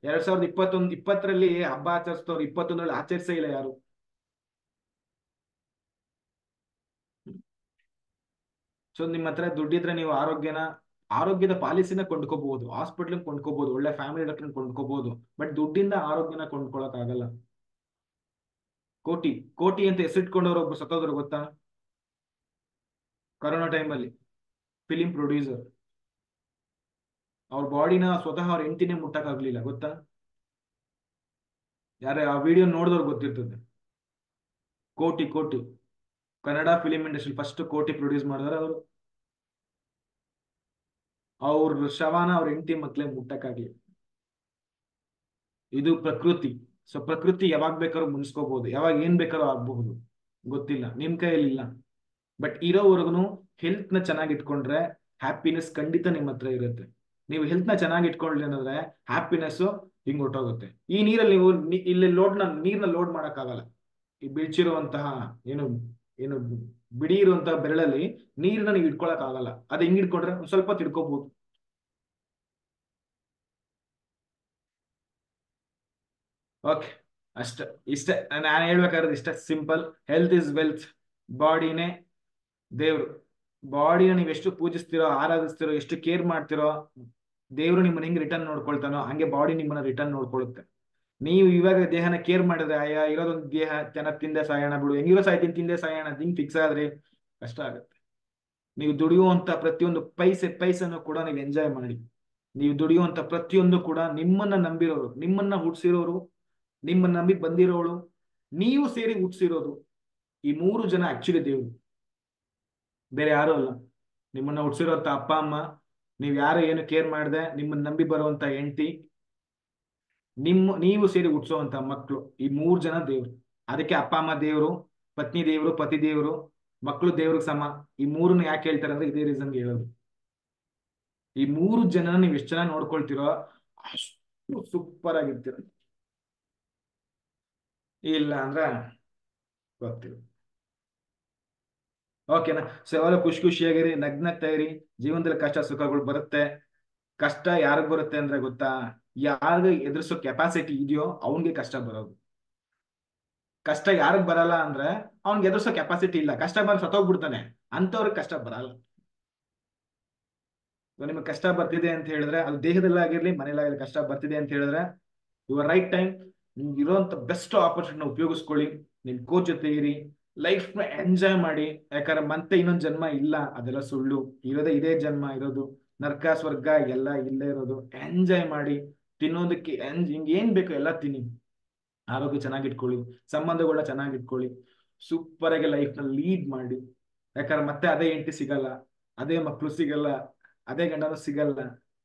Speaker 1: 2020 ಹಬ್ಬ ಆಚರಿಸ್ತವ್ರು, 2021 ಆಚರಿಸೇ ಇಲ್ಲ ಯಾರು. ಸೊ ನಿಮ್ಮ ಹತ್ರ ದುಡ್ಡಿದ್ರೆ ನೀವು ಆರೋಗ್ಯದ ಪಾಲಿಸಿನ ಕೊಂಡ್ಕೋಬಹುದು, ಹಾಸ್ಪಿಟ್ಲ್ ಕೊಂಡ್ಕೋಬಹುದು, ಒಳ್ಳೆ ಫ್ಯಾಮಿಲಿ ಡಾಕ್ಟರ್ ಕೊಂಡ್ಕೋಬಹುದು. ಬಟ್ ದುಡ್ಡಿಂದ ಆರೋಗ್ಯನ ಕೊಂಡ್ಕೊಳಕ್ ಆಗಲ್ಲ. ಕೋಟಿ ಕೋಟಿ ಅಂತ ಹೆಸರಿಟ್ಕೊಂಡವ್ರು ಒಬ್ರು ಸತ್ತೋದ್ರು ಗೊತ್ತಾ? ಕೊರೋನಾ ಟೈಮಲ್ಲಿ ಫಿಲಿಂ ಪ್ರೊಡ್ಯೂಸರ್. ಅವ್ರ ಬಾಡಿನ ಸ್ವತಃ ಅವ್ರ ಹೆಂಡತಿನೇ ಮುಟ್ಟಕ್ ಆಗ್ಲಿಲ್ಲ ಗೊತ್ತಾ? ಯಾರೇ ಆ ವಿಡಿಯೋ ನೋಡಿದವ್ರು ಗೊತ್ತಿರ್ತದೆ. ಕೋಟಿ ಕೋಟಿ ಕನ್ನಡ ಫಿಲಿಂ ಇಂಡಸ್ಟ್ರಿ ಫಸ್ಟ್ ಕೋಟಿ ಪ್ರೊಡ್ಯೂಸ್ ಮಾಡಿದಾರೆ ಅವರು. ಅವ್ರ ಶವಾನ ಅವ್ರ ಹೆಂಡತಿ ಮಕ್ಳೇ ಮುಟ್ಟಕ್ಕಾಗ್ಲಿ. ಇದು ಪ್ರಕೃತಿ. ಸೊ ಪ್ರಕೃತಿ ಯಾವಾಗ ಬೇಕಾದ್ರೂ ಮುನ್ಸ್ಕೋಬಹುದು, ಯಾವಾಗ ಏನ್ ಬೇಕಾದ್ರೂ ಆಗ್ಬಹುದು, ಗೊತ್ತಿಲ್ಲ, ನಿಮ್ ಕೈಯಲ್ಲಿ ಇಲ್ಲ. ಬಟ್ ಇರೋವರೆಗೂ ಹೆಲ್ತ್ ನ ಚೆನ್ನಾಗಿ ಇಟ್ಕೊಂಡ್ರೆ ಹ್ಯಾಪಿನೆಸ್ ಖಂಡಿತ ನಿಮ್ಮ ಹತ್ರ ಇರುತ್ತೆ. ನೀವು ಹೆಲ್ತ್ ನ ಚೆನ್ನಾಗಿ ಇಟ್ಕೊಂಡ್ಲಿ ಅನ್ನೋದ್ರೆ ಹ್ಯಾಪಿನೆಸ್ ಹಿಂಗ್ ಹೊಟ್ಟೋಗುತ್ತೆ. ಈ ನೀರಲ್ಲಿ ನೀವು ಇಲ್ಲಿ ನೀರ್ನ ಲೋಡ್ ಮಾಡಕ್ಕಾಗಲ್ಲ. ಈ ಬಿಳ್ಚಿರುವಂತಹ ಏನು ಏನು ಬಿಡಿ ಇರುವಂತಹ ಬೆರಳಲ್ಲಿ ನೀರನ್ನ ನೀವು ಇಟ್ಕೊಳಕ್ ಆಗಲ್ಲ. ಅದು ಹಿಂಗ್ ಇಟ್ಕೊಂಡ್ರೆ ಒಂದ್ ಸ್ವಲ್ಪ ತಿಳ್ಕೊಬಹುದು. ಓಕೆ, ಅಷ್ಟ ಇಷ್ಟೇ ನಾನು ಹೇಳ್ಬೇಕಾದ್ರೆ. ಇಷ್ಟ ಸಿಂಪಲ್. Health is wealth. ಬಾಡಿನೇ ದೇವ್ರು. ಬಾಡಿನ ನೀವು ಎಷ್ಟು ಪೂಜಿಸ್ತಿರೋ, ಆರಾಧಿಸ್ತಿರೋ, ಎಷ್ಟು ಕೇರ್ ಮಾಡ್ತಿರೋ, ದೇವ್ರು ನಿಮ್ಮನ್ನ ಹೆಂಗ್ ರಿಟರ್ನ್ ನೋಡ್ಕೊಳ್ತಾನೋ ಹಂಗೆ ಬಾಡಿ ನಿಮ್ಮನ್ನ ರಿಟರ್ನ್ ನೋಡ್ಕೊಳ್ಳುತ್ತೆ. ನೀವು ಇವಾಗ ದೇಹನ ಕೇರ್ ಮಾಡಿದ್ರೆ ಅಯ್ಯ ಇರೋದೊಂದು ದೇಹ ತಿಂದೆ ಸಾಯೋಣ ಬಿಡು, ಹೆಂಗಿರೋ ಸಾಯ್ತೀನಿ ತಿಂದೆ ಸಾಯೋಣ ಹಿಂಗ್ ಫಿಕ್ಸ್ ಆದ್ರೆ ಕಷ್ಟ ಆಗುತ್ತೆ. ನೀವು ದುಡಿಯುವಂತ ಪ್ರತಿಯೊಂದು ಪೈಸೆನೂ ಕೂಡ ನೀವು ಎಂಜಾಯ್ ಮಾಡಿ. ನೀವು ದುಡಿಯುವಂತ ಪ್ರತಿಯೊಂದು ಕೂಡ ನಿಮ್ಮನ್ನ ನಂಬಿರೋರು, ನಿಮ್ಮನ್ನ ಹುಟ್ಟಿಸಿರೋರು, ನಿಮ್ಮನ್ನ ನಂಬಿ ಬಂದಿರೋಳು, ನೀವು ಸೇರಿ ಹುಟ್ಟಿಸಿರೋದು. ಈ 3 ಜನ ಆಕ್ಚುಲಿ ದೇವ್ರು, ಬೇರೆ ಯಾರು ಅಲ್ಲ. ನಿಮ್ಮನ್ನ ಹುಟ್ಟಿಸಿರೋಂತ ಅಪ್ಪ ಅಮ್ಮ, ನೀವ್ ಯಾರು ಏನು ಕೇರ್ ಮಾಡದೆ ನಿಮ್ಮನ್ನ ನಂಬಿ ಬರುವಂತ ಹೆಂಡತಿ, ನೀವು ಸೇರಿ ಹುಟ್ಟಿಸುವಂತ ಮಕ್ಕಳು, ಈ 3 ಜನ ದೇವ್ರು. ಅದಕ್ಕೆ ಅಪ್ಪ ಅಮ್ಮ ದೇವ್ರು, ಪತ್ನಿ ದೇವ್ರು, ಪತಿ ದೇವ್ರು, ಮಕ್ಕಳು ದೇವ್ರಿಗೆ ಸಮ. ಈ 3ನ ಯಾಕೆ ಹೇಳ್ತಾರೆ ಅಂದ್ರೆ ಇದೇ ರೀಸನ್ಗೆ ಹೇಳೋದು. ಈ 3 ಜನ ನೀವು ಎಷ್ಟು ಚೆನ್ನಾಗಿ ನೋಡ್ಕೊಳ್ತಿರೋ ಅಷ್ಟು ಸೂಪರ್ ಆಗಿರ್ತೀರ. ಇಲ್ಲ ಅಂದ್ರೆ ಗೊತ್ತಿಲ್ಲ. ಓಕೆನಾ? ಸೊ ಯಾವಾಗ ಖುಷಿಯಾಗಿರಿ, ನಗ್ನಗ್ತಾ ಇರಿ. ಜೀವನದಲ್ಲಿ ಕಷ್ಟ ಸುಖಗಳು ಬರುತ್ತೆ. ಕಷ್ಟ ಯಾರಿಗ್ ಬರುತ್ತೆ ಅಂದ್ರೆ ಗೊತ್ತಾ? ಯಾರಿಗ ಎದುರಿಸೋ ಕೆಪಾಸಿಟಿ ಇದೆಯೋ ಅವನ್ಗೆ ಕಷ್ಟ ಬರೋದು. ಕಷ್ಟ ಯಾರಿಗ್ ಬರಲ್ಲ ಅಂದ್ರೆ ಅವ್ನ್ಗೆ ಎದುರಿಸೋ ಕೆಪಾಸಿಟಿ ಇಲ್ಲ, ಕಷ್ಟ ಬಂದು ಸತ್ತೋಗ್ಬಿಡ್ತಾನೆ, ಅಂತವ್ರಿಗೆ ಕಷ್ಟ ಬರಲ್ಲ. ನಿಮ್ಗೆ ಕಷ್ಟ ಬರ್ತಿದೆ ಅಂತ ಹೇಳಿದ್ರೆ ಅದು ದೇಹದಲ್ಲಾಗಿರ್ಲಿ ಮನೇಲಾಗಿರ್ಲಿ, ಕಷ್ಟ ಬರ್ತಿದೆ ಅಂತ ಹೇಳಿದ್ರೆ ಯುವರ್ ರೈಟ್ ಟೈಮ್. ನಿಮ್ಗೆ ಇರೋಂಥ ಬೆಸ್ಟ್ ಆಪರ್ಚುನಿಟಿನ ಉಪಯೋಗಿಸ್ಕೊಳ್ಳಿ. ನಿಮ್ ಕೋಚ್ ಜೊತೆ ಇರಿ, ಲೈಫ್ ನ ಎಂಜಾಯ್ ಮಾಡಿ. ಯಾಕಂದ್ರೆ ಮತ್ತೆ ಇನ್ನೊಂದು ಜನ್ಮ ಇಲ್ಲ, ಅದೆಲ್ಲ ಸುಳ್ಳು. ಇರೋದೇ ಇದೇ ಜನ್ಮ ಇರೋದು. ನರ್ಕ ಸ್ವರ್ಗ ಎಲ್ಲ ಇಲ್ಲೇ ಇರೋದು. ಎಂಜಾಯ್ ಮಾಡಿ. ತಿನ್ನೋದಕ್ಕೆ ಹಿಂಗ್ ಏನ್ ಬೇಕು ಎಲ್ಲ ತಿನ್ನಿ. ಆರೋಗ್ಯ ಚೆನ್ನಾಗಿಟ್ಕೊಳ್ಳಿ, ಸಂಬಂಧಗಳನ್ನ ಚೆನ್ನಾಗಿಟ್ಕೊಳ್ಳಿ, ಸೂಪರ್ ಆಗಿ ಲೈಫ್ ನ ಲೀಡ್ ಮಾಡಿ. ಯಾಕಂದ್ರೆ ಮತ್ತೆ ಅದೇ ಹೆಂಡತಿ ಸಿಗಲ್ಲ, ಅದೇ ಮಕ್ಕಳು ಸಿಗಲ್ಲ, ಅದೇ ಗಂಡನೂ ಸಿಗಲ್ಲ,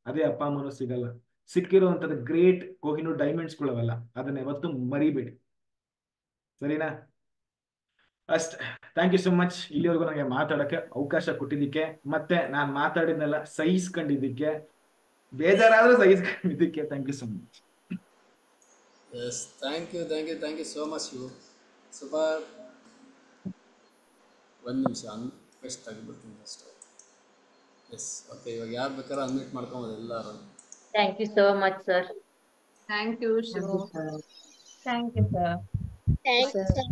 Speaker 1: ಅದೇ ಅಪ್ಪ ಅಮ್ಮನೂ ಸಿಗಲ್ಲ. ಸಿಕ್ಕಿರುವಂತದ್ದು ಗ್ರೇಟ್ ಕೊಹಿನೂರ್ ಡೈಮಂಡ್ಸ್ಗಳವಲ್ಲ, ಅದನ್ನ ಯಾವತ್ತೂ ಮರಿಬೇಡಿ. ಸರಿನಾ? ಅಷ್ಟ. ಥ್ಯಾಂಕ್ ಯು ಸೊ ಮಚ್ ಇಲ್ಲಿವರೆಗೂ ನನಗೆ ಮಾತಾಡಕ್ಕೆ ಅವಕಾಶ ಕೊಟ್ಟಿದ್ದಕ್ಕೆ, ಮತ್ತೆ ನಾನು ಮಾತಾಡಿದ್ನೆಲ್ಲ ಸಹಿಸ್ಕೊಂಡಿದ್ದಕ್ಕೆ, ಬೇಜಾರಾದ್ರೂ ಸಹಿಸ್ಕೊಂಡಿದ್ದಕ್ಕೆ thank you so much.
Speaker 2: Yes, thank you so much you. ಸ್ವಲ್ಪ 1 ನಿಮಿಷ ಅನ್ವೆಸ್ಟ್ ಆಗಿಬಿಡ್ತೀನಿ ಅಷ್ಟೇ. Yes, okay. ಇವಾಗ ಯಾರು ಬೇಕಾದ್ರೂ ಅನ್ಮಿಟ್ ಮಾಡ್ಕೊಬೋದು ಎಲ್ಲರೂ.
Speaker 5: Thank you so much, sir.
Speaker 6: Thank you,
Speaker 5: Thank
Speaker 6: Shivu.
Speaker 5: you, sir. Thank you, sir.
Speaker 7: Thank you, sir.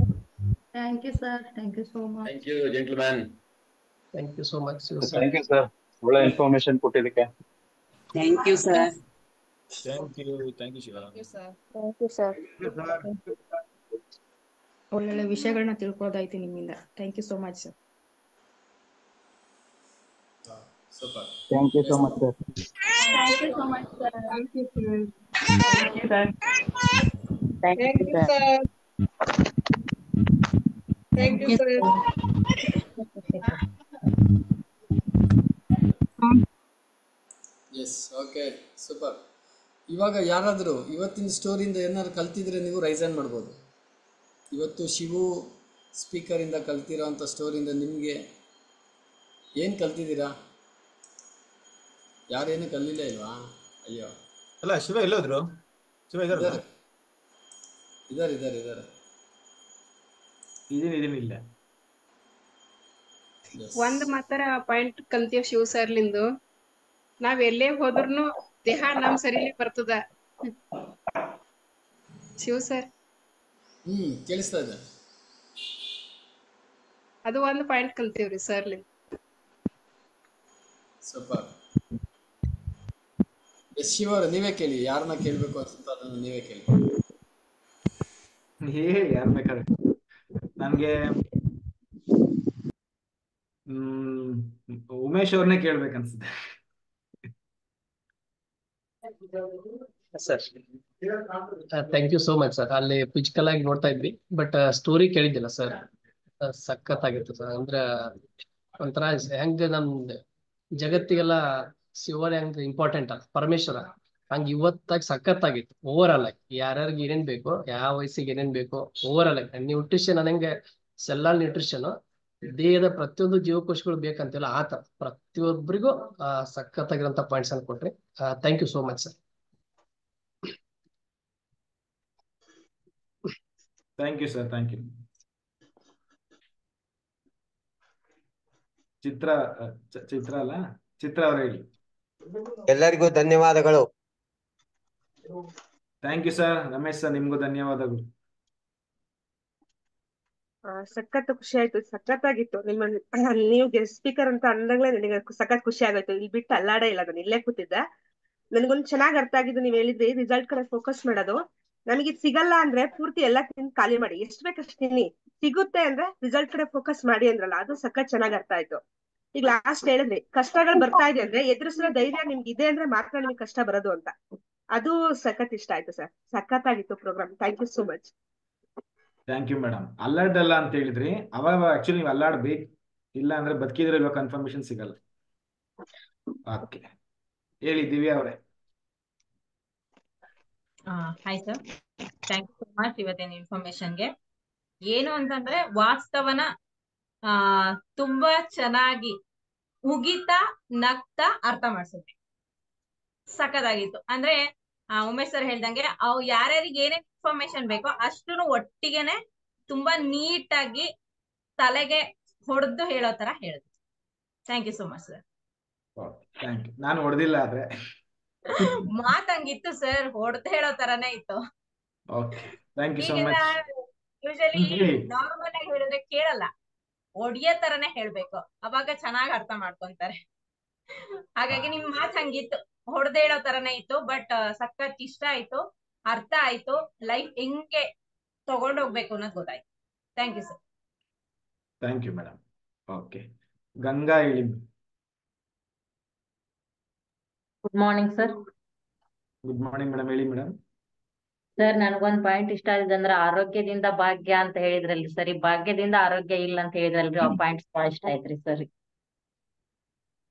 Speaker 6: Thank you, sir. Thank you so much.
Speaker 4: Thank you gentleman.
Speaker 8: Thank you so much sir.
Speaker 9: Thank you sir, ಒಳ್ಳೆ ಇನ್ಫಾರ್ಮೇಶನ್ ಕೊಟ್ಟಿದ್ದಕ್ಕೆ.
Speaker 10: Thank you sir.
Speaker 3: Thank you Shiva.
Speaker 6: Thank you, sir.
Speaker 7: Thank you, sir.
Speaker 6: ಒಳ್ಳೊಳ್ಳೆ ವಿಷಯಗಳನ್ನ ತಿಳ್ಕೊಳ್ಳೋದಾಯ್ತು ನಿಮ್ಮಿಂದ. Thank you so much sir.
Speaker 2: Super.
Speaker 9: Thank you so much sir.
Speaker 6: Thank you so much, sir.
Speaker 5: Thank you, sir. Thank you, sir.
Speaker 6: Thank you, sir.
Speaker 2: Yes, okay, super. ಇವಾಗ ಯಾರಾದರೂ ಇವತ್ತಿನ ಸ್ಟೋರಿಯಿಂದ ಏನಾದ್ರು ಕಲ್ತಿದ್ರೆ ನೀವು ರೈಸ್ ಹ್ಯಾಂಡ್ ಮಾಡ್ಬೋದು. ಇವತ್ತು ಶಿವು ಸ್ಪೀಕರಿಂದ ಕಲ್ತಿರೋ ಅಂಥ ಸ್ಟೋರಿಯಿಂದ ನಿಮಗೆ ಏನು ಕಲ್ತಿದ್ದೀರಾ? ಯಾರೇನು ಕಲಿಲ್ಲ ಇಲ್ವಾ? ಅಯ್ಯೋ,
Speaker 3: ಅಲ್ಲ ಶಿವ ಎಲ್ಲೋದ್ರು? ಶಿವ ಇದಾರಲ್ಲ?
Speaker 2: ಇದ್ದಾರೆ ಇದ್ದಾರೆ ಇದ್ದಾರೆ.
Speaker 1: ಇದೀನಿ ಇಲ್ಲ.
Speaker 11: ಒಂದ್ ಮಾತ್ರ ಪಾಯಿಂಟ್ ಕಲ್ತೀವ್ ಶಿವ್ ಸರ್ಲಿಂದು, ನಾವ್ ಎಲ್ಲೇ ಹೋದ್ರುನು ದೇಹ ನಮ್ ಸರಿಲಿ ಬರ್ತದ. ಶಿವ್ ಸರ್
Speaker 2: ಕೇಳಿಸ್ತಾ ಇದೆ.
Speaker 11: ಅದು ಒಂದ್ ಪಾಯಿಂಟ್ ಕಲ್ತೀವ್ರಿ ಸರ್ಲಿಂದ.
Speaker 2: ಸೂಪರ್. ಎಸ್ ಶಿವ ಅವ್ರೆ, ನೀವೇ ಕೇಳಿ, ಯಾರನ್ನ ಕೇಳಬೇಕು ಅನ್ಸುತ್ತೋ ಅದನ್ನು ನೀವೇ ಕೇಳಿ.
Speaker 1: ಹೇಳಿ ಯಾರು ಬೇಕಾದ್ರೆ. ನನ್ಗೆ ಉಮೇಶ್ ಅವ್ರನ್ನೇ ಕೇಳ್ಬೇಕನ್ಸುತ್ತೆ.
Speaker 8: Sir thank you so much sir. ಅಲ್ಲಿ ಫಿಸಿಕಲ್ ಆಗಿ ನೋಡ್ತಾ ಇದ್ವಿ, ಬಟ್ ಸ್ಟೋರಿ ಕೇಳಿದ್ದಿಲ್ಲ ಸರ್. ಸಖತ್ತಾಗಿತ್ತು ಸರ್. ಅಂದ್ರೆ ಒಂಥರ ಹೆಂಗ್ ನಮ್ ಜಗತ್ತಿಗೆಲ್ಲ ಶಿವರ್ ಹೆಂಗ್ ಇಂಪಾರ್ಟೆಂಟ್ ಅಲ್ಲ, ಪರಮೇಶ್ವರ ಹಂಗ ಇವತ್ತಾಗಿ ಸಖತ್ತಾಗಿತ್ತು. ಓವರ್ ಆಲ್ ಆಗಿ ಯಾರ್ಯಾರಿಗೆ ಏನೇನ್ ಬೇಕು, ಯಾವ ವಯಸ್ಸಿಗೆ ಏನೇನ್ ಬೇಕು, ಓವರ್ ಆಲ್ ಆಗಿ ನ್ಯೂಟ್ರಿಷನ್ ಅನ್ನಂಗೆ ಸೆಲ್ಲಾರ್ ನ್ಯೂಟ್ರಿಷನ್ ದೇಹದ ಪ್ರತಿಯೊಂದು ಜೀವಕೋಶಗಳು ಬೇಕಂತಿಲ್ಲ, ಆತ ಪ್ರತಿಯೊಬ್ಬರಿಗೂ ಸಖತ್ತಾಗಿರೋಂಥ ಪಾಯಿಂಟ್ಸ್ ಅನ್ನು ಕೊಟ್ರಿ. Thank you so much sir.
Speaker 1: Thank you sir, thank you. Chitra ಅಲ್ಲ, ಚಿತ್ರ ಅವ್ರು ಹೇಳಿ.
Speaker 12: ಎಲ್ಲರಿಗೂ ಧನ್ಯವಾದಗಳು.
Speaker 1: Thank you sir. Ramesh sir, ನಿಮ್ಗೂ ಧನ್ಯವಾದಗಳು.
Speaker 13: ಸಖತ್ ಖುಷಿ ಆಯ್ತು, ಸಖತ್ತಾಗಿತ್ತು. ನೀವು ಗೆಸ್ಟ್ ಸ್ಪೀಕರ್ ಅಂತ ಅಂದಾಗ್ಲೇ ನನಗೆ ಸಖತ್ ಖುಷಿ ಆಗೋಯ್ತು. ಇಲ್ಲಿ ಬಿಟ್ಟು ಅಲ್ಲಾಡೇ ಇಲ್ಲ, ನಾನು ಇಲ್ಲೇ ಕೂತಿದ್ದೆ. ನನ್ಗೊಂದು ಚೆನ್ನಾಗ್ ಅರ್ಥ ಆಗಿದ್ದು, ನೀವ್ ಹೇಳಿದ್ರಿ ರಿಸಲ್ಟ್ ಕಡೆ ಫೋಕಸ್ ಮಾಡೋದು. ನಮಗೆ ಸಿಗಲ್ಲ ಅಂದ್ರೆ ಪೂರ್ತಿ ಎಲ್ಲಾ ತಿಂದು ಖಾಲಿ ಮಾಡಿ, ಎಷ್ಟ್ ಬೇಕಷ್ಟು ತಿನ್ನಿ, ಸಿಗುತ್ತೆ ಅಂದ್ರೆ ರಿಸಲ್ಟ್ ಕಡೆ ಫೋಕಸ್ ಮಾಡಿ ಅಂದ್ರಲ್ಲ, ಅದು ಸಖತ್ ಚೆನ್ನಾಗ್ ಅರ್ಥ ಆಯ್ತು. ಈಗ ಲಾಸ್ಟ್ ಹೇಳಿದ್ರಿ ಕಷ್ಟಗಳು ಬರ್ತಾ ಇದೆ ಅಂದ್ರೆ ಎದುರಿಸೋ ಧೈರ್ಯ ನಿಮ್ಗೆ ಇದೆ ಅಂದ್ರೆ ಮಾತ್ರ ನಿಮ್ಗೆ ಕಷ್ಟ ಬರೋದು ಅಂತ. ಅದು ಸಖತ್ ಇಷ್ಟ ಆಯ್ತು ಸರ್. ಸಖತ್ತಾಗಿತ್ತು programme. Thank you so much.
Speaker 1: Thank you madam. ಅಲ್ಲಾಡಲ್ಲ ಅಂತ ಹೇಳಿದ್ರಿ, ಅವಾಗ ಆಕ್ಚುಲಿ ನೀವು ಅಲ್ಲಾಡ್ಬೇಕು, ಇಲ್ಲ ಅಂದ್ರೆ ಬದುಕಿದ್ರೆ ಇವಾಗ ಕನ್ಫರ್ಮೇಶನ್ ಸಿಗಲ್ಲ. ಓಕೆ, ಹೇಳಿ ದಿವ್ಯಾ ಅವರೇ.
Speaker 5: Hi sir, thank you so much ಇವತ್ತಿನ ಇನ್ಫಾರ್ಮೇಶನ್ಗೆ. ಏನು ಅಂತಂದ್ರೆ ವಾಸ್ತವನ ತುಂಬಾ ಚೆನ್ನಾಗಿ ಉಗಿತಾ ನಗ್ತಾ ಅರ್ಥ ಮಾಡ್ಸಿದ್ವಿ. ಸಖತ್ತಾಗಿತ್ತು. ಅಂದ್ರೆ ಉಮೇಶ್ ಸರ್ ಹೇಳ್ದಂಗೆ ಅವು ಯಾರ್ಯಾರಿಗೆ ಏನೇನ್ ಇನ್ಫಾರ್ಮೇಶನ್ ಬೇಕೋ ಅಷ್ಟನ್ನು ಒಟ್ಟಿಗೆನೆ ತುಂಬಾ ನೀಟಾಗಿ ತಲೆಗೆ ಹೊಡೆದು ಹೇಳೋ ತರ ಹೇಳಿದ್ವಿ. Thank you so much sir.
Speaker 1: Thank you. ನಾನು ಹೊಡೆದಿಲ್ಲ ಆದ್ರೆ
Speaker 5: ಮಾತಂಗಿತ್ತು ಸರ್, ಹೊಡೆದು ಹೇಳೋ ತರಾನೇ ಇತ್ತು.
Speaker 1: Okay, thank you so much.
Speaker 5: Usually normal ಆಗಿ ಹೇಳಿದ್ರೆ ಕೇಳಲ್ಲ, ಒಡಿಯೋ ತರನೇ ಹೇಳ್ಬೇಕು, ಅವಾಗ ಚೆನ್ನಾಗಿ ಅರ್ಥ ಮಾಡ್ಕೊಂತಾರೆ. ಹಾಗಾಗಿ ನಿಮ್ ಮಾತು ಹಂಗಿತ್ತು, ಹೊಡೆದು ಹೇಳೋ ತರನೇ ಇತ್ತು. ಬಟ್ ಸಖತ್ ಇಷ್ಟ ಆಯ್ತು, ಅರ್ಥ ಆಯ್ತು, ಲೈಫ್ ಹೆಂಗೆ ತಗೊಂಡೋಗ್ಬೇಕು ಅನ್ನೋದು ಗೊತ್ತಾಯ್ತು. Thank you sir.
Speaker 1: Thank you madam. Okay, Ganga ಹೇಳಿ.
Speaker 5: Good morning sir.
Speaker 1: Good morning madam, ಹೇಳಿ ಮೇಡಮ್.
Speaker 5: ಸರ್, ನನಗೊಂದ್ ಪಾಯಿಂಟ್ ಇಷ್ಟ ಆಗಿದೆ ಅಂದ್ರೆ ಆರೋಗ್ಯದಿಂದ ಭಾಗ್ಯ ಅಂತ ಹೇಳಿದ್ರಲ್ರಿ ಸರಿ, ಭಾಗ್ಯದಿಂದ ಆರೋಗ್ಯ ಇಲ್ಲ ಅಂತ ಹೇಳಿದ್ರಲ್ರಿ, ಆ ಪಾಯಿಂಟ್ ಬಹಳ ಇಷ್ಟ ಆಯ್ತ್ರಿ ಸರಿ.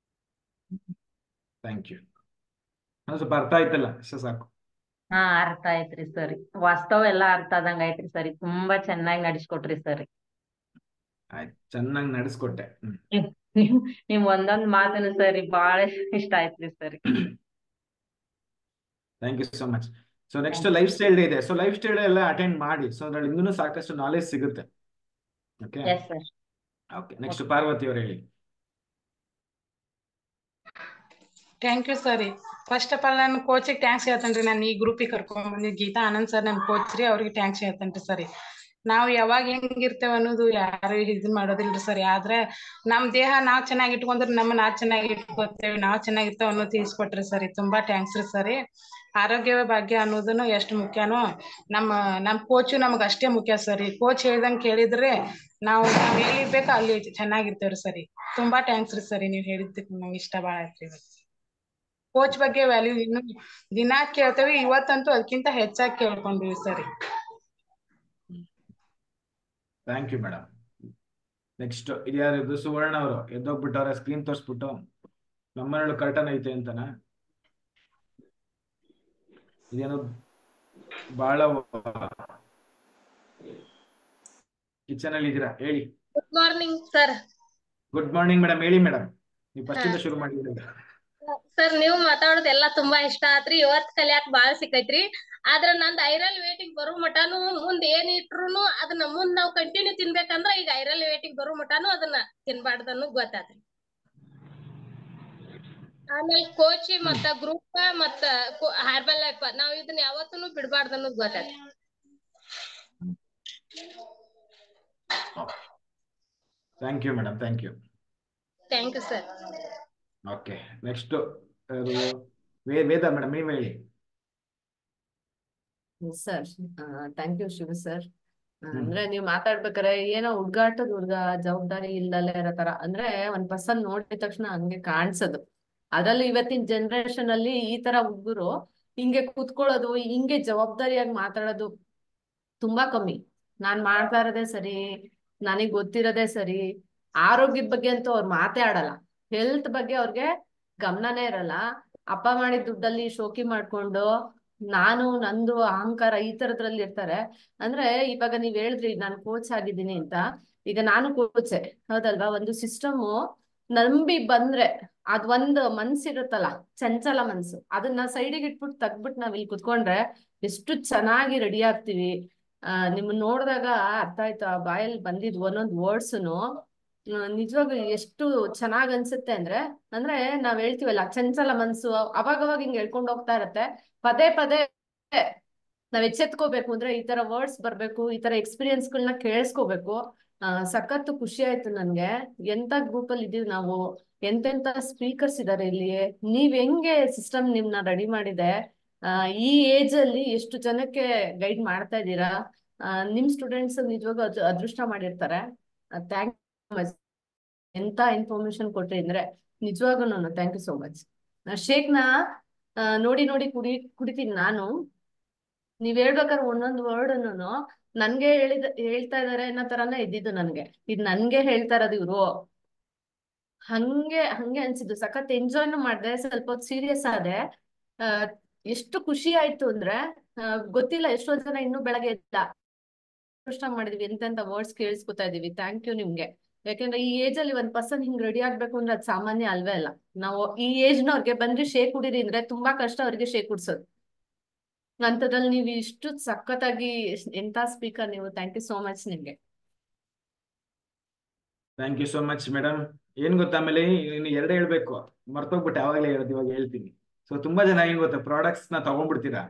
Speaker 1: Thank you. ಸ್ವಲ್ಪ ಅರ್ಥ ಆಯ್ತಲ್ಲ, ಅಷ್ಟೇ ಸಾಕು.
Speaker 5: ಹಾ, ಅರ್ಥ ಆಯ್ತ್ರಿ ಸರಿ. ವಾಸ್ತವ ಎಲ್ಲಾ ಅರ್ಥ ಆದಂಗ ಆಯ್ತ್ರಿ ಸರಿ. ತುಂಬಾ ಚೆನ್ನಾಗಿ ನಡೆಸ್ಕೊಟ್ರಿ ಸರಿ.
Speaker 1: ಆಯ್ತು, ಚೆನ್ನಾಗಿ ನಡೆಸ್ಕೊಟ್ಟೆ.
Speaker 5: ನಿಮ್ ಒಂದೊಂದ್ ಮಾತನ್ನು ಸರಿ ಬಹಳ ಇಷ್ಟ ಆಯ್ತ್ರಿ ಸರಿ.
Speaker 1: Thank you so much. So next life style ಇದೆ. ಸೊ ಲೈಫ್ ಸ್ಟೈಲ್ ಎಲ್ಲ ಅಟೆಂಡ್ ಮಾಡಿ, ಸೊ ಅದ್ರಲ್ಲಿ ಇನ್ನೂ ಸಾಕಷ್ಟು ನಾಲೆಜ್ ಸಿಗುತ್ತೆ. ಓಕೆ ಓಕೆ, ನೆಕ್ಸ್ಟ್ ಪಾರ್ವತಿ ಅವರು ಹೇಳಿ.
Speaker 6: Thank you sir.
Speaker 14: First of all ನಾನು ಕೋಚಿಗೆ ಥ್ಯಾಂಕ್ಸ್ ಹೇಳ್ತೇನ್ರಿ. ನಾನು ಈ ಗ್ರೂಪಿಗೆ ಕರ್ಕೊಂಡ್ ಬಂದಿ ಗೀತಾ ಆನಂದ್ ಸರ್ ನನ್ ಕೋಚ್ ರೀ, ಅವ್ರಿಗೆ ಥ್ಯಾಂಕ್ಸ್ ಹೇಳ್ತೇನ್ರಿ ಸರಿ. ನಾವ್ ಯಾವಾಗ ಹೆಂಗಿರ್ತೇವೆ ಅನ್ನೋದು ಯಾರು ಇದನ್ ಮಾಡೋದಿಲ್ರಿ ಸರಿ. ಆದ್ರೆ ನಮ್ ದೇಹ ನಾವ್ ಚೆನ್ನಾಗಿ ಇಟ್ಕೊಂಡ್ರೆ ನಾವ್ ಚೆನ್ನಾಗಿ ಇಟ್ಕೋತೇವೆ, ನಾವ್ ಚೆನ್ನಾಗಿರ್ತೇವೆ ಅನ್ನೋದು ತಿಳಿಸ್ಕೊಟ್ರಿ ಸರಿ. ತುಂಬಾ ಥ್ಯಾಂಕ್ಸ್ ರೀ ಸರಿ. ಆರೋಗ್ಯವೇ ಭಾಗ್ಯ ಅನ್ನೋದನ್ನು ಎಷ್ಟು ಮುಖ್ಯನೋ ನಮ್ ಕೋಚು ನಮಗ್ ಅಷ್ಟೇ ಮುಖ್ಯ ಸರಿ. ಕೋಚ್ ಹೇಳ್ದಂಗ್ ಕೇಳಿದ್ರೆ ನಾವ್ ಎಲ್ಲಿರ್ಬೇಕೋ ಅಲ್ಲಿ ಚೆನ್ನಾಗಿರ್ತೇವ್ರಿ ಸರಿ. ತುಂಬಾ ಥ್ಯಾಂಕ್ಸ್ ರೀ ಸರಿ. ನೀವ್ ಹೇಳಿದ್ದಕ್ಕೆ ನಂಗೆ ಇಷ್ಟ ಬಾಳ ಆಯ್ತ್ರಿ. ಕೋಚ್ ಬಗ್ಗೆ ವ್ಯಾಲ್ಯೂ ಇನ್ನು ದಿನಾ ಕೇಳ್ತೇವೆ, ಇವತ್ತಂತೂ ಅದಕ್ಕಿಂತ ಹೆಚ್ಚಾಗಿ ಕೇಳ್ಕೊಂಡ್ವಿ ಸರಿ.
Speaker 1: Thank you madam. ನೆಕ್ಸ್ಟ್ ಇದ್ಯಾರು ಸುವರ್ಣ ಅವರು ಎದ್ದೋಗ್ಬಿಟ್ಟವ್ರೆ, ಸ್ಕ್ರೀನ್ ತೋರಿಸ್ಬಿಟ್ಟು ನಮ್ಮನೇಳು ಕರ್ಟನ್ ಐತೆ ಅಂತನ. ಇದೇನೋ ಬಹಳ ಕಿಚನ್ ಅಲ್ಲಿ ಇದೀರಾ, ಹೇಳಿ.
Speaker 15: Good morning sir.
Speaker 1: Good morning madam, ಹೇಳಿ ಮೇಡಮ್. ನೀವು ಫಸ್ಟ್ ಇಂದ ಶುರು ಮಾಡಿದ್ರಿ.
Speaker 15: ಸರ್ ನೀವು ಮಾತಾಡೋದು ಎಲ್ಲಾ ತುಂಬಾ ಇಷ್ಟ ಆತ್ರಿ. ಇವತ್ ಕಲಿಯಾಕ್ ಬಾಳ ಸಿಕ್ಕೈತ್ರಿ. ಆದ್ರ ನಂದ್ ಐರಲ್ ವೇಟಿಂಗ್ ಬರೋ ಮಟಾನು ಮುಂದ್ ಏನ್ ಇಟ್ರುನು ಅದನ್ನ ಮುಂದ್ ನಾವ್ ಕಂಟಿನ್ಯೂ ತಿನ್ಬೇಕಂದ್ರ ಈಗ ಐರಲ್ ವೇಟಿಂಗ್ ಬರೋ ಮಟಾನು ಅದನ್ನ ತಿನ್ಬಾರ್ದು ಅನ್ನೋದು ಗೊತ್ತಾತ್ರಿ. ಆಮೇಲೆ ಕೋಚಿ ಮತ್ತ ಗ್ರೂಪ್ ಮತ್ತ ಹಾರ್ಬಲ್ ಲೈಫ್ ನಾವ್ ಇದನ್ನ ಯಾವತ್ತೂ ಬಿಡ್ಬಾರ್ದು ಅನ್ನೋದು ಗೊತ್ತಾತ್ರಿ.
Speaker 1: Thank you madam, thank you.
Speaker 15: Thank you sir.
Speaker 1: Okay, next Veda madam, ನೀವು ಹೇಳಿ.
Speaker 16: Sir thank you Shiva sir. ಅಂದ್ರೆ ನೀವ್ ಮಾತಾಡ್ಬೇಕಾರೆ ಏನೋ ಹುಡ್ಗಾಟದ ಜವಾಬ್ದಾರಿ ಇಲ್ದಲ್ಲೇ ಇರೋ ತರ, ಅಂದ್ರೆ ಒಂದ್ ಪರ್ಸನ್ ನೋಡಿದ ತಕ್ಷಣ ಹಂಗೆ ಕಾಣಿಸೋದು. ಅದ್ರಲ್ಲಿ ಇವತ್ತಿನ ಜನರೇಷನ್ ಅಲ್ಲಿ ಈ ತರ ಹುಡುಗರು ಹಿಂಗೆ ಕೂತ್ಕೊಳ್ಳೋದು, ಹಿಂಗೆ ಜವಾಬ್ದಾರಿಯಾಗಿ ಮಾತಾಡೋದು ತುಂಬಾ ಕಮ್ಮಿ. ನಾನ್ ಮಾಡ್ತಾ ಇರೋದೇ ಸರಿ, ನನಗ್ ಗೊತ್ತಿರೋದೇ ಸರಿ. ಆರೋಗ್ಯದ ಬಗ್ಗೆ ಅಂತೂ ಅವ್ರು ಮಾತೇ ಆಡಲ್ಲ. ಹೆಲ್ತ್ ಬಗ್ಗೆ ಅವ್ರಿಗೆ ಗಮನನೇ ಇರಲ್ಲ. ಅಪ್ಪ ಮಾಡಿದ ದುಡ್ಡಲ್ಲಿ ಶೋಕಿ ಮಾಡ್ಕೊಂಡು ನಾನು ನಂದು ಅಹಂಕಾರ ಈ ತರದ್ರಲ್ಲಿ ಇರ್ತಾರೆ. ಅಂದ್ರೆ ಇವಾಗ ನೀವ್ ಹೇಳಿದ್ರಿ ನಾನು ಕೋಚ್ ಆಗಿದ್ದೀನಿ ಅಂತ. ಈಗ ನಾನು ಕೋಚೆ ಹೌದಲ್ವಾ. ಒಂದು ಸಿಸ್ಟಮ್ ನಂಬಿ ಬಂದ್ರೆ ಅದೊಂದು ಮನ್ಸಿರುತ್ತಲ್ಲ, ಚಂಚಲ ಮನ್ಸು, ಅದನ್ನ ಸೈಡಿಗೆ ಇಟ್ಬಿಟ್ಟು ತೆಗ್ದ್ಬಿಟ್ಟು ನಾವ್ ಇಲ್ಲಿ ಕುತ್ಕೊಂಡ್ರೆ ಎಷ್ಟು ಚೆನ್ನಾಗಿ ರೆಡಿ ಆಗ್ತೀವಿ. ನಿಮ್ಮನ್ನ ನೋಡಿದಾಗ ಅರ್ಥ ಆಯ್ತು, ಆ ಬಾಯಲ್ಲಿ ಬಂದಿದ್ ಒಂದೊಂದ್ ವರ್ಡ್ಸ್ನು ನಿಜವಾಗ್ಲೂ ಎಷ್ಟು ಚೆನ್ನಾಗ್ ಅನ್ಸುತ್ತೆ ಅಂದ್ರೆ ನಾವ್ ಹೇಳ್ತೀವಲ್ಲ ಚಂಚಲ ಮನ್ಸು, ಅವಾಗವಾಗ ಹಿಂಗ್ ಹೇಳ್ಕೊಂಡ್ ಹೋಗ್ತಾ ಇರತ್ತೆ. ಪದೇ ಪದೇ ನಾವ್ ಎಚ್ಚೆತ್ಕೋಬೇಕು ಅಂದ್ರೆ ಈ ತರ ವರ್ಡ್ಸ್ ಬರ್ಬೇಕು, ಈ ತರ ಎಕ್ಸ್ಪೀರಿಯನ್ಸ್ ಗಳನ್ನ ಕೇಳಿಸ್ಕೋಬೇಕು. ಸಖತ್ತು ಖುಷಿ ಆಯ್ತು ನನ್ಗೆ. ಎಂತ ಗ್ರೂಪ್ ಅಲ್ಲಿ ಇದೀವಿ ನಾವು, ಎಂತೆಂತ ಸ್ಪೀಕರ್ಸ್ ಇದಾರೆ ಇಲ್ಲಿ. ನೀವ್ ಹೆಂಗೆ ಸಿಸ್ಟಮ್ ನಿಮ್ನ ರೆಡಿ ಮಾಡಿದೆ, ಈ ಏಜ್ ಅಲ್ಲಿ ಎಷ್ಟು ಜನಕ್ಕೆ ಗೈಡ್ ಮಾಡ್ತಾ ಇದ್ದೀರಾ. ನಿಮ್ ಸ್ಟೂಡೆಂಟ್ಸ್ ನಿಜವಾಗೂ ಅದೃಷ್ಟ ಮಾಡಿರ್ತಾರೆ. Thank you much. ಎಂತ ಇನ್ಫಾರ್ಮೇಶನ್ ಕೊಟ್ರಿ ಅಂದ್ರೆ ನಿಜವಾಗೂ ಥ್ಯಾಂಕ್ ಯು ಸೋ ಮಚ್. ಶೇಕ್ನ ನೋಡಿ ನೋಡಿ ಕುಡಿತೀನಿ ನಾನು. ನೀವ್ ಹೇಳ್ಬೇಕಾದ್ರೆ ಒಂದೊಂದು ವರ್ಡ್ ನನ್ಗೆ ಹೇಳ್ತಾ ಇದಾರೆ ಅನ್ನೋ ತರಾನೇ ಇದ್ದಿದ್ದು ನನ್ಗೆ. ಇದ್ ನನ್ಗೆ ಹೇಳ್ತಾ ಇರೋದು ಇವ್ರು, ಹಂಗೆ ಅನ್ಸಿದ್ದು. ಸಖತ್ ಎಂಜಾಯ್ನು ಮಾಡಿದೆ, ಸ್ವಲ್ಪ ಹೊತ್ತು ಸೀರಿಯಸ್ ಆದೆ. ಎಷ್ಟು ಖುಷಿ ಆಯ್ತು ಅಂದ್ರೆ ಗೊತ್ತಿಲ್ಲ ಎಷ್ಟೋ ಜನ ಇನ್ನೂ ಬೆಳಗ್ಗೆ ಎದ್ದ ಅದೃಷ್ಟ ಮಾಡಿದ್ವಿ, ಎಂತೆಂತ ವರ್ಡ್ಸ್ ಕೇಳಿಸ್ಕೊತಾ ಇದೀವಿ. ಥ್ಯಾಂಕ್ ಯು ನಿಮ್ಗೆ. ಯಾಕಂದ್ರೆ ಈ ಏಜ್ ಅಲ್ಲಿ ಒಂದ್ ಪರ್ಸನ್ ಹಿಂಗ್ ರೆಡಿ ಆಗ್ಬೇಕು ಅಂದ್ರೆ ಅದ್ ಸಾಮಾನ್ಯ ಅಲ್ವೇ ಅಲ್ಲ. ನಾವು ಈ ಏಜ್ ನವ್ರಿಗೆ ಬಂದ್ರೆ ಶೇಕ್ ಕುಡೀರಿ ಅಂದ್ರೆ ತುಂಬಾ ಕಷ್ಟ ಅವ್ರಿಗೆ ಶೇಕ್ ಕುಡ್ಸೋದು. ಅಂತದ್ರಲ್ಲಿ ನೀವು ಇಷ್ಟು ಸಖತ್ತಾಗಿ ಎಂತ ಸ್ಪೀಕರ್ ನೀವು. ಥ್ಯಾಂಕ್ ಯು ಸೋ ಮಚ್ ನಿಮ್ಗೆ.
Speaker 1: Thank you so much madam. ಏನ್ ಗೊತ್ತಾ, ಆಮೇಲೆ ಇನ್ನು ಎರಡೇ ಹೇಳ್ಬೇಕು, ಮರ್ತೋಗ್ಬಿಟ್ಟು ಯಾವಾಗಲೇ ಹೇಳೋದು, ಇವಾಗ ಹೇಳ್ತೀನಿ. ಸೊ ತುಂಬಾ ಜನ ಏನ್ ಗೊತ್ತಾ, ಪ್ರಾಡಕ್ಟ್ಸ್ ನ ತಗೊಂಡ್ಬಿಡ್ತೀರಾ,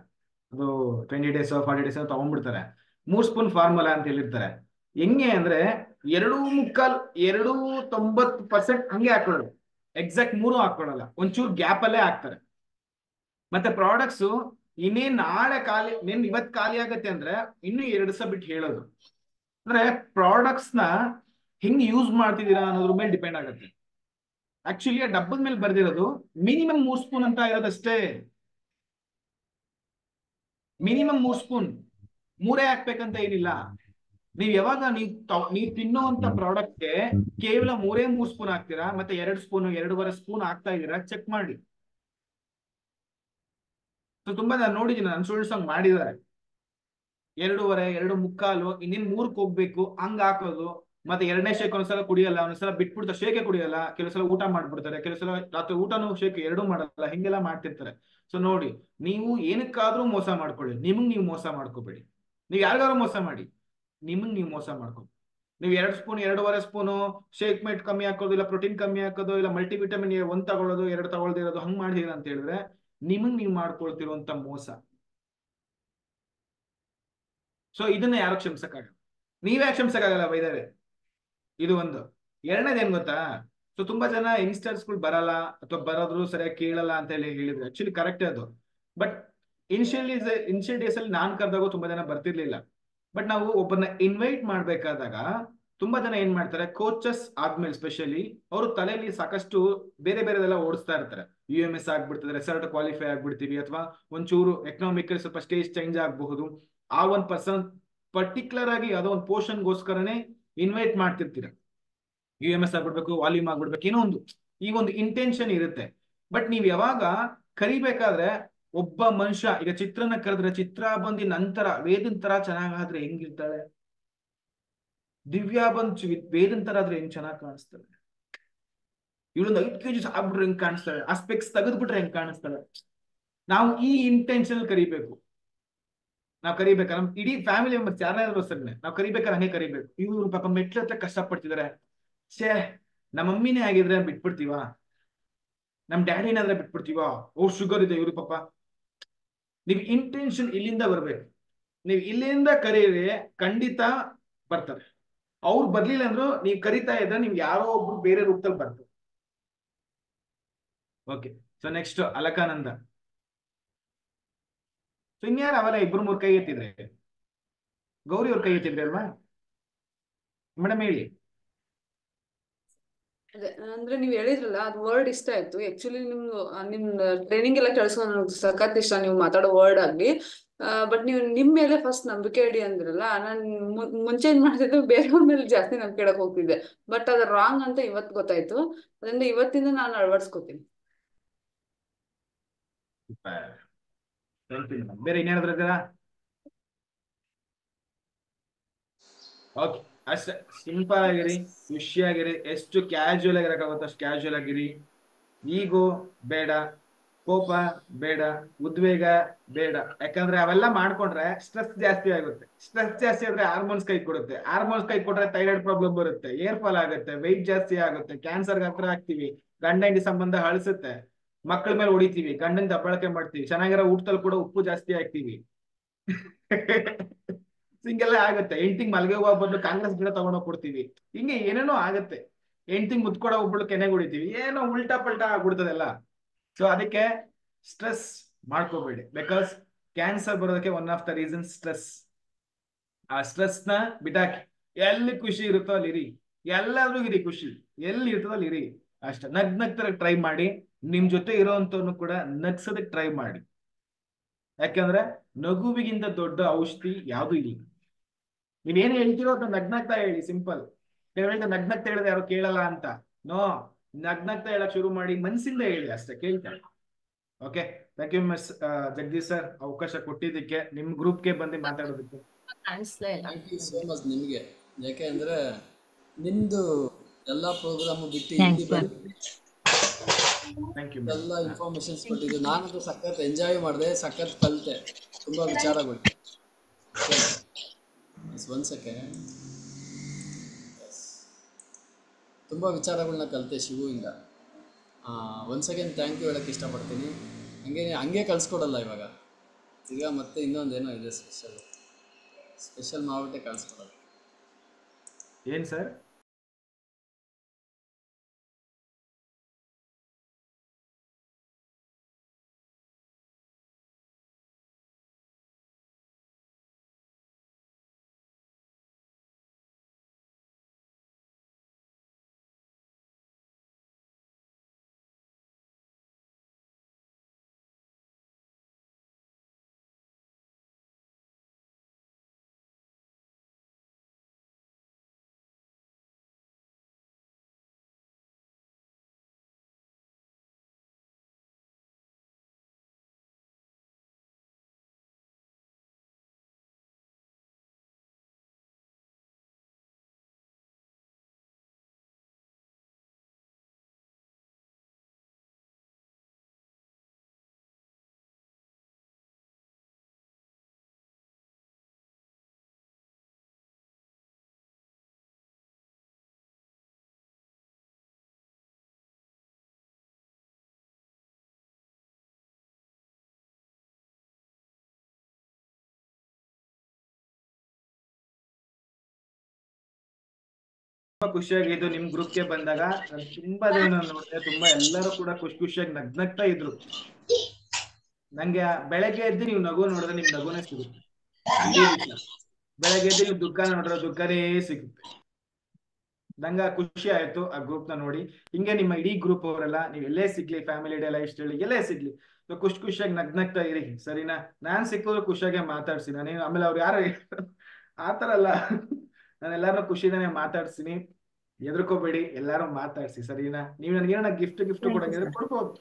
Speaker 1: ಅದು 20 days 40 days ತಗೊಂಡ್ಬಿಡ್ತಾರೆ. 3 ಸ್ಪೂನ್ ಫಾರ್ಮುಲಾ ಅಂತ ಹೇಳಿರ್ತಾರೆ. ಹೆಂಗೆ ಅಂದ್ರೆ 2.90% ಹಂಗೆ ಹಾಕೊಳ್ಳೋದು, ಎಕ್ಸಾಕ್ಟ್ 3 ಹಾಕೊಳ್ಳಲ್ಲ, ಒಂಚೂರು ಗ್ಯಾಪ್ ಅಲ್ಲೇ ಹಾಕ್ತಾರೆ. ಮತ್ತೆ ಪ್ರಾಡಕ್ಟ್ಸ್ ಇನ್ನೇನ್ ನಾಳೆ ಇವತ್ ಖಾಲಿ ಆಗತ್ತೆ ಅಂದ್ರೆ ಇನ್ನು 2 ದಿವಸ ಬಿಟ್ಟು ಹೇಳೋದು. ಅಂದ್ರೆ ಪ್ರಾಡಕ್ಟ್ಸ್ ನ ಹೆಂಗ್ ಯೂಸ್ ಮಾಡ್ತಿದ್ದೀರಾ ಅನ್ನೋದ್ರ ಮೇಲೆ ಡಿಪೆಂಡ್ ಆಗುತ್ತೆ. ಆಕ್ಚುಲಿ ಆ ಡಬ್ಬದ ಮೇಲೆ ಬರ್ದಿರೋದು ಮಿನಿಮಮ್ 3 ಸ್ಪೂನ್ ಅಂತ ಇರೋದಷ್ಟೇ. ಮಿನಿಮಮ್ 3 ಸ್ಪೂನ್, 3 ಹಾಕ್ಬೇಕಂತ ಏನಿಲ್ಲ. ನೀವ್ ಯಾವಾಗ ನೀವು ತಿನ್ನೋಂತ ಪ್ರಾಡಕ್ಟ್ಗೆ ಕೇವಲ 3 ಸ್ಪೂನ್ ಹಾಕ್ತೀರಾ, ಮತ್ತೆ 2 ಸ್ಪೂನ್ 2.5 ಸ್ಪೂನ್ ಹಾಕ್ತಾ ಇದೀರಾ, ಚೆಕ್ ಮಾಡಿ. ಸೊ ತುಂಬಾ ನಾನು ನೋಡಿದ್ದೀನಿ, ನನ್ನ ಸ್ಟೂಡೆಂಟ್ಸ್ ಹಂಗ್ ಮಾಡಿದ್ದಾರೆ. 2.5 2.75 ಇನ್ನೇನ್ 3ಕ್ಕೆ ಹೋಗ್ಬೇಕು ಹಂಗ ಹಾಕೋದು. ಮತ್ತೆ 2ನೇ ಶೇಕ್ ಒಂದ್ಸಲ ಕುಡಿಯಲ್ಲ, ಒಂದ್ಸಲ ಬಿಟ್ಬಿಡ್ತಾರೆ, ಶೇಕೆ ಕುಡಿಯಲ್ಲ, ಕೆಲವು ಸಲ ಊಟ ಮಾಡ್ಬಿಡ್ತಾರೆ, ಕೆಲವು ಸಲ ರಾತ್ರಿ ಊಟನೂ ಶೇಕ್ 2 ಮಾಡಲ್ಲ, ಹಿಂಗೆಲ್ಲ ಮಾಡ್ತಿರ್ತಾರೆ. ಸೊ ನೋಡಿ, ನೀವು ಏನಕ್ಕಾದ್ರೂ ಮೋಸ ಮಾಡ್ಕೊಳ್ಳಿ, ನಿಮಗ್ ನೀವು ಮೋಸ ಮಾಡ್ಕೋಬೇಡಿ. ನೀವ್ ಯಾರಿಗಾದ್ರೂ ಮೋಸ ಮಾಡಿ, ನಿಮಗ್ ನೀವು ಮೋಸ ಮಾಡ್ಕೊ. ನೀವು 2 ಸ್ಪೂನ್ 2.5 ಸ್ಪೂನು ಶೇಕ್ ಮೇಟ್ ಕಮ್ಮಿ ಹಾಕೋದು, ಇಲ್ಲ ಪ್ರೋಟೀನ್ ಕಮ್ಮಿ ಹಾಕೋದು, ಇಲ್ಲ ಮಲ್ಟಿವಿಟಮಿನ್ 1 ತಗೊಳ್ಳೋದು 2 ತಗೊಳ್ದಿರೋದು ಹಂಗ್ ಮಾಡಿದೀರ ಅಂತ ಹೇಳಿದ್ರೆ ನಿಮಗ್ ನೀವು ಮಾಡ್ಕೊಳ್ತಿರುವಂತ ಮೋಸ. ಸೊ ಇದನ್ನ ಯಾರು ಕ್ಷಮಿಸಕ್ಕಾಗಲ್ಲ, ನೀವೇ ಕ್ಷಮಿಸಕ್ಕಾಗಲ್ಲ ಬೈದರೆ. ಇದು ಒಂದು. ಎರಡನೇದು ಏನ್ ಗೊತ್ತಾ, ಸೊ ತುಂಬಾ ಜನ ಯಂಗ್ಸ್ಟರ್ಸ್ಗಳು ಬರಲ್ಲ ಅಥವಾ ಬರೋದ್ರು ಸರಿಯಾಗಿ ಕೇಳಲ್ಲ ಅಂತ ಹೇಳಿ ಹೇಳಿದ್ರು. ಆಕ್ಚುಲಿ ಕರೆಕ್ಟ್ ಅದು. ಬಟ್ ಇನಿಷಿಯಲ್ ಡೇಸ್ ಅಲ್ಲಿ ನಾನ್ ಕರೆದಾಗ ತುಂಬಾ ಜನ ಬರ್ತಿರ್ಲಿಲ್ಲ. ಬಟ್ ನಾವು ಒಬ್ಬರನ್ನ ಇನ್ವೈಟ್ ಮಾಡ್ಬೇಕಾದಾಗ ತುಂಬಾ ಜನ ಏನ್ ಮಾಡ್ತಾರೆ, ಕೋಚಸ್ ಆದ್ಮೇಲೆ ಸ್ಪೆಷಲಿ ಅವರು ತಲೆಯಲ್ಲಿ ಸಾಕಷ್ಟು ಬೇರೆ ಬೇರೆದೆಲ್ಲ ಓಡಿಸ್ತಾ ಇರ್ತಾರೆ. UMS ಆಗ್ಬಿಡ್ತದೆ, ರೆಸಾರ್ಟ್ ಕ್ವಾಲಿಫೈ ಆಗ್ಬಿಡ್ತೀವಿ, ಅಥವಾ ಒಂಚೂರು ಎಕನಾಮಿಕಲ್ ಸ್ವಲ್ಪ ಸ್ಟೇಜ್ ಚೇಂಜ್ ಆಗಬಹುದು. ಆ ಒಂದ್ ಪರ್ಸನ್ ಪರ್ಟಿಕ್ಯುಲರ್ ಆಗಿ ಯಾವುದೋ ಒಂದು ಪೋರ್ಷನ್ಗೋಸ್ಕರನೇ ಇನ್ವೈಟ್ ಮಾಡ್ತಿರ್ತೀರ. UMS ಆಗ್ಬಿಡ್ಬೇಕು, ವಾಲ್ಯೂಮ್ ಆಗ್ಬಿಡ್ಬೇಕು, ಏನೋ ಒಂದು ಈ ಒಂದು ಇಂಟೆನ್ಷನ್ ಇರುತ್ತೆ. ಬಟ್ ನೀವ್ ಯಾವಾಗ ಕರಿಬೇಕಾದ್ರೆ ಒಬ್ಬ ಮನುಷ್ಯ, ಈಗ ಚಿತ್ರನ ಕರೆದ್ರೆ ಚಿತ್ರ ಬಂದಿ ನಂತರ ವೇದನ್ ತರ ಚೆನ್ನಾಗಾದ್ರೆ ಹೆಂಗಿರ್ತಾಳೆ, ದಿವ್ಯಾ ಬಂದ್ ವೇದನ್ ತರ ಆದ್ರೆ ಹೆಂಗ್ ಚೆನ್ನಾಗ್ ಕಾಣಿಸ್ತಾಳೆ, ಇವಳೊಂದು 5 kg ಆಗ್ಬಿಟ್ರೆ ಹೆಂಗ್ ಕಾಣಿಸ್ತಾಳೆ, ಆ ಸ್ಪೆಕ್ಸ್ ತೆಗೆದ್ಬಿಟ್ರೆ ಹೆಂಗ್ ಕಾಣಿಸ್ತಾಳೆ. ನಾವು ಈ ಇಂಟೆನ್ಷನ್ ಕರಿಬೇಕು. ನಾವು ಕರಿಬೇಕಾದ್ರೆ ನಮ್ ಇಡೀ ಫ್ಯಾಮಿಲಿ ಮೆಂಬರ್ಸ್ ಯಾರಾದ್ರೂ ಸರಿ ನಾವು ಕರಿಬೇಕಾದ್ರೆ ಹಂಗೆ ಕರಿಬೇಕು. ಇವ್ರು ಪಾಪ ಮೆಟ್ಲ ಹತ್ರ ಕಷ್ಟಪಡ್ತಿದಾರೆ, ಛೇ ನಮ್ಮ ಮಮ್ಮಿನೇ ಆಗಿದ್ರೆ ಬಿಟ್ಬಿಡ್ತೀವಾ, ನಮ್ ಡ್ಯಾಡಿ ಏನಾದ್ರೆ ಬಿಟ್ಬಿಡ್ತೀವಾ, ಶುಗರ್ ಇದೆ ಇವ್ರು ಪಾಪ. ನೀವ್ ಇಂಟೆನ್ಷನ್ ಇಲ್ಲಿಂದ ಬರ್ಬೇಕು. ನೀವ್ ಇಲ್ಲಿಂದ ಕರೀರಿ, ಖಂಡಿತ ಬರ್ತಾರೆ. ಅವ್ರು ಬರ್ಲಿಲ್ಲ ಅಂದ್ರು ನೀವ್ ಕರಿತಾ ಇದ್ರೆ ನಿಮ್ಗೆ ಯಾರೋ ಒಬ್ರು ಬೇರೆ ರೂಪದಲ್ಲಿ ಬರ್ತಾರೆ. Okay, so next Alaknanda. So ಇನ್ಯಾರು ಅವೆಲ್ಲ 2-3 ಕೈ ಎತ್ತಿದ್ರೆ, ಗೌರಿ ಅವ್ರ ಕೈ ಎತ್ತಿದ್ರೆ ಅಲ್ವಾ ಮೇಡಮ್, ಹೇಳಿ.
Speaker 17: ಅದೇ ಅಂದ್ರೆ ನೀವ್ ಹೇಳಿದ್ರಲ್ಲ ಅದು ವರ್ಡ್ ಇಷ್ಟ ಆಯ್ತು. ಆಕ್ಚುಲಿ ನಿಮ್ ಟ್ರೈನಿಂಗ್ ಎಲ್ಲ ಕೇಳಿಸ್ಕೊಂಡು ನನಗೆ ಸಖತ್ ಇಷ್ಟ ನೀವು ಮಾತಾಡೋ ವರ್ಡ್ ಆಗ್ಲಿ. ಬಟ್ ನೀವು ನಿಮ್ ಮೇಲೆ ಫಸ್ಟ್ ನಂಬಿಕೆ ಇಡಿ ಅಂದ್ರಲ್ಲ, ನಾನ್ ಮುಂಚೆ ಏನ್ ಮಾಡ್ತಿದ್ದೆ, ಬೇರೆಯವ್ರ ಮೇಲೆ ಜಾಸ್ತಿ ನಂಬಿಕೆ ಇಡಕ್ ಹೋಗ್ತಿದ್ದೆ. ಬಟ್ ಅದು ರಾಂಗ್ ಅಂತ ಇವತ್ತು ಗೊತ್ತಾಯ್ತು. ಅದರಿಂದ ಇವತ್ತಿಂದ ನಾನು ಅಳವಡಿಸ್ಕೋತೀನಿ.
Speaker 1: ಬೇರೆ ಇನ್ಯಾರಾದ್ರೂ ಇದ್ದಾರಾ? ಓಕೆ, ಅಷ್ಟೇ ಸಿಂಪಲ್ ಆಗಿರಿ, ಖುಷಿಯಾಗಿರಿ, ಎಷ್ಟು ಕ್ಯಾಶುಯಲ್ ಆಗಿರಕ್ಕಾಗುತ್ತೋ ಅಷ್ಟು ಕ್ಯಾಶುಯಲ್ ಆಗಿರಿ. ಈಗೋ ಬೇಡ, ಕೋಪ ಬೇಡ, ಉದ್ವೇಗ ಬೇಡ. ಯಾಕಂದ್ರೆ ಅವೆಲ್ಲ ಮಾಡ್ಕೊಂಡ್ರೆ ಸ್ಟ್ರೆಸ್ ಜಾಸ್ತಿ ಆಗುತ್ತೆ. ಸ್ಟ್ರೆಸ್ ಜಾಸ್ತಿ ಆದ್ರೆ ಹಾರ್ಮೋನ್ಸ್ ಕೈ ಕೊಡುತ್ತೆ. ಹಾರ್ಮೋನ್ಸ್ ಕೈ ಕೊಟ್ರೆ ಥೈರಾಯ್ಡ್ ಪ್ರಾಬ್ಲಮ್ ಬರುತ್ತೆ, ಏರ್ ಫಾಲ್ ಆಗುತ್ತೆ, ವೆಯ್ಟ್ ಜಾಸ್ತಿ ಆಗುತ್ತೆ, ಕ್ಯಾನ್ಸರ್ ಹತ್ರ ಆಗ್ತೀವಿ, ಗಂಡ ಹೆಂಡತಿ ಸಂಬಂಧ ಹಳಿಸುತ್ತೆ, ಮಕ್ಕಳ ಮೇಲೆ ಹೊಡಿತೀವಿ, ಗಂಡನ ದಬ್ಬಳಕೆ ಮಾಡ್ತೀವಿ, ಚೆನ್ನಾಗಿರೋ ಊಟದಲ್ಲಿ ಕೂಡ ಉಪ್ಪು ಜಾಸ್ತಿ ಹಾಕ್ತಿವಿ. ಹಿಂಗೆಲ್ಲ ಆಗುತ್ತೆ. ಹೆಂಡ್ತಿಂಗ್ ಮಲ್ಗೆ ಹೋಗೋ ಬದಲು ಕಾಂಗ್ರೆಸ್ ಗಿಡ ತಗೊಂಡೋಗಿ ಕೊಡ್ತೀವಿ. ಹಿಂಗೆ ಏನೇನೋ ಆಗುತ್ತೆ. ಹೆಂಡ್ತಿಂಗ್ ಮುತ್ಕೊಡೋ ಒಬ್ಬಳು ಕೆನೆಗೆ ಹೊಡಿತೀವಿ, ಏನೋ ಉಲ್ಟಾ ಪಲ್ಟಾ ಆಗ್ಬಿಡ್ತದೆಲ್ಲ. ಸೊ ಅದಕ್ಕೆ ಸ್ಟ್ರೆಸ್ ಮಾಡ್ಕೋಬೇಡಿ. ಬಿಕಾಸ್ ಕ್ಯಾನ್ಸರ್ ಬರೋದಕ್ಕೆ one of the reason stress. ಆ ಸ್ಟ್ರೆಸ್ ನ ಬಿಟಾಕಿ, ಎಲ್ಲಿ ಖುಷಿ ಇರುತ್ತೋ ಅಲ್ಲಿ ಇರಿ, ಎಲ್ಲಾದ್ರೂ ಇರಿ, ಖುಷಿ ಎಲ್ಲಿ ಇರ್ತದೋ ಅಲ್ಲಿ ಇರಿ. ಅಷ್ಟೇ, ನಗ್ತರ ಟ್ರೈ ಮಾಡಿ. ನಿಮ್ ಜೊತೆ ಇರೋಂಥವ್ನು ಕೂಡ ನಗ್ಸೋದಕ್ಕೆ ಟ್ರೈ ಮಾಡಿ. ಯಾಕಂದ್ರೆ ನಗುವಿಗಿಂತ ದೊಡ್ಡ ಔಷಧಿ ಯಾವ್ದು ಇಲ್ಲ. ನೀವೇನು ಹೇಳ್ತೀರೋ ಅದನ್ನ ನಗ್ನಗ್ತಾ ಹೇಳಿ. ಸಿಂಪಲ್. ಕೆಲವರಿಗೆ ನಗ್ನಗ್ತಾ ಹೇಳಿದ್ರೆ ಯಾರು ಕೇಳಲ್ಲ ಅಂತ. ನೋ, ನಗ್ನಗ್ತಾ ಹೇಳಕ್ ಶುರು ಮಾಡಿ, ಮನ್ಸಿಂದ ಹೇಳಿ, ಅಷ್ಟೇ ಕೇಳ್ತಾರೆ. Okay, thank you miss Jagadish sir, ಅವಕಾಶ ಕೊಟ್ಟಿದ್ದಕ್ಕೆ, ನಿಮ್ ಗ್ರೂಪ್ಗೆ ಬಂದು ಮಾತಾಡೋದಕ್ಕೆ.
Speaker 2: ಥ್ಯಾಂಕ್ ಯು ಸೋ ಮಚ್ ನಿಮಗೆ. ಯಾಕೆ ಅಂದ್ರೆ ನಿಮ್ದು ಎಲ್ಲ ಪ್ರೋಗ್ರಾಮ್ ಬಿಟ್ಟು
Speaker 5: Thanks,
Speaker 2: ಇಲ್ಲಿ
Speaker 5: sir.
Speaker 2: ಬಂದು ಎಲ್ಲ ಇನ್ಫಾರ್ಮೇಶನ್ಸ್ ಕೊಟ್ಟಿದ್ದು. ನಾನಂತೂ ಸಖತ್ ಎಂಜಾಯ್ ಮಾಡಿದೆ, ಸಖತ್ ಕಲಿತೆ ತುಂಬಾ ವಿಚಾರಗಳು. ಒಂದ್ ಸೆಕೆಂಡ್, ತುಂಬ ವಿಚಾರಗಳನ್ನ ಕಲಿತೆ ಶಿವುವಿಂದ. ಒಂದು ಸೆಕೆಂಡ್ ಥ್ಯಾಂಕ್ ಯು ಹೇಳೋಕ್ಕೆ ಇಷ್ಟಪಡ್ತೀನಿ. ಹಂಗೆ ಕಳಿಸ್ಕೊಡಲ್ಲ ಇವಾಗ. ಈಗ ಮತ್ತೆ ಇನ್ನೊಂದೇನೋ ಇದೆ ಸ್ಪೆಷಲ್ ಮಾಡ್ಬಿಟ್ಟೆ ಕಳಿಸ್ಕೊಡೋದು.
Speaker 1: ಏನ್ ಸರ್? ಖುಷಿಯಾಗಿದ್ದು ನಿಮ್ ಗ್ರೂಪ್ಗೆ ಬಂದಾಗ. ನಾನು ತುಂಬಾ ಜನ ನೋಡಿದೆ, ತುಂಬಾ ಎಲ್ಲರೂ ಕೂಡ ಖುಷಿಯಾಗಿ ನಗ್ನಗ್ತಾ ಇದ್ರು. ನಂಗೆ ಬೆಳಗ್ಗೆ ಎದ್ದು ನೀವು ನಗು ನೋಡಿದ್ರೆ ನಿಮ್ ನಗುನೇ ಸಿಗುತ್ತೆ ಇಡೀ ದಿವಸ. ಬೆಳಗ್ಗೆ ಎದ್ದು ನೀವು ದುಃಖ ನೋಡಿದ್ರೆ ದುಃಖನೇ ಸಿಗುತ್ತೆ. ನಂಗೆ ಖುಷಿ ಆಯ್ತು ಆ ಗ್ರೂಪ್ ನ ನೋಡಿ. ಹಿಂಗೆ ನಿಮ್ಮ ಇಡೀ ಗ್ರೂಪ್ ಅವರೆಲ್ಲ ನೀವು ಎಲ್ಲೇ ಸಿಗ್ಲಿ, ಫ್ಯಾಮಿಲಿ ಡೇ ಲೈಫ್ ಸ್ಟೈಲ್ ಎಲ್ಲೇ ಸಿಗ್ಲಿ, ಖುಷಿಯಾಗಿ ನಗ್ನಗ್ತಾ ಇರಿ, ಸರಿನಾ? ನಾನ್ ಸಿಕ್ಕಿದ್ರು ಖುಷಿಯಾಗಿ ಮಾತಾಡ್ಸಿ. ನಾನೇನು ಆಮೇಲೆ ಅವ್ರು ಯಾರು ಆತರ ಅಲ್ಲ, ನಾನು ಎಲ್ಲಾರು ಖುಷಿದಾನೆ ಮಾತಾಡ್ತೀನಿ. ಎದ್ರಕೋಬೇಡಿ, ಎಲ್ಲಾರು ಮಾತಾಡ್ಸಿ, ಸರಿನಾ? ನೀವು ನನಗೇನ ಗಿಫ್ಟ್ ಕೊಡಂಗಿದ್ರೆ ಕೊಡ್ಬೋದು,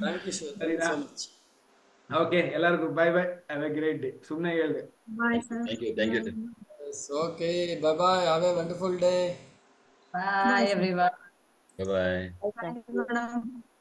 Speaker 2: ಥ್ಯಾಂಕ್ ಯು ಶಿವ,
Speaker 1: ಸರಿನಾ?
Speaker 2: so much.
Speaker 1: ಓಕೆ, ಎಲ್ಲರಿಗೂ bye bye, have a great day. ಸುಮ್ಮನೆ ಹೇಳಿದೆ.
Speaker 4: Thank you
Speaker 2: Yes, okay, bye bye, have a wonderful day.
Speaker 16: Bye everyone.
Speaker 4: Bye.